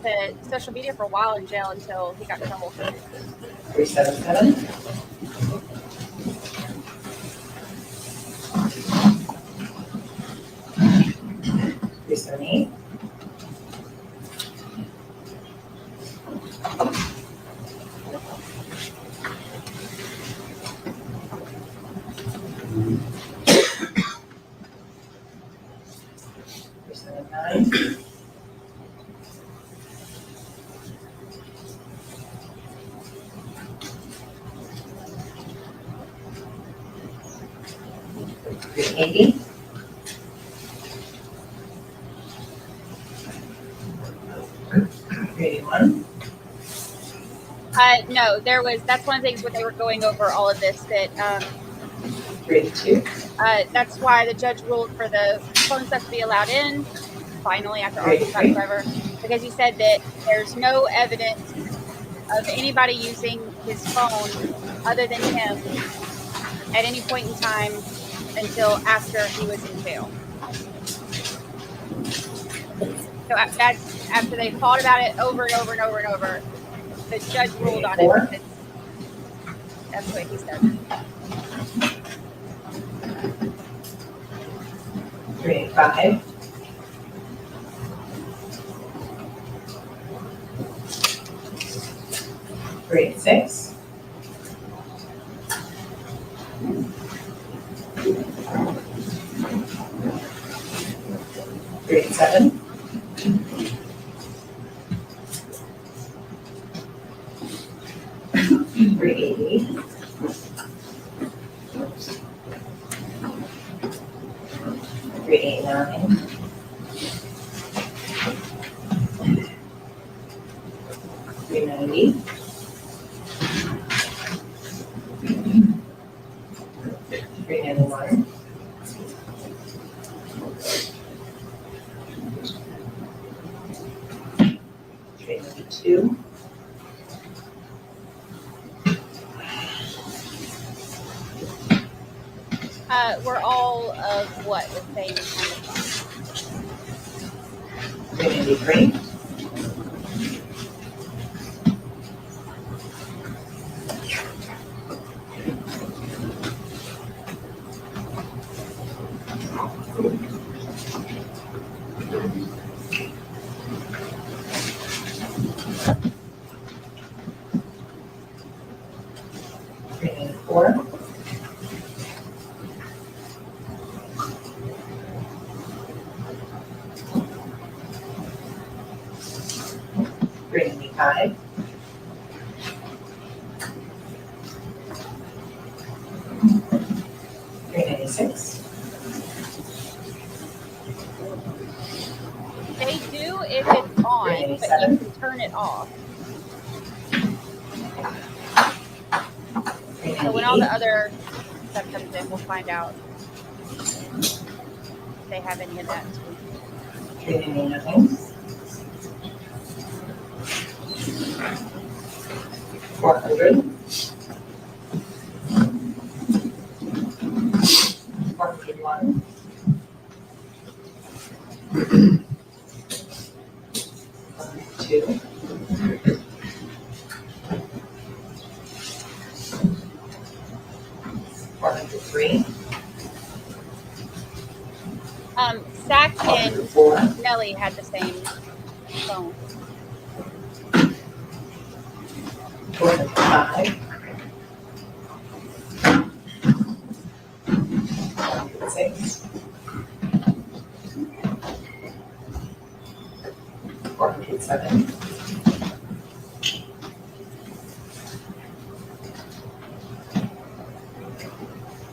to social media for a while in jail until he got in trouble. 377. 378. 379. 380. 381. No, that's one of the things when they were going over all of this that 382. that's why the judge ruled for the phone stuff to be allowed in, finally, after arguing about it forever, because he said that there's no evidence of anybody using his phone other than him at any point in time until after he was in jail. So that's after they thought about it over and over and over and over, the judge ruled on it. That's what he said. 385. 386. 387. 388. 389. 390. 391. 392. We're all of what? The same kind of font. 393. 394. 395. 396. They do if it's on, but you can turn it off. So when all the other stuff comes in, we'll find out if they have any of that too. 399. 400. 401. 402. 403. Zach and 404. Melly had the same phone. 405. 406. 407.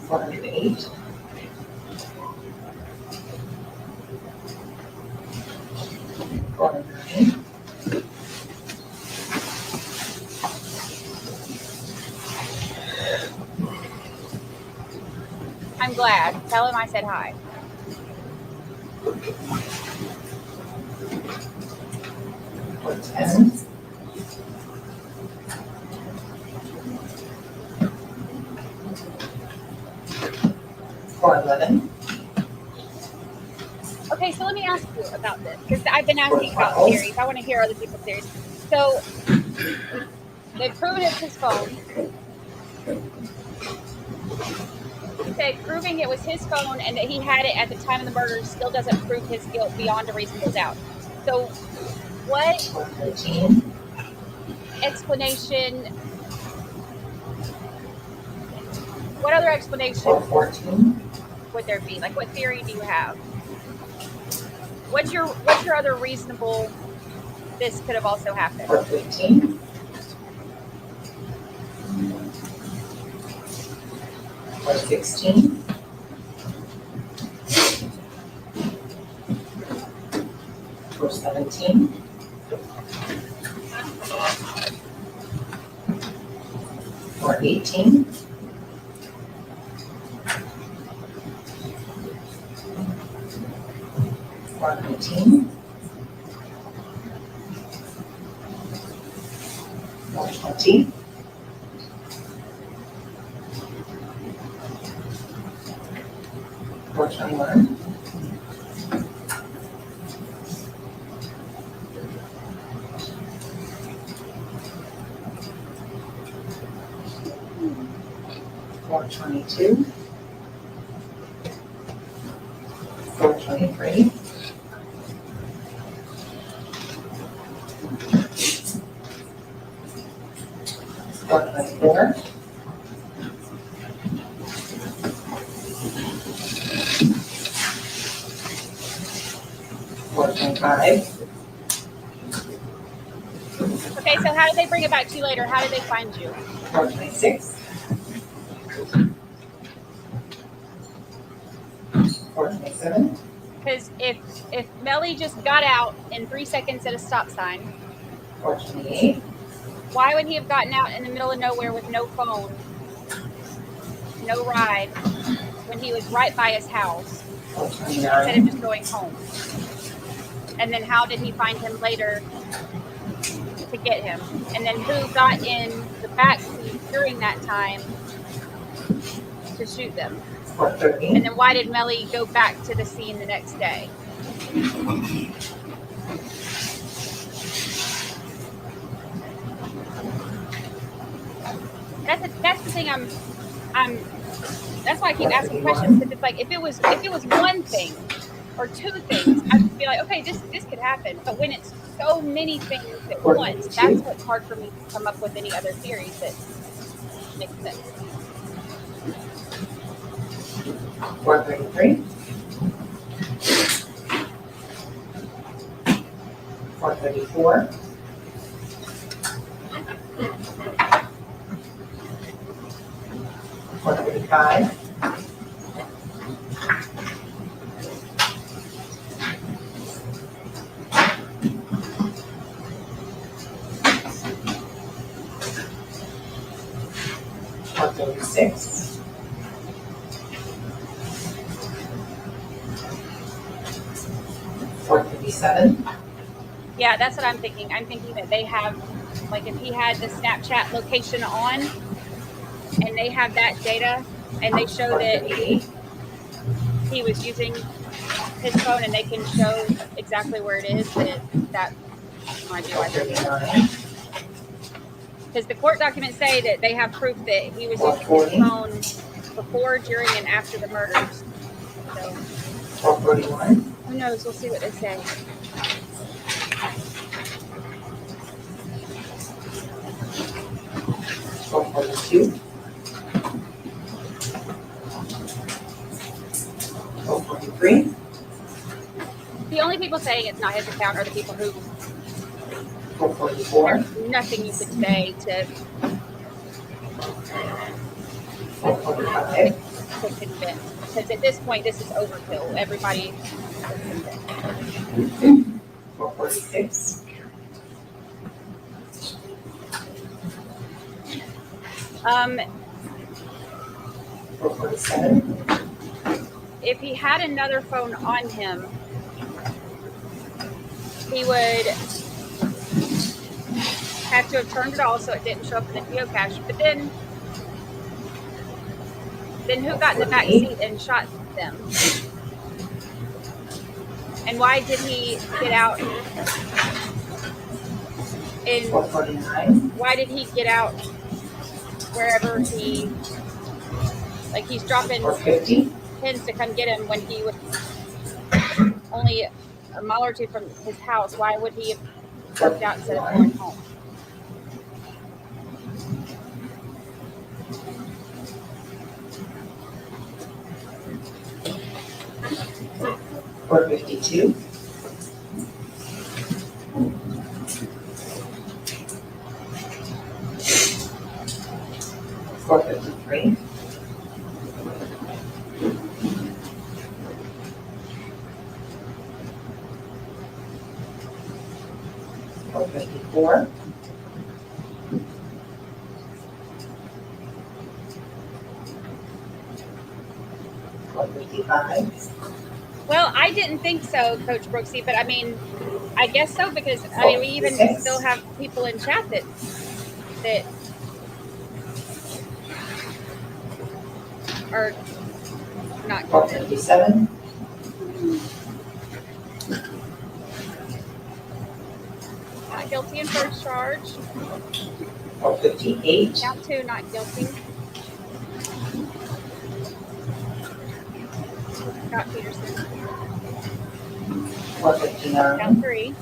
408. 409. 409. I'm glad. Tell him I said hi. 410. 411. Okay, so let me ask you about this because I've been asking about theories. I want to hear other people's theories. So they've proven it's his phone. He said proving it was his phone and that he had it at the time of the murder still doesn't prove his guilt beyond a reasonable doubt. So what explanation, what other explanation would there be? Like what theory do you have? What's your other reasonable, this could have also happened? 415. 416. 417. 418. 419. 420. 421. 422. 423. 424. 425. Okay, so how did they bring it back to you later? How did they find you? 426. 427. Because if Melly just got out in 3 seconds at a stop sign, 428. Why would he have gotten out in the middle of nowhere with no phone, no ride, when he was right by his house, instead of just going home? And then how did he find him later to get him? And then who got in the back seat during that time to shoot them? And then why did Melly go back to the scene the next day? That's the thing that's why I keep asking questions, because it's like if it was one thing or two things, I'd be like, okay, this could happen. But when it's so many things at once, that's what's hard for me to come up with any other theories that make sense. 433. 434. 435. 436. 437. Yeah, that's what I'm thinking. I'm thinking that they have, like, if he had the Snapchat location on and they have that data and they show that he was using his phone and they can show exactly where it is, that might be why they're doing it. Because the court documents say that they have proof that he was using his phone before, during, and after the murders. So 441. who knows? We'll see what they say. 442. 443. The only people saying it's not his account are the people who 444. there's nothing you could say to 445. convince. Because at this point, this is overkill. Everybody is convinced. 446. 447. If he had another phone on him, he would have to have turned it off so it didn't show up in the geocache. But then who got in the back seat and shot them? And why did he get out? And 449. why did he get out wherever he's dropping 450. pins to come get him when he was only a mile or two from his house? Why would he have worked out instead of going home? 452. 453. 454. 455. Well, I didn't think so, Coach Brooksy, but I mean, I guess so, because we even still have people in chat that are not 457. not guilty in first charge. 458. Count 2, not guilty. Scott Peterson. 459. Count 3.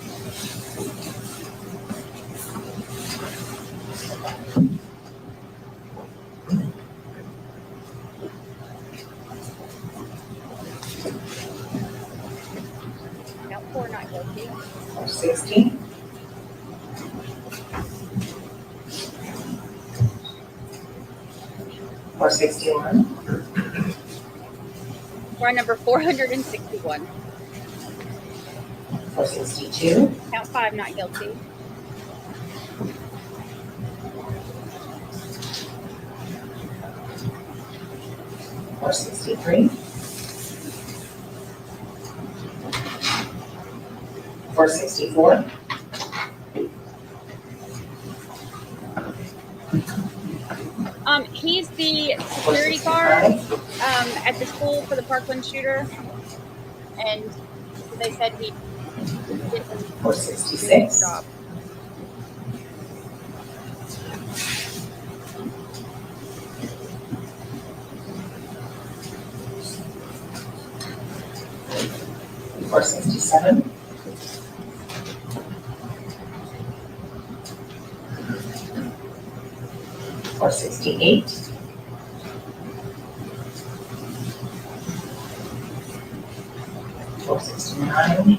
Count 4, not guilty. 460. 461. We're on number 461. 462. Count 5, not guilty. 463. 464. He's the security guard at the school for the Parkland shooter, and they said he did a 466. job. 467. 468. 469.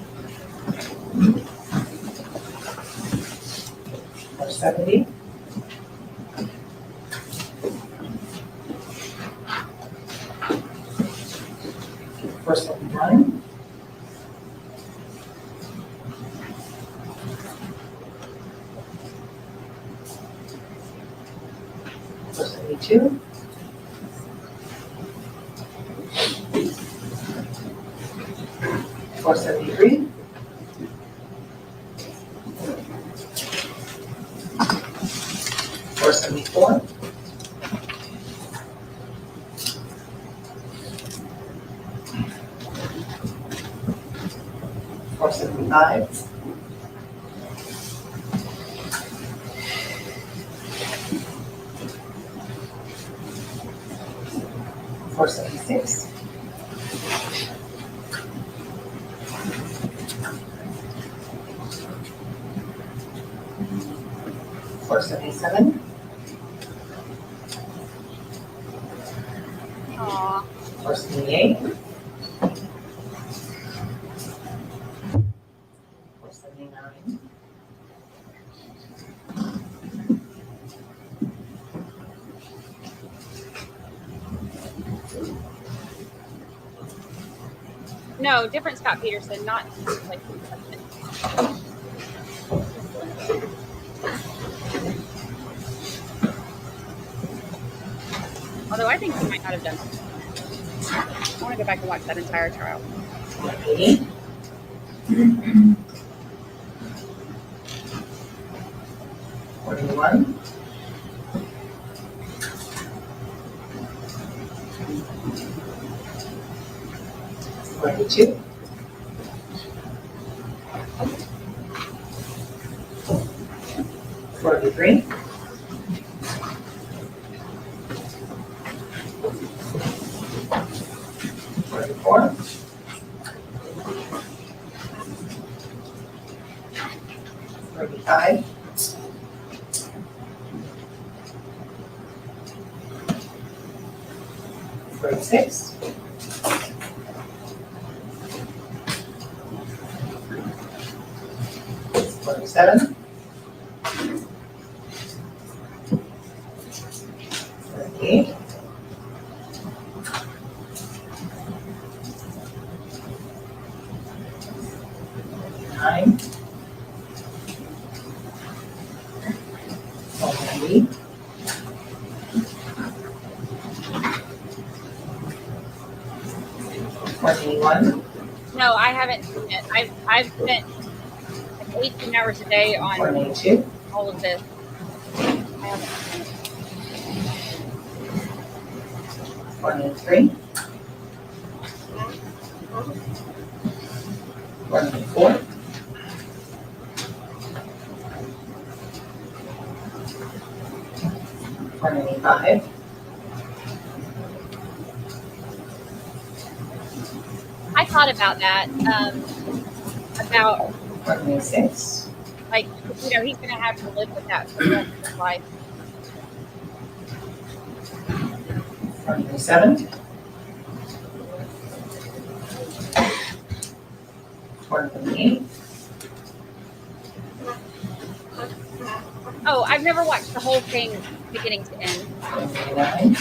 470. 471. 472. 473. 474. 475. 476. 477. Aw. 478. 479. No, different Scott Peterson, not like. Although I think he might not have done it. I want to go back and watch that entire trial. 180. 41. 42. 43. 44. 45. 46. 47. 48. 9. 190. 181. No, I haven't seen it. I've spent like 18 hours a day on 182. all of this. I haven't seen it. 183. 184. 185. I thought about that. About 186. like, you know, he's gonna have to live with that for the rest of his life. 187. 188. Oh, I've never watched the whole thing beginning to end. 189.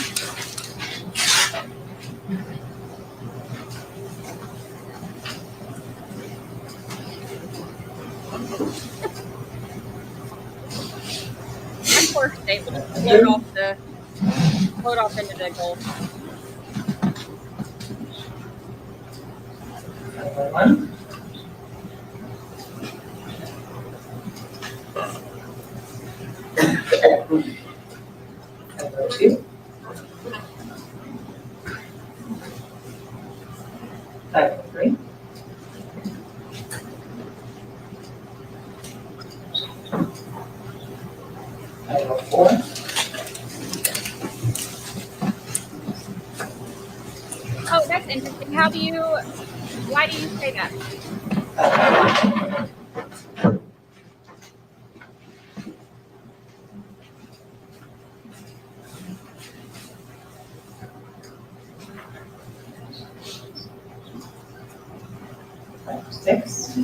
My poor state will just float off into the Gulf. 521. 502. 503. 504. Oh, that's interesting. Why do you say that? 506.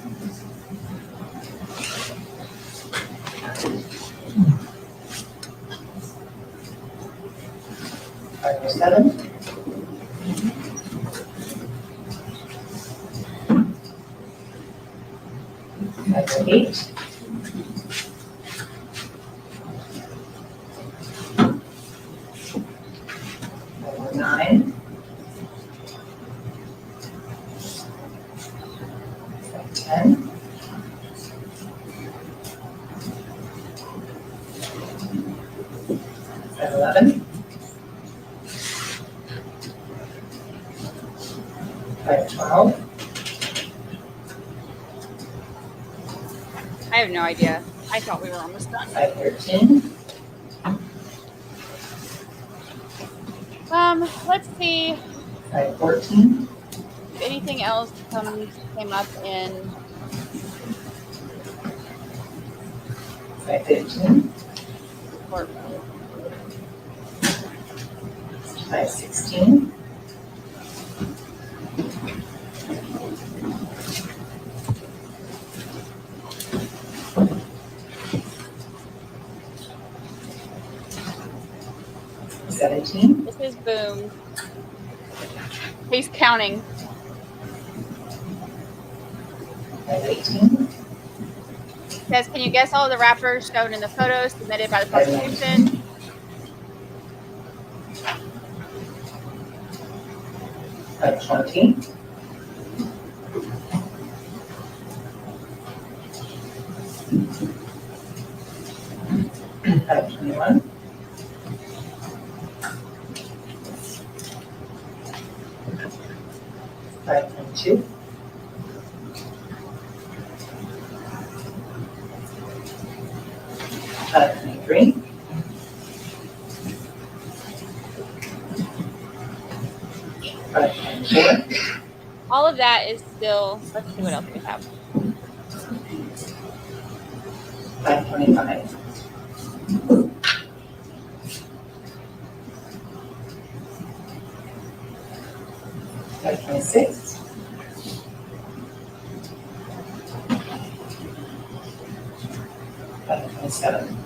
507. 508. 509. 510. 511. 512. I have no idea. I thought we were almost done. 513. Let's see 514. if anything else came up in 515. courtroom. 516. 17. This is Boom. He's counting. 518. Says, can you guess all the rappers shown in the photos submitted by the prosecution? 520. 521. 522. 523. 524. All of that is still, let's see what else we have. 525. 526. 527.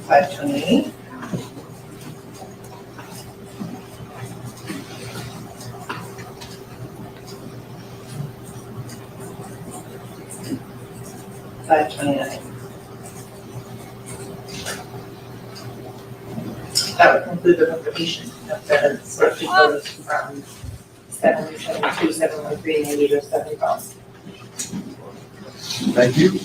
528. 529. That would conclude the notification of the selected photos from 772, 713, 80 to 75. Thank you.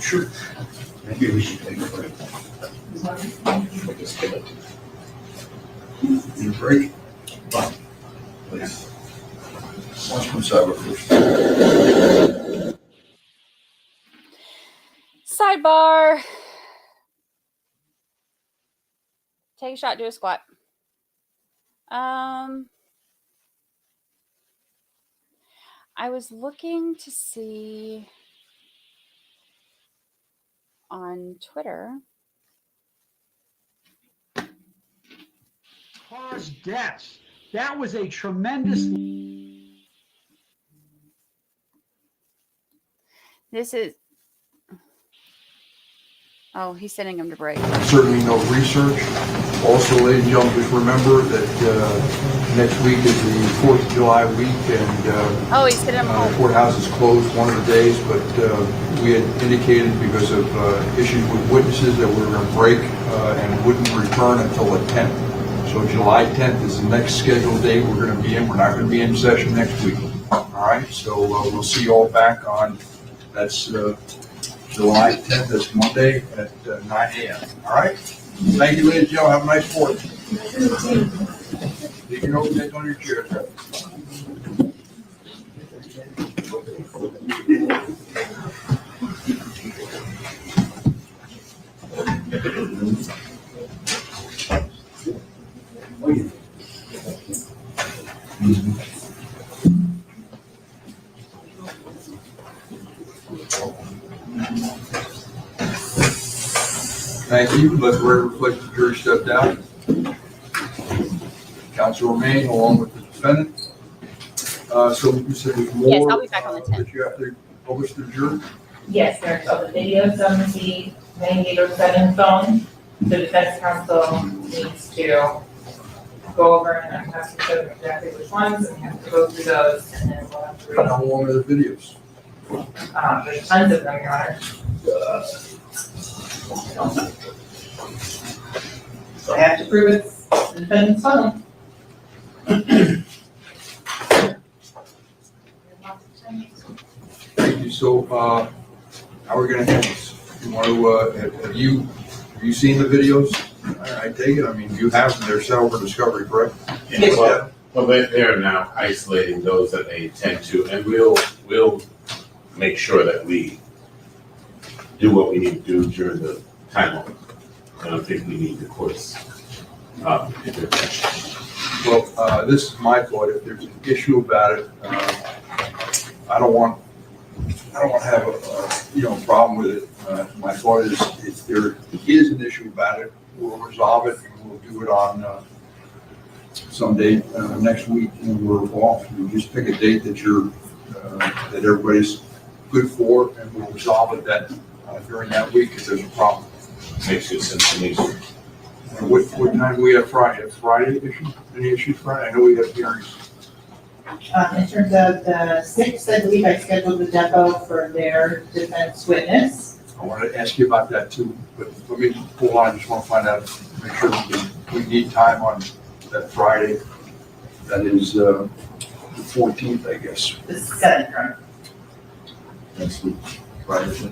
Sure. Maybe we should take a break. Need a break? Fine. Please. Watch from cyber first. Sidebar. Take a shot, do a squat. I was looking to see on Twitter. Caused deaths. That was a tremendous. This is. Oh, he's sending him to break. Certainly no research. Also, ladies and gentlemen, just remember that next week is the 4th of July week, and Oh, he's sending him the home. courthouse is closed one of the days, but we had indicated because of issues with witnesses that we were going to break and wouldn't return until the 10th. So July 10th is the next scheduled date we're going to be in. We're not going to be in session next week. All right, so we'll see you all back on, that's July 10th, that's Monday at 9 a.m. All right? Thank you, ladies and gentlemen. Have a nice 4th. You can open it on your chair. Thank you. Let the record reflect the jury stepped down. Counsel remain along with the defendant. So you said there's more. Yes, I'll be back on the 10th. That you have to publish to the jury? Yes, sir, so the videos on the main leader setting phone, the defense counsel needs to go over and I have to show them exactly which ones, and we have to go through those, and then we'll have to read How them. long are the videos? There's tons of them, Your Honor. So I have to prove it's the defendant's phone. Thank you. So, how are we gonna handle this? You want to, have you seen the videos? I take it, I mean, you have them, they're set over discovery, correct? Yes, Well, they're now isolating those that they intend to, and we'll make sure that we do what we need to do during the time limit. I don't think we need the court's intervention. Well, this is my thought. If there's an issue about it, I don't want to have a problem with it. My thought is if there is an issue about it, we'll resolve it and we'll do it on someday next week when we're off. We just pick a date that that everybody's good for, and we'll resolve it during that week if there's a problem. Makes good sense to me. What time do we have Friday? Have Friday issue? Any issues Friday? I know we have hearings. In terms of the 6th, I believe I scheduled the depot for their defense witness. I wanted to ask you about that too, but let me pull on, I just want to find out, make sure we need time on that Friday. That is the 14th, I guess. The 7th, right? Next week. Friday.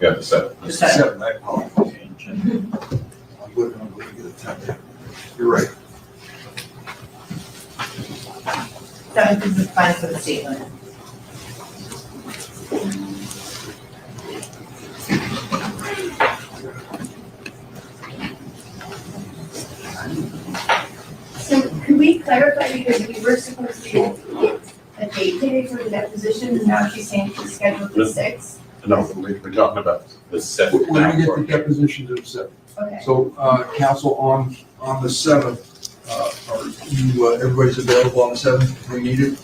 Yeah, the 7th. The 7th. I apologize. I'm looking at the 10th. You're right. 7th is the plan for the statement. So could we clarify, because we were supposed to get a date today for the deposition, and now she's saying she's scheduled for 6? No, we're talking about the 7th. We're going to get the depositions at the 7th. Okay. So, counsel, on the 7th, are you, everybody's available on the 7th if we need it?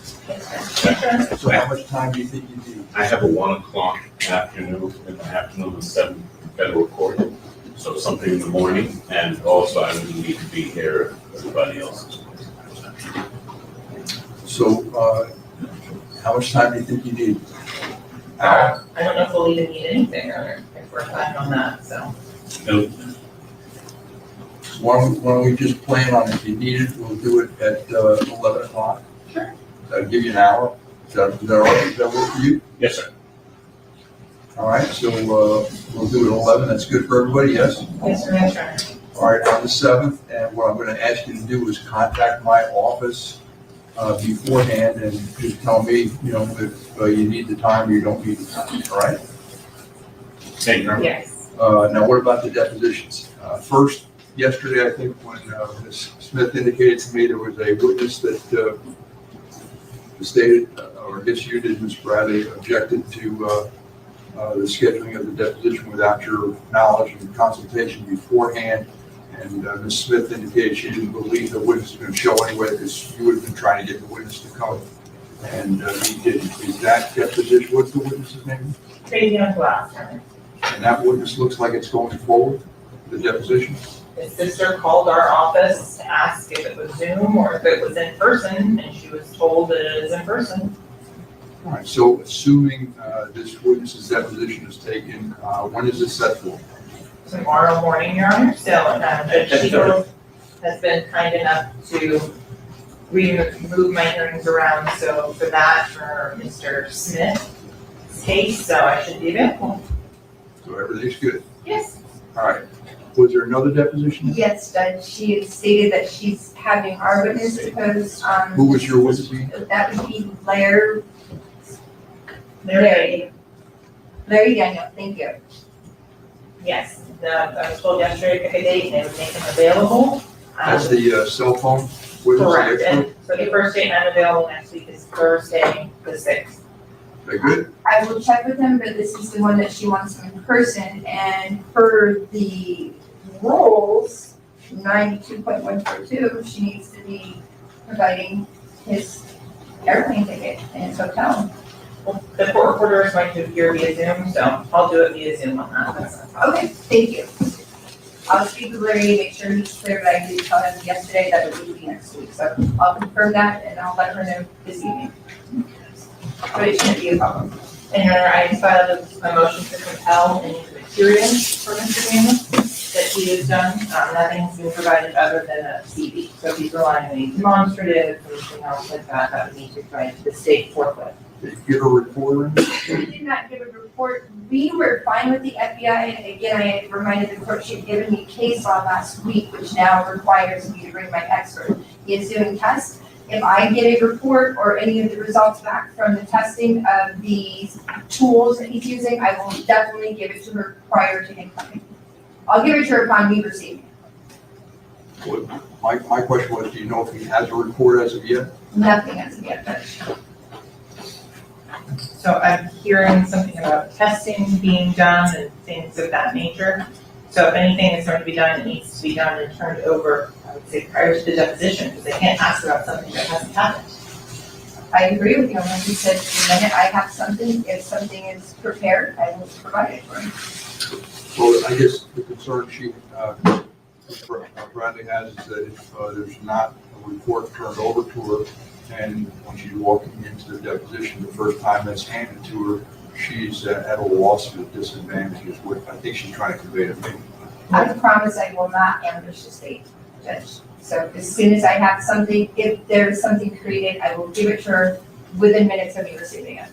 So how much time do you think you need? I have a 1 o'clock afternoon, in the afternoon of 7 federal court. So something in the morning, and also I would need to be here, everybody else. So, how much time do you think you need? I don't know if we'll even need anything, or if we're planning on that, so. Why don't we just plan on, if you need it, we'll do it at 11 o'clock? Sure. That'll give you an hour. Is that all right? Does that work for you? Yes, sir. All right, so we'll do it at 11. That's good for everybody, yes? Yes, sir, yes, sir. All right, on the 7th, and what I'm going to ask you to do is contact my office beforehand and just tell me, if you need the time or you don't need the time, all right? Thank you. Yes. Now, what about the depositions? First, yesterday, I think, when Ms. Smith indicated to me there was a witness that stated, or disputed, Ms. Bradley objected to the scheduling of the deposition without your knowledge and consultation beforehand. And Ms. Smith indicated she didn't believe the witness was going to show anyway because you would have been trying to get the witness to come And he didn't. Is that deposition, what's the witness's name? Crazy on glass. And that witness looks like it's going forward, the deposition? His sister called our office to ask if it was Zoom or if it was in person, and she was told that it is in person. All right, so assuming this witness's deposition is taken, when is it set for? Tomorrow morning, Your Honor, so Judge Siegel has been kind enough to move my hearings around, so for that, for Mr. Smith's case, so I should be available. So everything's good. Yes. All right. Was there another deposition? Yes, Judge, she had stated that she's having our witness depose on. Who was your witness? That would be Larry Daniel, thank you. Yes, I was told yesterday to pick a date and they would make them available. That's the cell phone witness? Correct, and so the first date I'm available next week is Thursday, the 6th. Very good. I will check with him, but this is the one that she wants in person, and per the rules, 92.142, she needs to be providing his airplane ticket and his hotel. Well, the court reporter is going to appear via Zoom, so I'll do it via Zoom on that. That's not a problem. Okay, thank you. I'll speak with Larry, make sure he's clear, but I did tell him yesterday that it would be next week, so I'll confirm that and I'll let her know this evening. But it shouldn't be a problem. And Your Honor, I just filed a motion to compel any materials for Mr. Daniel that he has done. Nothing's been provided other than a CV. So if he's relying on any demonstrative or anything else like that, that would need to be provided to the state forthwith. Did you give a report? We did not give a report. We were fine with the FBI, and again, I had reminded the court she had given me case law last week, which now requires me to bring my expert. He is doing tests. If I get a report or any of the results back from the testing of these tools that he's using, I will definitely give it to her prior to him coming. I'll give it to her upon me receiving it. My question was, do you know if he has a report as of yet? Nothing as of yet, Judge. So I'm hearing something about testing being done and things of that nature. So if anything is going to be done, it needs to be done and turned over, I would say, prior to the deposition, because they can't ask about something that hasn't happened. I agree with you. Like you said, the minute I have something, if something is prepared, I will provide it for him. Well, I guess the concern Bradley has is that if there's not a report turned over to her, and when she's walking into the deposition, the first time that's handed to her, she's at a loss or disadvantage is what I think she's trying to convey to me. I promise I will not ambush the state, Judge. So as soon as I have something, if there's something created, I will give it to her within minutes of me receiving it.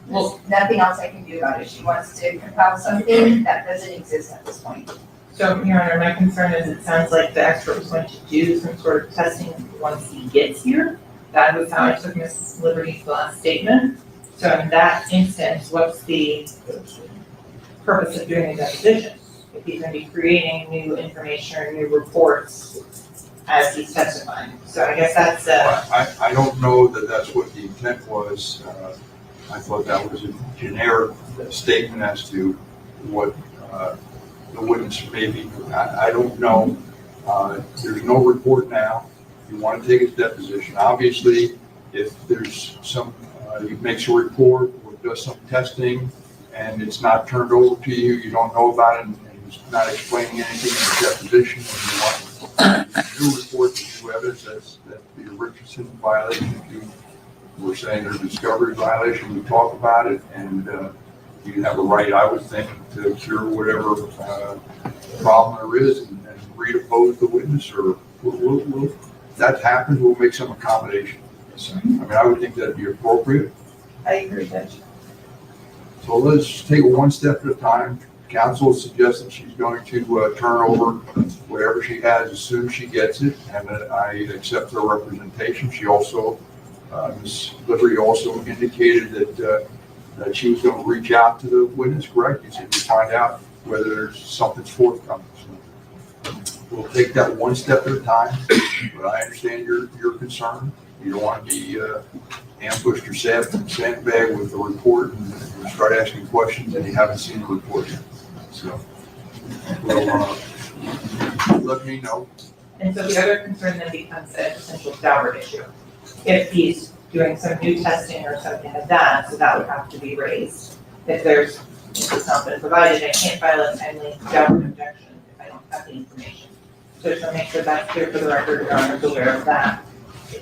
There's nothing else I can do about it. She wants to compile something that doesn't exist at this point. So, Your Honor, my concern is it sounds like the expert was going to do some sort of testing once he gets here. That was how I took Mrs. Liberty's last statement. So in that instance, what's the purpose of doing a deposition? If he's going to be creating new information or new reports as he's testifying. So I guess that's I don't know that that's what the intent was. I thought that was a generic statement as to what the witness may be. I don't know. There's no report now. You want to take his deposition. Obviously, if there's some, he makes a report or does some testing and it's not turned over to you, you don't know about it, and he's not explaining anything in the deposition, and you want a new report to new evidence, that's the Richardson violation. If you were saying there's a discovery violation, we talk about it, and you have a right, I would think, to cure whatever problem there is and re-depose the witness, or we'll that happens, we'll make some accommodation. I mean, I would think that'd be appropriate. I agree, Judge. So let's take it one step at a time. Counsel suggests that she's going to turn over whatever she has as soon as she gets it, and I accept her representation. She also, Ms. Liberty also indicated that she was going to reach out to the witness, correct? You said to find out whether something's forthcoming. So we'll take that one step at a time, but I understand your concern. You don't want to be ambushed or sandbagged with a report and start asking questions and you haven't seen the report yet. So, well, let me know. And so the other concern then becomes a potential Daubert issue. If he's doing some new testing or something like that, so that would have to be raised. If it's not been provided, I can't file a timely government objection if I don't have the information. So just to make sure that's clear for the record, Your Honor, is aware of that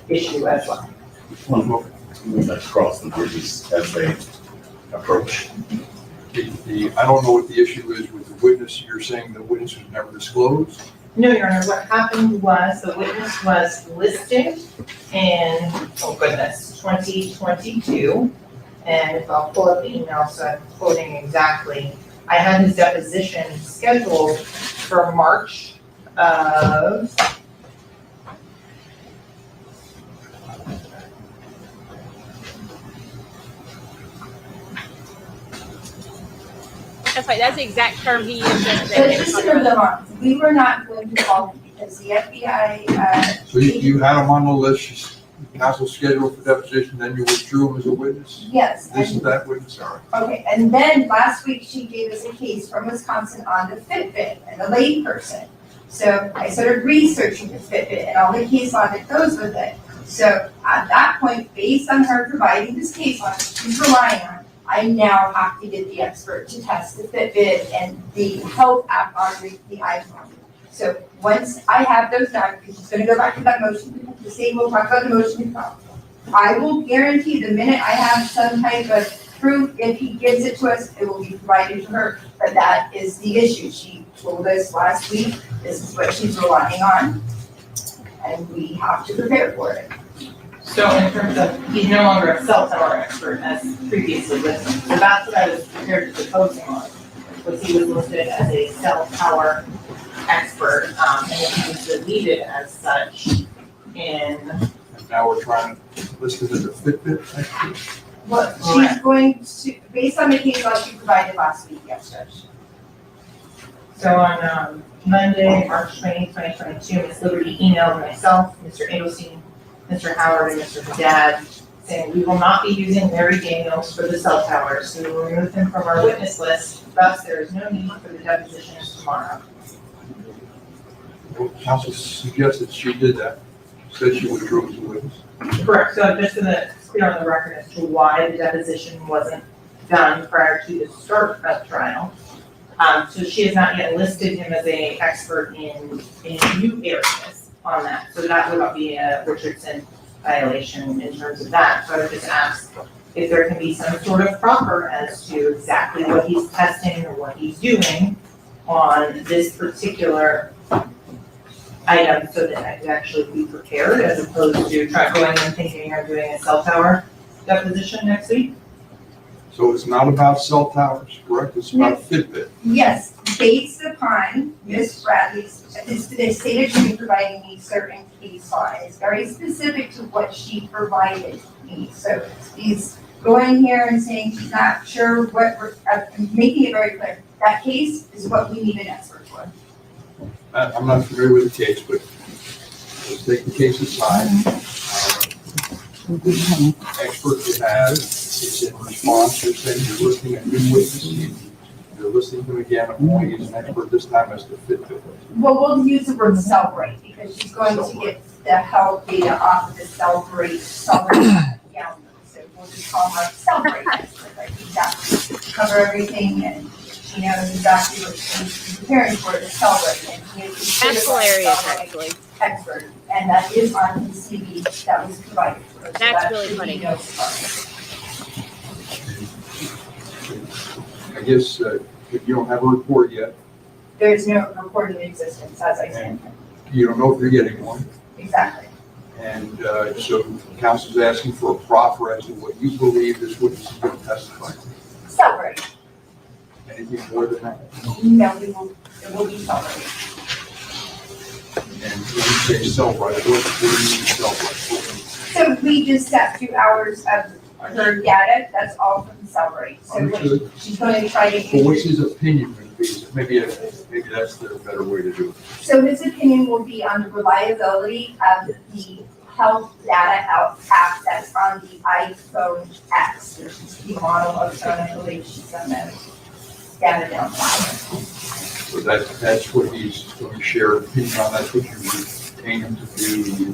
issue as well. Let's cross the bridges as they approach. I don't know what the issue is with the witness. You're saying the witness was never disclosed? No, Your Honor, what happened was the witness was listed in, 2022. And if I'll pull up the email, so I'm quoting exactly, I had his deposition scheduled for March of, That's right. That's the exact term he used. But just to remember, we were not going to call him because the FBI, So you had him on the list, counsel scheduled for deposition, then you withdrew him as a witness? yes. This is that witness, all right. Okay, and then last week she gave us a case from Wisconsin on the Fitbit and the lay person. So I started researching the Fitbit and all the case law that goes with it. So at that point, based on her providing this case law she's relying on, I now have to get the expert to test the Fitbit and the health app on the iPhone. So once I have those done, because she's gonna go back to that motion, to say we'll talk about the motion to come. I will guarantee the minute I have some type of proof, if he gives it to us, it will be provided to her. But that is the issue. She told us last week, this is what she's relying on. And we have to prepare for it. so in terms of, he's no longer a cell tower expert as previously listed. So that's what I was prepared to propose him on, was he was listed as a cell tower expert, and he was deleted as such in. And now we're trying to list it as a Fitbit expert? What she's going to, based on the case law she provided last week, yes, Judge. So on Monday, March 20, 2022, Ms. Liberty emailed myself, Mr. Adelstein, Mr. Howard, and Mr. Haddad, saying we will not be using Larry Daniels for the cell towers, so we will remove him from our witness list. Thus, there is no need for the depositions tomorrow. Well, counsel suggested she did that, said she withdrew as a witness. Correct, so just so that it's clear on the record as to why the deposition wasn't done prior to the start of trial. So she has not yet listed him as a expert in new areas on that. So that would not be a Richardson violation in terms of that. So I would just ask if there can be some sort of proper as to exactly what he's testing or what he's doing on this particular item so that I could actually be prepared as opposed to going and thinking of doing a cell tower deposition next week. So it's not about cell towers, correct? It's about Fitbit. Yes, based upon Ms. Bradley's, the state attorney providing me certain case law, and it's very specific to what she provided me. So she's going here and saying she's not sure what, I'm making it very clear. That case is what we need an expert for. I'm not familiar with the case, but let's take the case aside. This expert you have is in response, you're saying you're listing a new witness. You're listing him again, only as an expert this time as the Fitbit. Well, we'll use the word Cellbrite because she's going to get the health data off of the Cellbrite calendar. So we'll just call her Cellbrite expert. I think that will cover everything and she knows exactly what she's preparing for the Cellbrite. And she is That's hilarious, actually. expert, and that is on the CV that was provided for us. So That's that really should funny. be notified. I guess if you don't have a report yet, There is no report in existence as I stand. you don't know if you're getting one. Exactly. And so counsel's asking for a proffer as to what you believe this witness is going to testify to. Cellbrite. Anything more than that? No, it will be Cellbrite. And when you say Cellbrite, what do you mean Cellbrite? So we just got 2 hours of her data, that's all from Cellbrite. So Understood. what she's going to try to But what's his opinion going to be? Maybe that's the better way to do it. So his opinion will be on the reliability of the health data app that's on the iPhone X, which is the model of phone, I believe she's on that data down. So that's what he's going to share an opinion on. That's what you retain him to do,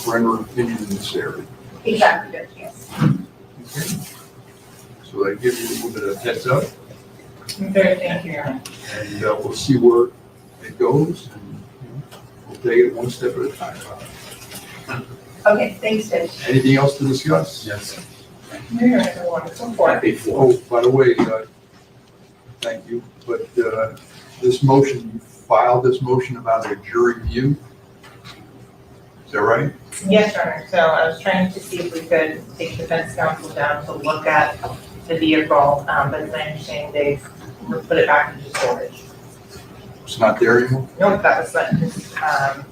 render an opinion in this area. Exactly, Judge, yes. Okay. So that gives you a little bit of heads up, Okay, thank you. and we'll see where it goes, and we'll take it one step at a time. Okay, thanks, Judge. Anything else to discuss? Yes. You're a wonderful board. Oh, by the way, thank you, but this motion, you filed this motion about a jury view? Is that right? Yes, Your Honor. So I was trying to see if we could take defense counsel down to look at the vehicle, but as I understand, they've put it back into storage. It's not there anymore? No, that was what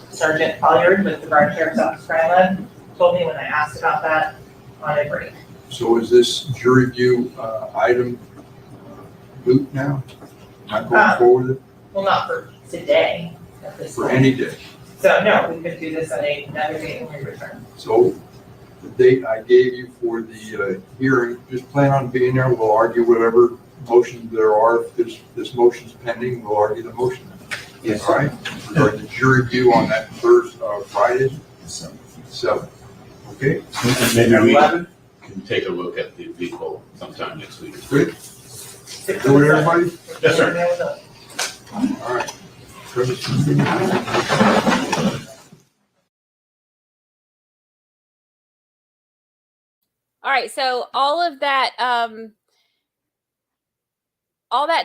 Sergeant Colliard with the Broward Sheriff's Office Crime Lab told me when I asked about that on a break. So is this jury view item moot now? Not going forward with it? Well, not for today, at this For point. any day? So no, we could do this at another date when we return. So the date I gave you for the hearing, just plan on being there. We'll argue whatever motions there are. If this motion's pending, we'll argue the motion. Yes. All right? Or the jury view on that Friday, So, 7. Okay? And maybe we can take a look at the vehicle sometime next week. Good? Good with everybody? Yes, sir. All right. All right, so all that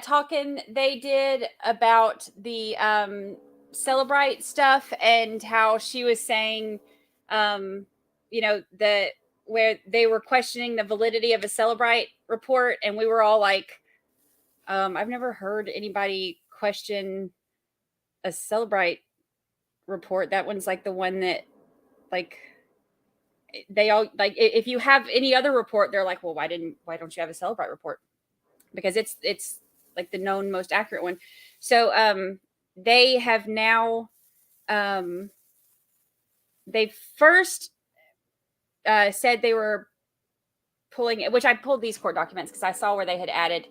talking they did about the Celebrite stuff and how she was saying, where they were questioning the validity of a Celebrite report, and we were all like, I've never heard anybody question a Celebrite report. That one's like the one that, like, they all like. If you have any other report, they're like, well, why don't you have a Celebrite report? Because it's like the known most accurate one. So they have now they first said they were pulling, which I pulled these court documents because I saw where they had added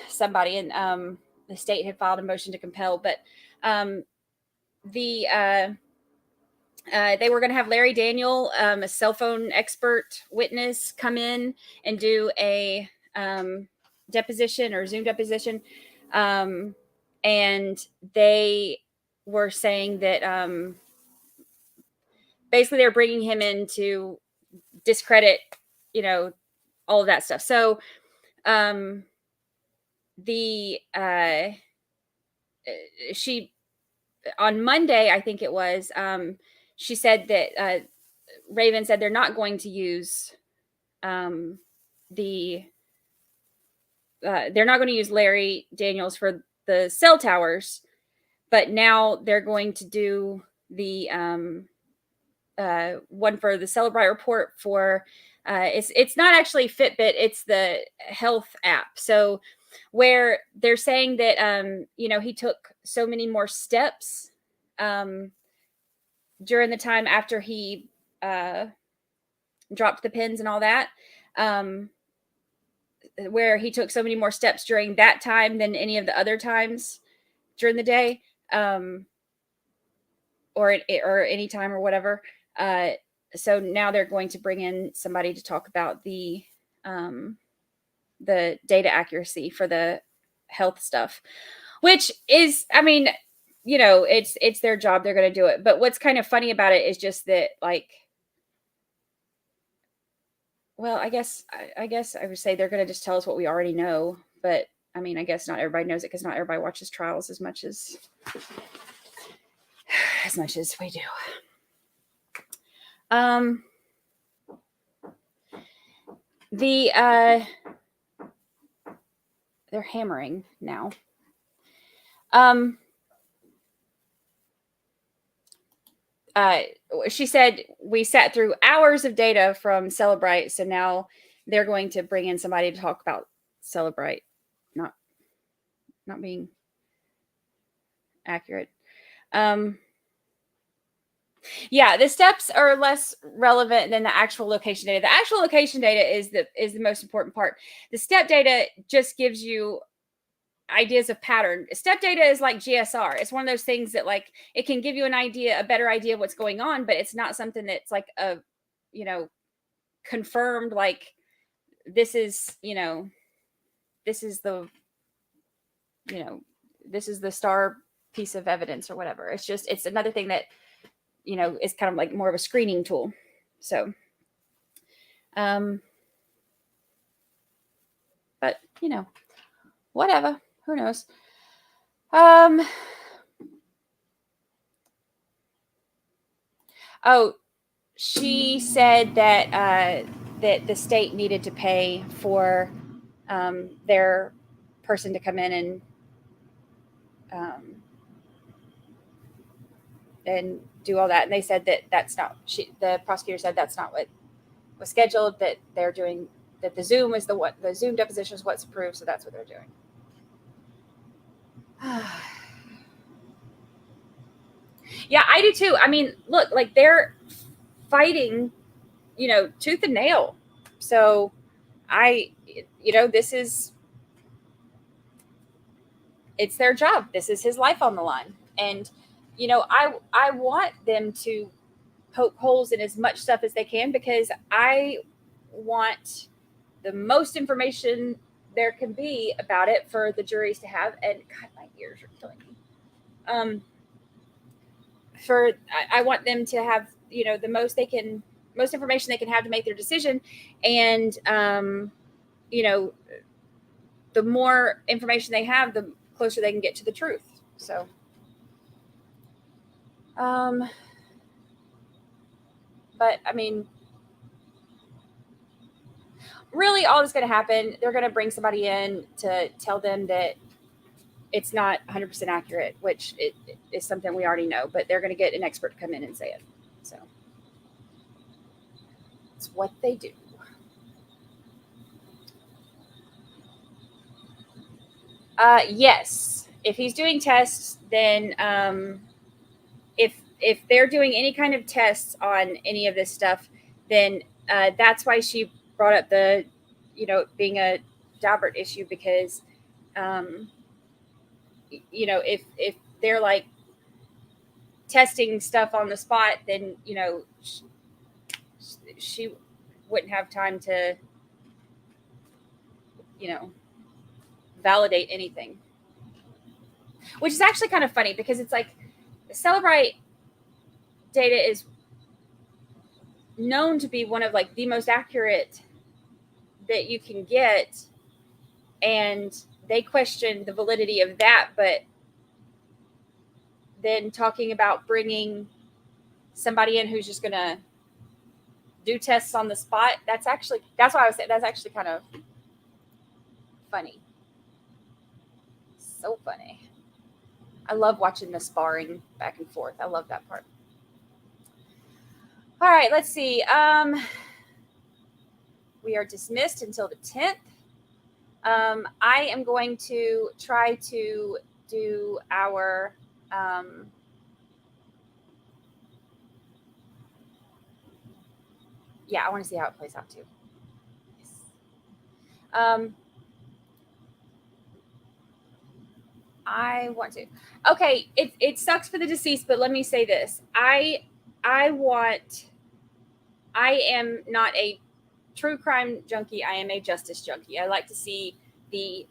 somebody, and the state had filed a motion to compel, but they were going to have Larry Daniel, a cell phone expert witness, come in and do a deposition or Zoom deposition. And they were saying that basically they're bringing him in to discredit, all of that stuff. So she, on Monday, I think it was, she said that Raven said they're not going to use they're not going to use Larry Daniels for the cell towers, but now they're going to do the one for the Celebrite report for it's not actually Fitbit, it's the health app. So where they're saying that he took so many more steps during the time after he dropped the pins and all that, where he took so many more steps during that time than any of the other times during the day, or any time or whatever. So now they're going to bring in somebody to talk about the data accuracy for the health stuff, which is, I mean, it's their job. They're going to do it. But what's kind of funny about it is just that, like, well, I guess I would say they're going to just tell us what we already know. But I mean, I guess not everybody knows it because not everybody watches trials as much as we do. They're hammering now. She said we sat through hours of data from Celebrite, so now they're going to bring in somebody to talk about Celebrite not being accurate. Yeah, the steps are less relevant than the actual location data. The actual location data is the most important part. The step data just gives you ideas of pattern. Step data is like GSR. It's one of those things that like it can give you a better idea of what's going on, but it's not something that's like a, confirmed, like this is, this is the, this is the star piece of evidence or whatever. It's another thing that, is kind of like more of a screening tool. So, but whatever, who knows? Oh, she said that the state needed to pay for their person to come in and do all that, and they said that that's not. The prosecutor said that's not what was scheduled. That they're doing that. The Zoom is the Zoom deposition is what's approved, so that's what they're doing. Yeah, I do too. I mean, look, like they're fighting, tooth and nail. So this is, it's their job. This is his life on the line. And, I want them to poke holes in as much stuff as they can because I want the most information there can be about it for the juries to have. And God, my ears are killing me. I want them to have, the most information they can have to make their decision. And, the more information they have, the closer they can get to the truth. So, but I mean, really all that's going to happen, they're going to bring somebody in to tell them that it's not 100% accurate, which it is something we already know, but they're going to get an expert to come in and say it. So it's what they do. Yes, if he's doing tests, then if they're doing any kind of tests on any of this stuff, then that's why she brought up the, being a Daubert issue because, if they're like testing stuff on the spot, then she wouldn't have time to, validate anything. Which is actually kind of funny because it's like the Celebrite data is known to be one of like the most accurate that you can get, and they question the validity of that, but then talking about bringing somebody in who's just gonna do tests on the spot, that's why I was saying that's actually kind of funny. So funny. I love watching the sparring back and forth. I love that part. All right, let's see. We are dismissed until the 10th. I am going to try to do our yeah, I want to see how it plays out too. Yes. I want to. Okay, it sucks for the deceased, but let me say this. I am not a true crime junkie. I am a justice junkie. I like to see the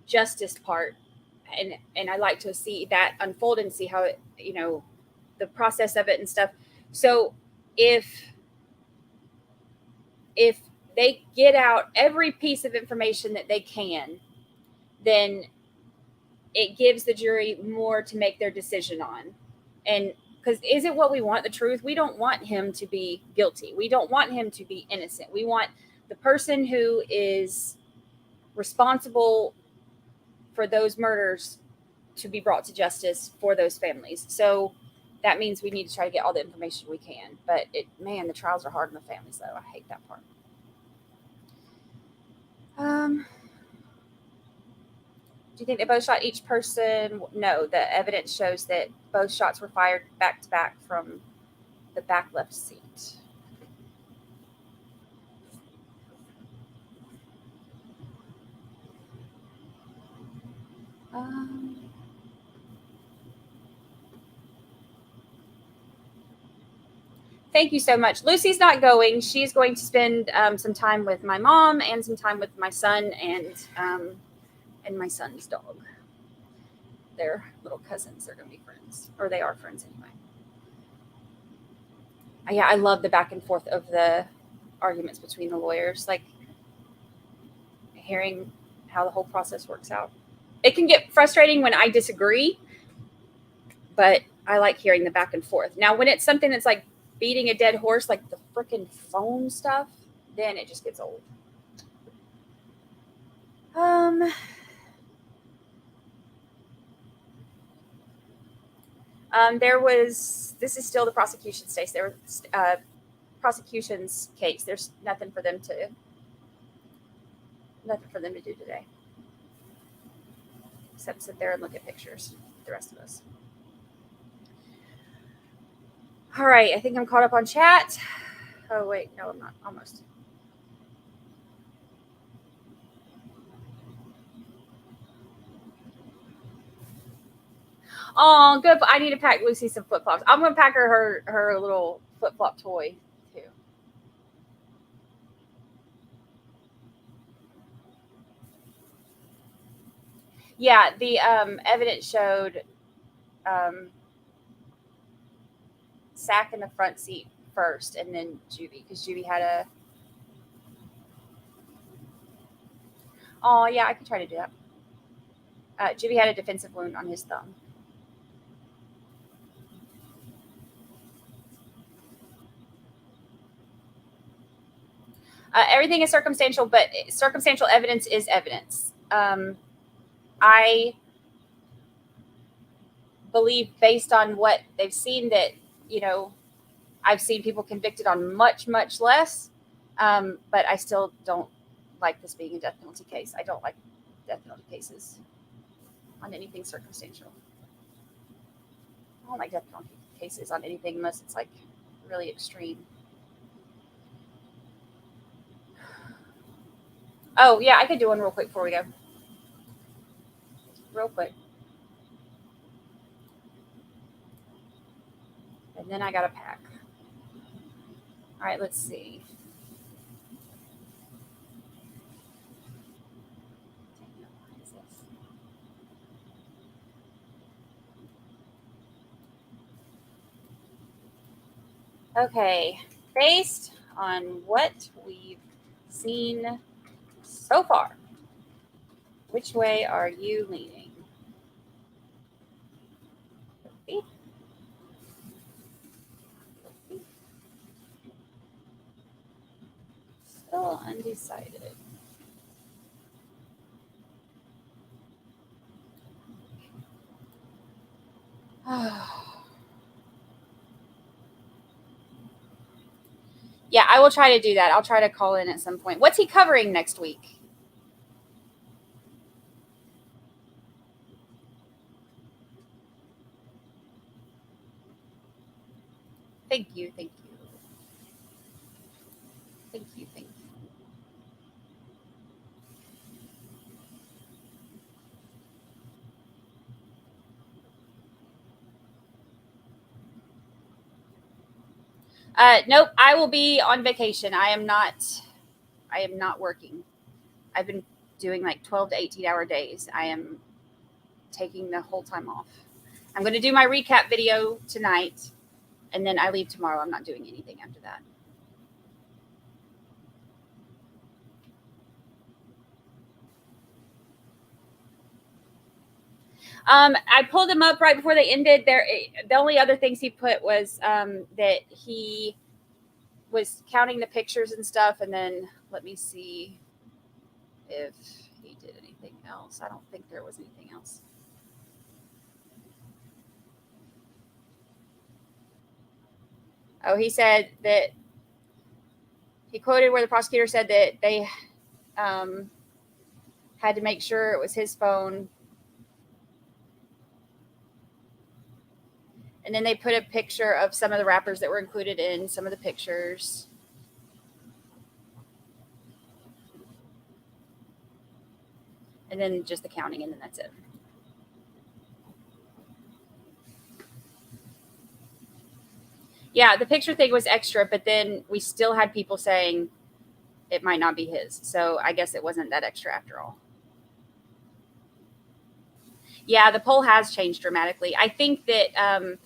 justice part, and I like to see that unfold and see how it, the process of it and stuff. So if they get out every piece of information that they can, then it gives the jury more to make their decision on. And because is it what we want, the truth? We don't want him to be guilty. We don't want him to be innocent. We want the person who is responsible for those murders to be brought to justice for those families. So that means we need to try to get all the information we can. But the trials are hard on the families, though. I hate that part. Do you think they both shot each person? No, the evidence shows that both shots were fired back to back from the back left seat. Thank you so much. Lucy's not going. She's going to spend some time with my mom and some time with my son and my son's dog. They're little cousins. They're going to be friends, or they are friends anyway. Yeah, I love the back and forth of the arguments between the lawyers, like hearing how the whole process works out. It can get frustrating when I disagree, but I like hearing the back and forth. Now, when it's something that's like beating a dead horse, like the freaking phone stuff, then it just gets old. This is still the prosecution's case. There was prosecution's case. There's nothing for them to do today, except sit there and look at pictures. The rest of us. All right, I think I'm caught up on chat. Oh wait, no, I'm not. Almost. Oh, good. I need to pack Lucy some flip flops. I'm gonna pack her little flip flop toy too. Yeah, the evidence showed Sack in the front seat first, and then Juvie, because Juvie had a. Oh yeah, I could try to do that. Juvie had a defensive wound on his thumb. Everything is circumstantial, but circumstantial evidence is evidence. I believe, based on what they've seen, that, I've seen people convicted on much, much less, but I still don't like this being a death penalty case. I don't like death penalty cases on anything circumstantial. I don't like death penalty cases on anything unless it's like really extreme. Oh, yeah, I could do one real quick before we go. Real quick. And then I got to pack. All right, let's see. Okay, based on what we've seen so far, which way are you leaning? Still undecided. Yeah, I will try to do that. I'll try to call in at some point. What's he covering next week? Thank you. Thank you. Thank you. Thank you. Nope, I will be on vacation. I am not working. I've been doing like 12 to 18-hour days. I am taking the whole time off. I'm going to do my recap video tonight, and then I leave tomorrow. I'm not doing anything after that. I pulled him up right before they ended. The only other things he put was that he was counting the pictures and stuff, and then let me see if he did anything else. I don't think there was anything else. Oh, he said that he quoted where the prosecutor said that they had to make sure it was his phone. And then they put a picture of some of the rappers that were included in some of the pictures. And then just the counting, and then that's it. Yeah, the picture thing was extra, but then we still had people saying it might not be his. So I guess it wasn't that extra after all. Yeah, the poll has changed dramatically. I think that,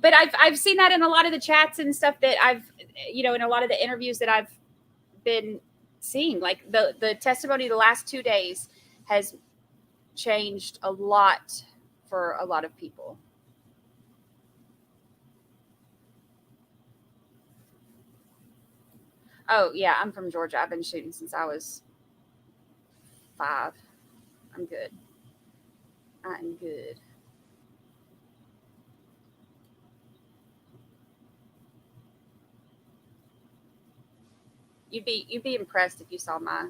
but I've seen that in a lot of the chats and stuff that I've, in a lot of the interviews that I've been seeing. Like the testimony the last 2 days has changed a lot for a lot of people. Oh yeah, I'm from Georgia. I've been shooting since I was 5. I'm good. I'm good. You'd be impressed if you saw my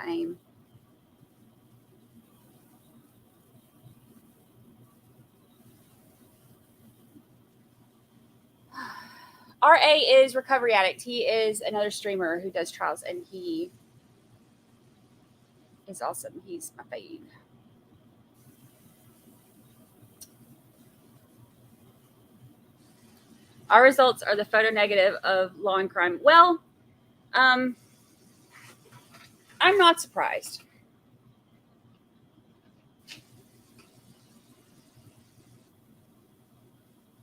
aim. RA is Recovery Addict. He is another streamer who does trials, and he is awesome. He's my fave. Our results are the photo negative of Law and Crime. Well, I'm not surprised.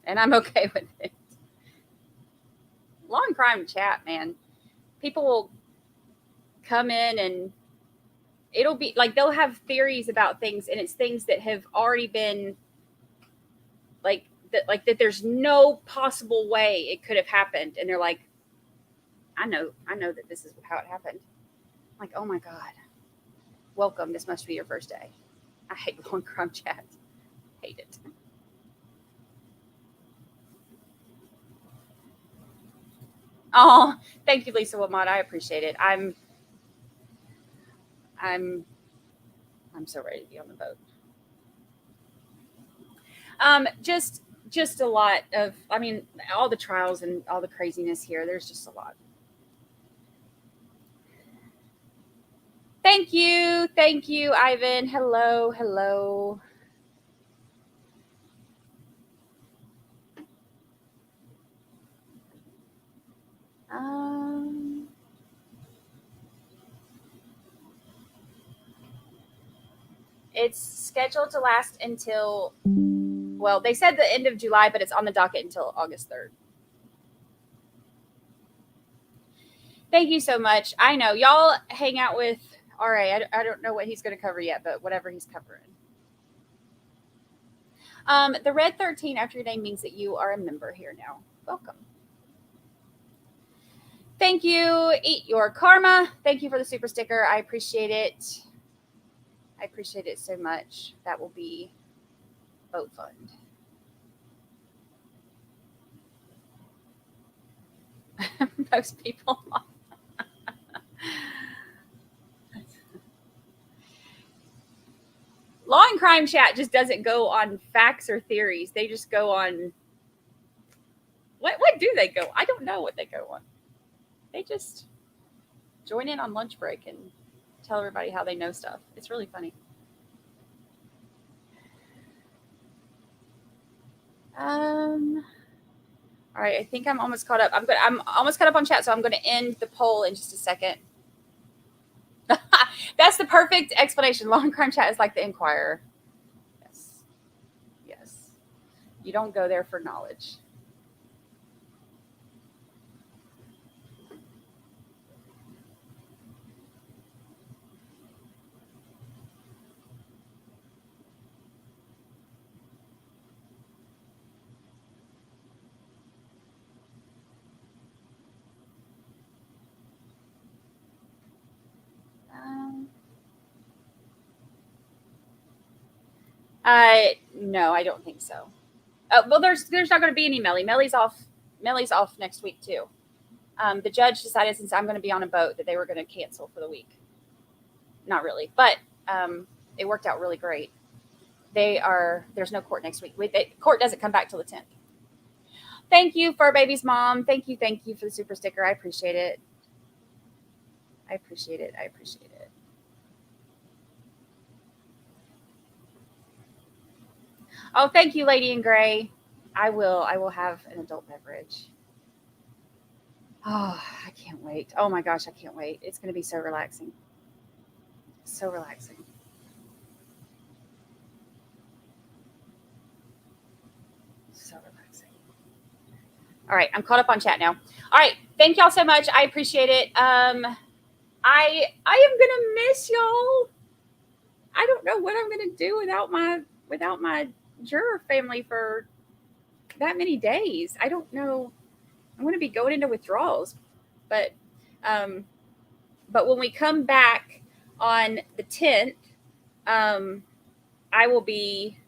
And I'm okay with it. Law and Crime chat, man. People will come in and it'll be like they'll have theories about things, and it's things that have already been like that there's no possible way it could have happened. And they're like, I know that this is how it happened. I'm like, oh my God. Welcome. This must be your first day. I hate Law and Crime chat. Hate it. Oh, thank you, Lisa Wilmot. I appreciate it. I'm so ready to be on the boat. Just a lot of, all the trials and all the craziness here. There's just a lot. Thank you, Ivan. Hello. It's scheduled to last until, well, they said the end of July, but it's on the docket until August 3rd. Thank you so much. I know y'all hang out with RA. I don't know what he's going to cover yet, but whatever he's covering. The red 13 after your name means that you are a member here now. Welcome. Thank you. Eat your karma. Thank you for the super sticker. I appreciate it. I appreciate it so much. That will be boat fund. Most people. Law and Crime chat just doesn't go on facts or theories. They just go on. What do they go? I don't know what they go on. They just join in on lunch break and tell everybody how they know stuff. It's really funny. All right, I think I'm almost caught up. I'm almost caught up on chat, so I'm going to end the poll in just a second. That's the perfect explanation. Law and Crime chat is like the Inquirer. Yes. You don't go there for knowledge. No, I don't think so. Well, there's not going to be any Melly. Melly's off next week too. The judge decided, since I'm going to be on a boat, that they were going to cancel for the week. Not really, but it worked out really great. There's no court next week. Court doesn't come back till the 10th. Thank you, Fur Baby's mom. Thank you for the super sticker. I appreciate it. I appreciate it. Oh, thank you, Lady in Gray. I will have an adult beverage. Oh, I can't wait. Oh my gosh, I can't wait. It's going to be so relaxing. So relaxing. So relaxing. All right, I'm caught up on chat now. All right, thank y'all so much. I appreciate it. I am gonna miss y'all. I don't know what I'm gonna do without my juror family for that many days. I don't know. I'm gonna be going into withdrawals, but um, but when we come back on the 10th, I will be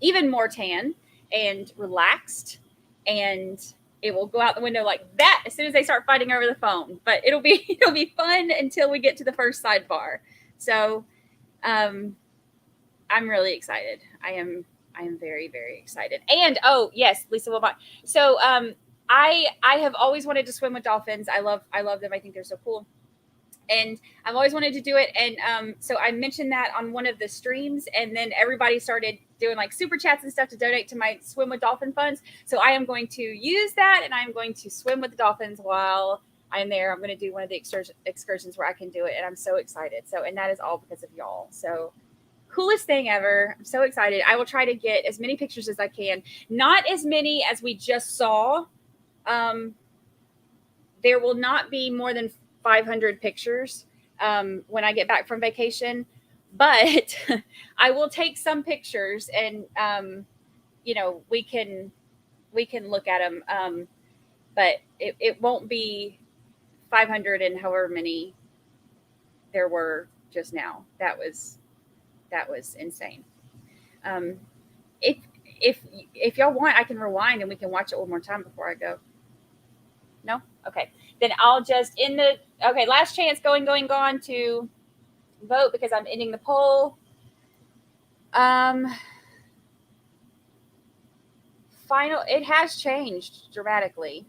even more tan and relaxed, and it will go out the window like that as soon as they start fighting over the phone. But it'll be fun until we get to the first sidebar. So I'm really excited. I am very, very excited. And oh yes, Lisa will buy. So I have always wanted to swim with dolphins. I love them. I think they're so cool. And I've always wanted to do it. And so I mentioned that on one of the streams, and then everybody started doing like super chats and stuff to donate to my Swim with Dolphin funds. So I am going to use that, and I'm going to swim with the dolphins while I'm there. I'm going to do one of the excursions where I can do it, and I'm so excited. So, and that is all because of y'all. So coolest thing ever. I'm so excited. I will try to get as many pictures as I can. Not as many as we just saw. There will not be more than 500 pictures when I get back from vacation, but I will take some pictures, and we can look at them. But it won't be 500 and however many there were just now. That was insane. If if y'all want, I can rewind and we can watch it one more time before I go. No? Okay. Then I'll just last chance gone to vote because I'm ending the poll. It has changed dramatically.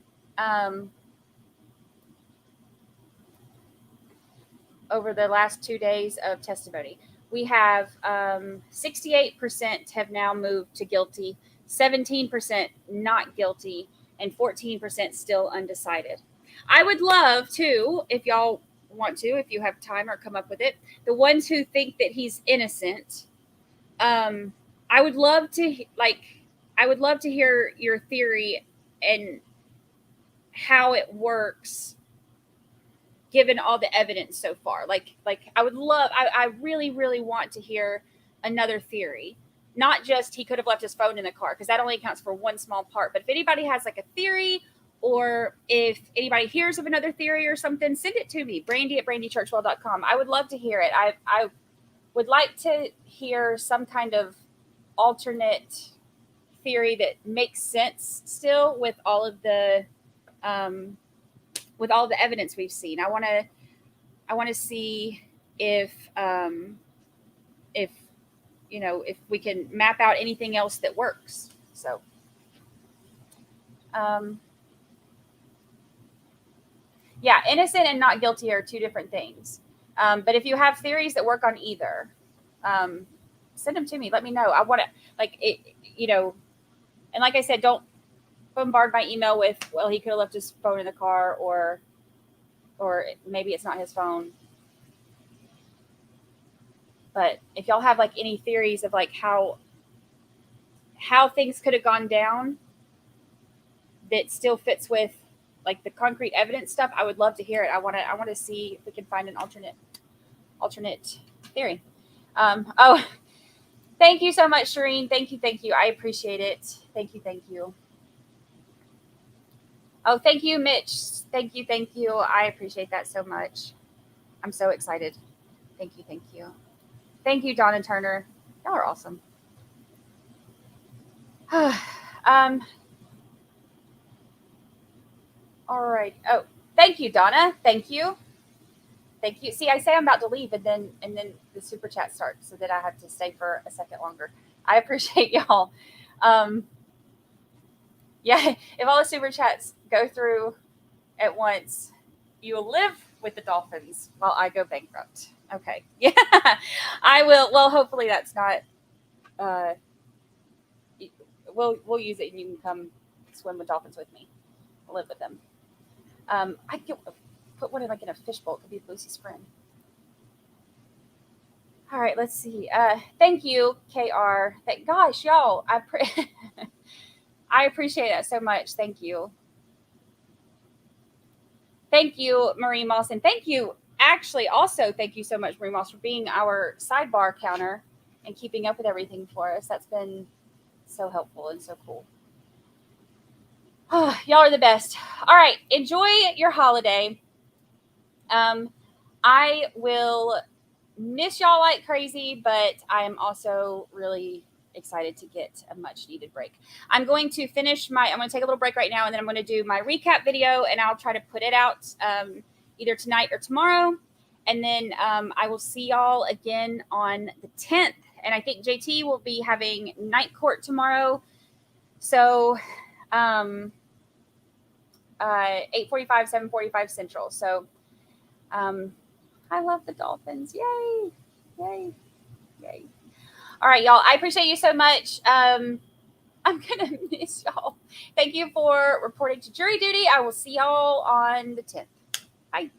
Over the last 2 days of testimony. We have 68% have now moved to guilty, 17% not guilty, and 14% still undecided. I would love to, if y'all want to, if you have time or come up with it, the ones who think that he's innocent, I would love to hear your theory and how it works given all the evidence so far. I really, really want to hear another theory. Not just he could have left his phone in the car, because that only accounts for one small part. But if anybody has like a theory, or if anybody hears of another theory or something, send it to me, brandy@brandychurchwell.com. I would love to hear it. I would like to hear some kind of alternate theory that makes sense still with all of the evidence we've seen. I want to see if if we can map out anything else that works. So yeah, innocent and not guilty are two different things. But if you have theories that work on either, send them to me. Let me know. I want to and like I said, don't bombard my email with, well, he could have left his phone in the car, or maybe it's not his phone. But if y'all have like any theories of like how things could have gone down that still fits with like the concrete evidence stuff, I would love to hear it. I want to see if we can find an alternate theory. Thank you so much, Shireen. Thank you. I appreciate it. Thank you. Oh, thank you, Mitch. Thank you. I appreciate that so much. I'm so excited. Thank you. Thank you, Dawn and Turner. Y'all are awesome. All right. Oh, thank you, Donna. Thank you. See, I say I'm about to leave, and then the super chat starts, so that I have to stay for a second longer. I appreciate y'all. Yeah, if all the super chats go through at once, you will live with the dolphins while I go bankrupt. Okay. Yeah, I will. Well, hopefully that's not. we'll use it, and you can come swim with dolphins with me. I'll live with them. I could put one of like in a fishbowl. It could be Lucy's friend. All right, let's see. Thank you, KR. Gosh, y'all, I appreciate that so much. Thank you. Thank you, Marie Moss, and thank you. Actually, also thank you so much, Marie Moss, for being our sidebar counter and keeping up with everything for us. That's been so helpful and so cool. Y'all are the best. All right, enjoy your holiday. I will miss y'all like crazy, but I am also really excited to get a much needed break. I'm going to take a little break right now, and then I'm going to do my recap video, and I'll try to put it out either tonight or tomorrow. And then I will see y'all again on the 10th. And I think JT will be having night court tomorrow. So 8:45, 7:45 Central. So I love the dolphins. Yay. Yay. Yay. All right, y'all. I appreciate you so much. I'm going to miss y'all. Thank you for reporting to jury duty. I will see y'all on the 10th. Bye.